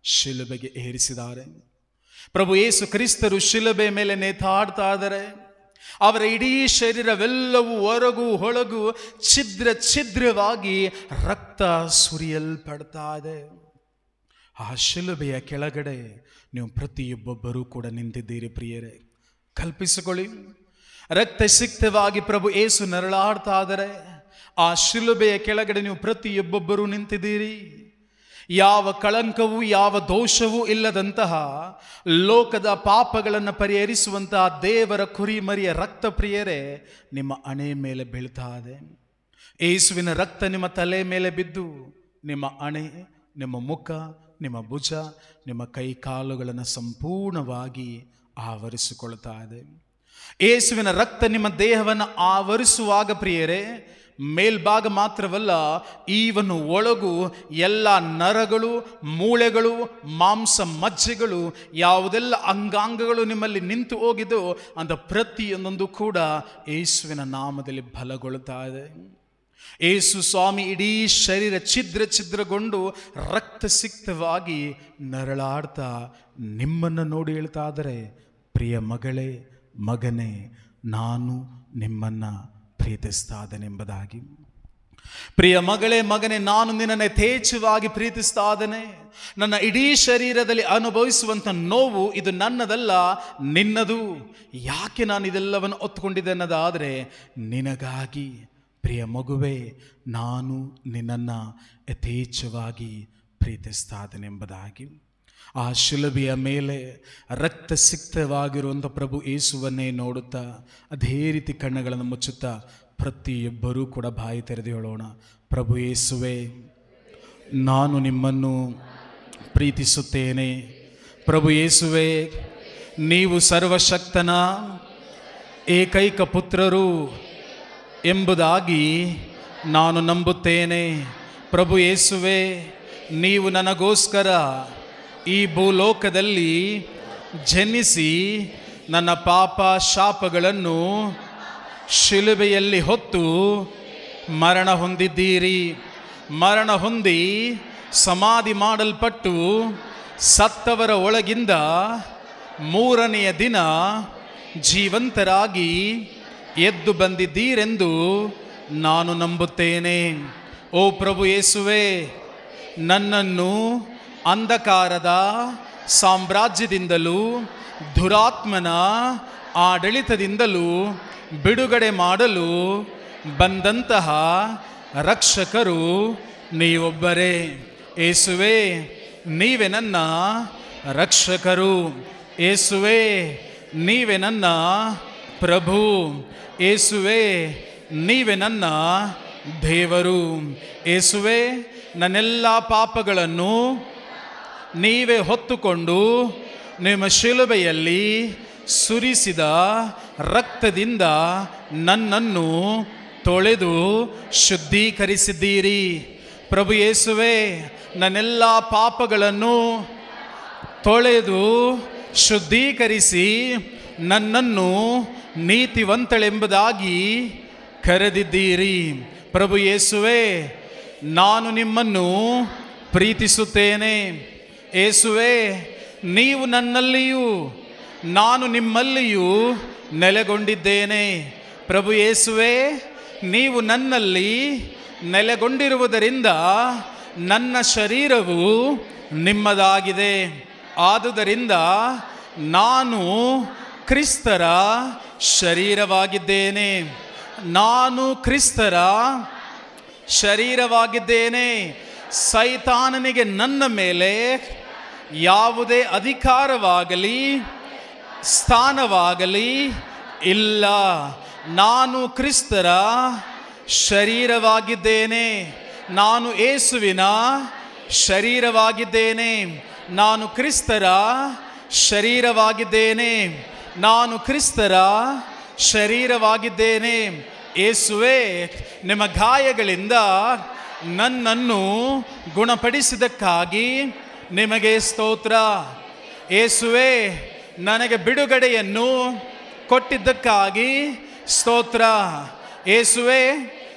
ಶಿಲುಬೆಗೆ ಏರಿಸಿದ್ದಾರೆ. ಪ್ರಭು ಯೇಸು ಕ್ರಿಸ್ತರು ಶಿಲುಬೆ ಮೇಲೆ ನೇತಾಡ್ತಾ ಇದ್ದಾರೆ. ಅವರ ಇಡೀ ಶರೀರವೆಲ್ಲವೂ ಹೊರಗು ಹೊಳಗು ಛಿದ್ರವಾಗಿ ರಕ್ತ ಸುರಿಯಲ್ಪಡ್ತಾ ಇದೆ. ಆ ಶಿಲುಬೆಯ ಕೆಳಗಡೆ ನೀವು ಪ್ರತಿಯೊಬ್ಬೊಬ್ಬರೂ ಕೂಡ ನಿಂತಿದ್ದೀರಿ ಪ್ರಿಯರೇ. ಕಲ್ಪಿಸಿಕೊಳ್ಳಿ, ರಕ್ತಸಿಕ್ತವಾಗಿ ಪ್ರಭು ಯೇಸು ನರಳಾಡ್ತಾ ಇದ್ದಾರೆ. ಆ ಶಿಲುಬೆಯ ಕೆಳಗಡೆ ನೀವು ಪ್ರತಿಯೊಬ್ಬೊಬ್ಬರೂ ನಿಂತಿದ್ದೀರಿ. ಯಾವ ಕಳಂಕವೂ ಯಾವ ದೋಷವೂ ಇಲ್ಲದಂತಹ ಲೋಕದ ಪಾಪಗಳನ್ನು ಪರಿಹರಿಸುವಂತಹ ದೇವರ ಕುರಿಮರಿಯ ರಕ್ತ ಪ್ರಿಯರೇ ನಿಮ್ಮ ಹಣೆ ಮೇಲೆ ಬೀಳ್ತಾ ಇದೆ. ಯೇಸುವಿನ ರಕ್ತ ನಿಮ್ಮ ತಲೆ ಮೇಲೆ ಬಿದ್ದು ನಿಮ್ಮ ಹಣೆ, ನಿಮ್ಮ ಮುಖ, ನಿಮ್ಮ ಭುಜ, ನಿಮ್ಮ ಕೈ ಕಾಲುಗಳನ್ನು ಸಂಪೂರ್ಣವಾಗಿ ಆವರಿಸಿಕೊಳ್ತಾ ಇದೆ. ಯೇಸುವಿನ ರಕ್ತ ನಿಮ್ಮ ದೇಹವನ್ನು ಆವರಿಸುವಾಗ ಪ್ರಿಯರೇ ಮೇಲ್ಭಾಗ ಮಾತ್ರವಲ್ಲ, ಈವನು ಒಳಗು ಎಲ್ಲ ನರಗಳು, ಮೂಳೆಗಳು, ಮಾಂಸ ಮಜ್ಜೆಗಳು, ಯಾವುದೆಲ್ಲ ಅಂಗಾಂಗಗಳು ನಿಮ್ಮಲ್ಲಿ ನಿಂತು ಹೋಗಿದೋ ಅಂತ ಪ್ರತಿಯೊಂದೊಂದು ಕೂಡ ಯೇಸುವಿನ ನಾಮದಲ್ಲಿ ಬಲಗೊಳ್ಳುತ್ತಾ ಇದೆ. ಯೇಸು ಸ್ವಾಮಿ ಇಡೀ ಶರೀರ ಛಿದ್ರಗೊಂಡು ರಕ್ತಸಿಕ್ತವಾಗಿ ನರಳಾಡ್ತಾ ನಿಮ್ಮನ್ನು ನೋಡಿ ಹೇಳ್ತಾ ಇದ್ದಾರೆ, ಪ್ರಿಯ ಮಗಳೇ, ಮಗನೇ, ನಾನು ನಿಮ್ಮನ್ನು ಪ್ರೀತಿಸ್ತಾ ಇದ್ದೇನೆಂಬುದಾಗಿ. ಪ್ರಿಯ ಮಗಳೇ, ಮಗನೇ, ನಾನು ನಿನ್ನನ್ನು ಯಥೇಚ್ಛವಾಗಿ ಪ್ರೀತಿಸ್ತಾ ಇದ್ದೇನೆ. ನನ್ನ ಇಡೀ ಶರೀರದಲ್ಲಿ ಅನುಭವಿಸುವಂಥ ನೋವು ಇದು ನನ್ನದಲ್ಲ, ನಿನ್ನದು. ಯಾಕೆ ನಾನು ಇದೆಲ್ಲವನ್ನು ಹೊತ್ತುಕೊಂಡಿದ್ದೆ ಅನ್ನೋದಾದರೆ ನಿನಗಾಗಿ. ಪ್ರಿಯ ಮಗುವೇ, ನಾನು ನಿನ್ನನ್ನು ಯಥೇಚ್ಛವಾಗಿ ಪ್ರೀತಿಸ್ತಾ ಇದ್ದೇನೆಂಬುದಾಗಿ. ಆ ಶಿಲುಬೆಯ ಮೇಲೆ ರಕ್ತಸಿಕ್ತವಾಗಿರುವಂಥ ಪ್ರಭು ಯೇಸುವನ್ನೇ ನೋಡುತ್ತಾ ಅದೇ ರೀತಿ ಕಣ್ಣುಗಳನ್ನು ಮುಚ್ಚುತ್ತಾ ಪ್ರತಿಯೊಬ್ಬರೂ ಕೂಡ ಬಾಯಿ ತೆರೆದು ಹೇಳೋಣ, ಪ್ರಭು ಯೇಸುವೇ, ನಾನು ನಿಮ್ಮನ್ನು ಪ್ರೀತಿಸುತ್ತೇನೆ. ಪ್ರಭು ಯೇಸುವೇ, ನೀವು ಸರ್ವಶಕ್ತನ ಏಕೈಕ ಪುತ್ರರು ಎಂಬುದಾಗಿ ನಾನು ನಂಬುತ್ತೇನೆ. ಪ್ರಭು ಯೇಸುವೇ, ನೀವು ನನಗೋಸ್ಕರ ಈ ಭೂಲೋಕದಲ್ಲಿ ಜನಿಸಿ ನನ್ನ ಪಾಪ ಶಾಪಗಳನ್ನು ಶಿಲುಬೆಯಲ್ಲಿ ಹೊತ್ತು ಮರಣ ಹೊಂದಿದ್ದೀರಿ. ಮರಣ ಹೊಂದಿ ಸಮಾಧಿ ಮಾಡಲ್ಪಟ್ಟು ಸತ್ತವರ ಒಳಗಿಂದ 3ನೆಯ ದಿನ ಜೀವಂತರಾಗಿ ಎದ್ದು ಬಂದಿದ್ದೀರೆಂದು ನಾನು ನಂಬುತ್ತೇನೆ. ಓ ಪ್ರಭು ಯೇಸುವೇ, ನನ್ನನ್ನು ಅಂಧಕಾರದ ಸಾಮ್ರಾಜ್ಯದಿಂದಲೂ ದುರಾತ್ಮನ ಆಡಳಿತದಿಂದಲೂ ಬಿಡುಗಡೆ ಮಾಡಲು ಬಂದಂತಹ ರಕ್ಷಕರು ನೀವೊಬ್ಬರೇ. ಯೇಸುವೇ, ನೀವೇ ನನ್ನ ರಕ್ಷಕರು. ಯೇಸುವೇ, ನೀವೇ ನನ್ನ ಪ್ರಭು. ಯೇಸುವೇ, ನೀವೇ ನನ್ನ ದೇವರು. ಯೇಸುವೇ, ನನ್ನೆಲ್ಲ ಪಾಪಗಳನ್ನು ನೀವೇ ಹೊತ್ತುಕೊಂಡು ನಿಮ್ಮ ಶಿಲುಬೆಯಲ್ಲಿ ಸುರಿಸಿದ ರಕ್ತದಿಂದ ನನ್ನನ್ನು ತೊಳೆದು ಶುದ್ಧೀಕರಿಸಿದ್ದೀರಿ. ಪ್ರಭು ಯೇಸುವೇ, ನನ್ನೆಲ್ಲ ಪಾಪಗಳನ್ನು ತೊಳೆದು ಶುದ್ಧೀಕರಿಸಿ ನನ್ನನ್ನು ನೀತಿವಂತಳೆಂಬುದಾಗಿ ಕರೆದಿದ್ದೀರಿ. ಪ್ರಭು ಯೇಸುವೇ, ನಾನು ನಿಮ್ಮನ್ನು ಪ್ರೀತಿಸುತ್ತೇನೆ. ಯೇಸುವೇ, ನೀವು ನನ್ನಲ್ಲಿಯೂ ನಾನು ನಿಮ್ಮಲ್ಲಿಯೂ ನೆಲೆಗೊಂಡಿದ್ದೇನೆ. ಪ್ರಭು ಯೇಸುವೇ, ನೀವು ನನ್ನಲ್ಲಿ ನೆಲೆಗೊಂಡಿರುವುದರಿಂದ ನನ್ನ ಶರೀರವು ನಿಮ್ಮದಾಗಿದೆ. ಆದುದರಿಂದ ನಾನು ಕ್ರಿಸ್ತರ ಶರೀರವಾಗಿದ್ದೇನೆ. ನಾನು ಕ್ರಿಸ್ತರ ಶರೀರವಾಗಿದ್ದೇನೆ. ಸೈತಾನನಿಗೆ ನನ್ನ ಮೇಲೆ ಯಾವುದೇ ಅಧಿಕಾರವಾಗಲಿ ಸ್ಥಾನವಾಗಲಿ ಇಲ್ಲ. ನಾನು ಕ್ರಿಸ್ತರ ಶರೀರವಾಗಿದ್ದೇನೆ. ನಾನು ಯೇಸುವಿನ ಶರೀರವಾಗಿದ್ದೇನೆ. ನಾನು ಕ್ರಿಸ್ತರ ಶರೀರವಾಗಿದ್ದೇನೆ. ನಾನು ಕ್ರಿಸ್ತರ ಶರೀರವಾಗಿದ್ದೇನೆ. ಯೇಸುವೇ, ನಿಮ್ಮ ಗಾಯಗಳಿಂದ ನನ್ನನ್ನು ಗುಣಪಡಿಸಿದ್ದಕ್ಕಾಗಿ ನಿಮಗೆ ಸ್ತೋತ್ರ. ಯೇಸುವೇ, ನನಗೆ ಬಿಡುಗಡೆಯನ್ನು ಕೊಟ್ಟಿದ್ದಕ್ಕಾಗಿ ಸ್ತೋತ್ರ. ಯೇಸುವೇ,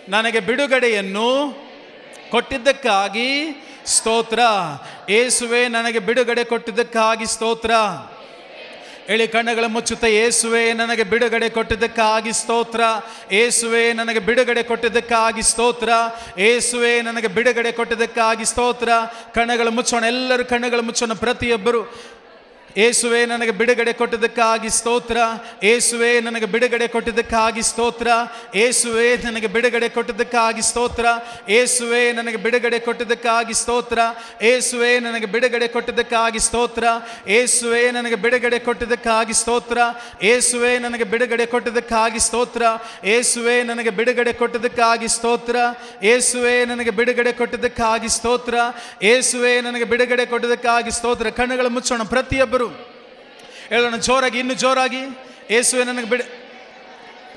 ನನಗೆ ಬಿಡುಗಡೆಯನ್ನು ಕೊಟ್ಟಿದ್ದಕ್ಕಾಗಿ ಸ್ತೋತ್ರ. ಯೇಸುವೇ, ನನಗೆ ಬಿಡುಗಡೆ ಕೊಟ್ಟಿದ್ದಕ್ಕಾಗಿ ಸ್ತೋತ್ರ. ಎಳಿ ಕಣ್ಣುಗಳ ಮುಚ್ಚುತ್ತ, ಯೇಸುವೇ, ನನಗೆ ಬಿಡುಗಡೆ ಕೊಟ್ಟಿದ್ದಕ್ಕಾಗಿ ಸ್ತೋತ್ರ. ಯೇಸುವೇ, ನನಗೆ ಬಿಡುಗಡೆ ಕೊಟ್ಟಿದ್ದಕ್ಕಾಗಿ ಸ್ತೋತ್ರ. ಯೇಸುವೇ, ನನಗೆ ಬಿಡುಗಡೆ ಕೊಟ್ಟಿದ್ದಕ್ಕಾಗಿ ಸ್ತೋತ್ರ. ಕಣ್ಣುಗಳು ಮುಚ್ಚೋಣ, ಎಲ್ಲರೂ ಕಣ್ಣುಗಳು ಮುಚ್ಚೋಣ, ಪ್ರತಿಯೊಬ್ಬರು. ಯೇಸುವೇ, ನನಗೆ ಬಿಡುಗಡೆ ಕೊಟ್ಟಿದ್ದಕ್ಕಾಗಿ ಸ್ತೋತ್ರ. ಯೇಸುವೇ, ನನಗೆ ಬಿಡುಗಡೆ ಕೊಟ್ಟಿದ್ದಕ್ಕಾಗಿ ಸ್ತೋತ್ರ. ಯೇಸುವೇ, ನನಗೆ ಬಿಡುಗಡೆ ಕೊಟ್ಟಿದ್ದಕ್ಕಾಗಿ ಸ್ತೋತ್ರ. ಯೇಸುವೇ, ನನಗೆ ಬಿಡುಗಡೆ ಕೊಟ್ಟಿದ್ದಕ್ಕಾಗಿ ಸ್ತೋತ್ರ. ಯೇಸುವೇ, ನನಗೆ ಬಿಡುಗಡೆ ಕೊಟ್ಟಿದ್ದಕ್ಕಾಗಿ ಸ್ತೋತ್ರ. ಯೇಸುವೇ, ನನಗೆ ಬಿಡುಗಡೆ ಕೊಟ್ಟಿದ್ದಕ್ಕಾಗಿ ಸ್ತೋತ್ರ. ಯೇಸುವೇ, ನನಗೆ ಬಿಡುಗಡೆ ಕೊಟ್ಟಿದ್ದಕ್ಕಾಗಿ ಸ್ತೋತ್ರ. ಯೇಸುವೇ, ನನಗೆ ಬಿಡುಗಡೆ ಕೊಟ್ಟಿದ್ದಕ್ಕಾಗಿ ಸ್ತೋತ್ರ. ಯೇಸುವೇ, ನನಗೆ ಬಿಡುಗಡೆ ಕೊಟ್ಟಿದ್ದಕ್ಕಾಗಿ ಸ್ತೋತ್ರ. ಯೇಸುವೇ, ನನಗೆ ಬಿಡುಗಡೆ ಕೊಟ್ಟಿದ್ದಕ್ಕಾಗಿ ಸ್ತೋತ್ರ. ಕಣ್ಣುಗಳು ಮುಚ್ಚೋಣ, ಪ್ರತಿಯೊಬ್ಬರು ಹೇಳೋಣ ಜೋರಾಗಿ, ಇನ್ನು ಜೋರಾಗಿ. ಯೇಸುವೆ, ನನಗೆ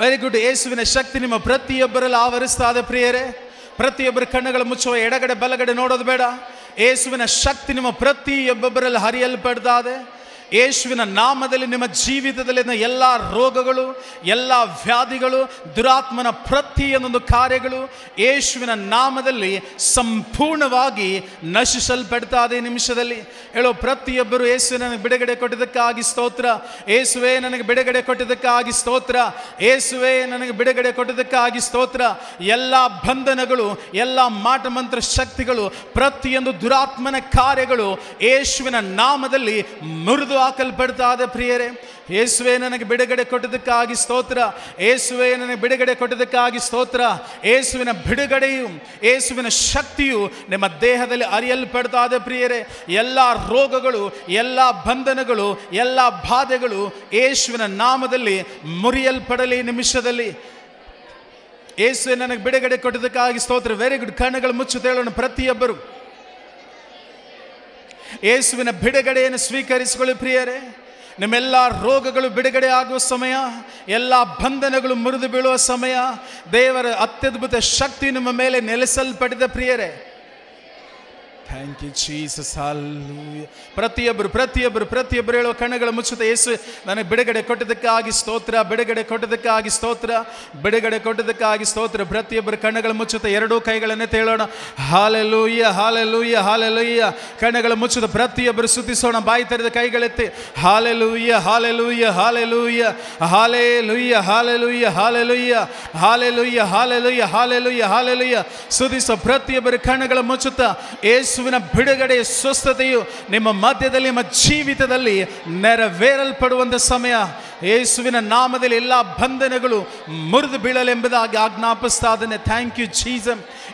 ವೆರಿ ಗುಡ್. ಯೇಸುವಿನ ಶಕ್ತಿ ನಿಮ್ಮ ಪ್ರತಿಯೊಬ್ಬರಲ್ಲಿ ಆವರಿಸ್ತಾ ಇದೆ ಪ್ರಿಯರೇ. ಪ್ರತಿಯೊಬ್ಬರ ಕಣ್ಣುಗಳು ಮುಚ್ಚುವ, ಎಡಗಡೆ ಬಲಗಡೆ ನೋಡೋದು ಬೇಡ. ಯೇಸುವಿನ ಶಕ್ತಿ ನಿಮ್ಮ ಪ್ರತಿಯೊಬ್ಬೊಬ್ಬರಲ್ಲಿ ಹರಿಯಲ್ಪಡ್ತಾ ಇದೆ. ಯೇಸುವಿನ ನಾಮದಲ್ಲಿ ನಿಮ್ಮ ಜೀವಿತದಲ್ಲಿ ಎಲ್ಲ ರೋಗಗಳು, ಎಲ್ಲ ವ್ಯಾಧಿಗಳು, ದುರಾತ್ಮನ ಪ್ರತಿಯೊಂದೊಂದು ಕಾರ್ಯಗಳು ಯೇಸುವಿನ ನಾಮದಲ್ಲಿ ಸಂಪೂರ್ಣವಾಗಿ ನಶಿಸಲ್ಪಡ್ತಾ ಇದೆ. ನಿಮಿಷದಲ್ಲಿ ಹೇಳೋ ಪ್ರತಿಯೊಬ್ಬರು, ಯೇಸುವೆ, ನನಗೆ ಬಿಡುಗಡೆ ಕೊಟ್ಟಿದ್ದಕ್ಕಾಗಿ ಸ್ತೋತ್ರ. ಯೇಸುವೆ, ನನಗೆ ಬಿಡುಗಡೆ ಕೊಟ್ಟಿದ್ದಕ್ಕಾಗಿ ಸ್ತೋತ್ರ. ಯೇಸುವೆ, ನನಗೆ ಬಿಡುಗಡೆ ಕೊಟ್ಟಿದ್ದಕ್ಕಾಗಿ ಸ್ತೋತ್ರ. ಎಲ್ಲ ಬಂಧನಗಳು, ಎಲ್ಲ ಮಾಟಮಂತ್ರ ಶಕ್ತಿಗಳು, ಪ್ರತಿಯೊಂದು ದುರಾತ್ಮನ ಕಾರ್ಯಗಳು ಯೇಸುವಿನ ನಾಮದಲ್ಲಿ ಮುರಿದು ಹಾಕಲ್ಪಡ್ತಾ ಇದೆ ಪ್ರಿಯರೇ. ಯೇಸುವೆ, ನನಗೆ ಬಿಡುಗಡೆ ಕೊಟ್ಟಿದ್ದಕ್ಕಾಗಿ ಸ್ತೋತ್ರ. ಯೇಸುವೆ, ನನಗೆ ಬಿಡುಗಡೆ ಕೊಟ್ಟಿದ್ದಕ್ಕಾಗಿ ಸ್ತೋತ್ರ. ಯೇಸುವಿನ ಬಿಡುಗಡೆಯು, ಯೇಸುವಿನ ಶಕ್ತಿಯು ನಿಮ್ಮ ದೇಹದಲ್ಲಿ ಅರಿಯಲ್ಪಡ್ತಾ ಇದೆ ಪ್ರಿಯರೇ. ಎಲ್ಲ ರೋಗಗಳು, ಎಲ್ಲ ಬಂಧನಗಳು, ಎಲ್ಲ ಬಾಧೆಗಳು ಯೇಸುವಿನ ನಾಮದಲ್ಲಿ ಮುರಿಯಲ್ಪಡಲಿ. ನಿಮಿಷದಲ್ಲಿ ಯೇಸುವೆ, ನನಗೆ ಬಿಡುಗಡೆ ಕೊಟ್ಟಿದ್ದಕ್ಕಾಗಿ ಸ್ತೋತ್ರ. Very good. ಕಣ್ಣುಗಳು ಮುಚ್ಚುತ್ತ ಹೇಳೋಣ ಪ್ರತಿಯೊಬ್ಬರು. ಯೇಸುವಿನ ಬಿಡುಗಡೆಯನ್ನು ಸ್ವೀಕರಿಸಿಕೊಳ್ಳಿ ಪ್ರಿಯರೇ. ನಿಮ್ಮೆಲ್ಲ ರೋಗಗಳು ಬಿಡುಗಡೆ ಆಗುವ ಸಮಯ, ಎಲ್ಲ ಬಂಧನಗಳು ಮುರಿದು ಬೀಳುವ ಸಮಯ. ದೇವರ ಅತ್ಯದ್ಭುತ ಶಕ್ತಿ ನಿಮ್ಮ ಮೇಲೆ ನೆಲೆಸಲ್ಪಟ್ಟಿದೆ ಪ್ರಿಯರೇ. Thank you Jesus. ಹಲ್ಲೆಲೂಯಾ. ಪ್ರತಿಯೊಬ್ಬರು ಹೇಳುವ, ಕಣ್ಣುಗಳ ಮುಚ್ಚುತ್ತ, ಯೇಸು, ನನಗೆ ಬಿಡುಗಡೆ ಕೊಟ್ಟಿದ್ದಕ್ಕಾಗಿ ಸ್ತೋತ್ರ. ಬಿಡುಗಡೆ ಕೊಟ್ಟಿದ್ದಕ್ಕಾಗಿ ಸ್ತೋತ್ರ. ಬಿಡುಗಡೆ ಕೊಟ್ಟಿದ್ದಕ್ಕಾಗಿ ಸ್ತೋತ್ರ. ಪ್ರತಿಯೊಬ್ಬರು ಕಣ್ಣುಗಳ ಮುಚ್ಚುತ್ತ ಎರಡೂ ಕೈಗಳನ್ನೇ ತೇಳೋಣ. Hallelujah, hallelujah, hallelujah. ಕಣ್ಣುಗಳ ಮುಚ್ಚುತ್ತ ಪ್ರತಿಯೊಬ್ಬರು ಸ್ತುತಿಸೋಣ. ಬಾಯಿ ತೆರೆದ ಕೈಗಳೆತ್ತಿ hallelujah, hallelujah, hallelujah, hallelujah, hallelujah, hallelujah, hallelujah, hallelujah, hallelujah, hallelujah. ಸ್ತುತಿಸೋ ಪ್ರತಿಯೊಬ್ಬರು ಕಣ್ಣುಗಳ ಮುಚ್ಚುತ್ತ, ಯೇಸುವಿನ ಬಿಡುಗಡೆಯ ಸ್ವಸ್ಥತೆಯು ನಿಮ್ಮ ಮಧ್ಯದಲ್ಲಿ, ನಿಮ್ಮ ಜೀವಿತದಲ್ಲಿ ನೆರವೇರಲ್ಪಡುವಂಥ ಸಮಯ. ಯೇಸುವಿನ ನಾಮದಲ್ಲಿ ಎಲ್ಲ ಬಂಧನಗಳು ಮುರಿದು ಬೀಳಲೆಂಬುದಾಗಿ ಆಜ್ಞಾಪಿಸ್ತಾ ಇದ್ದೇನೆ. Thank you Jesus.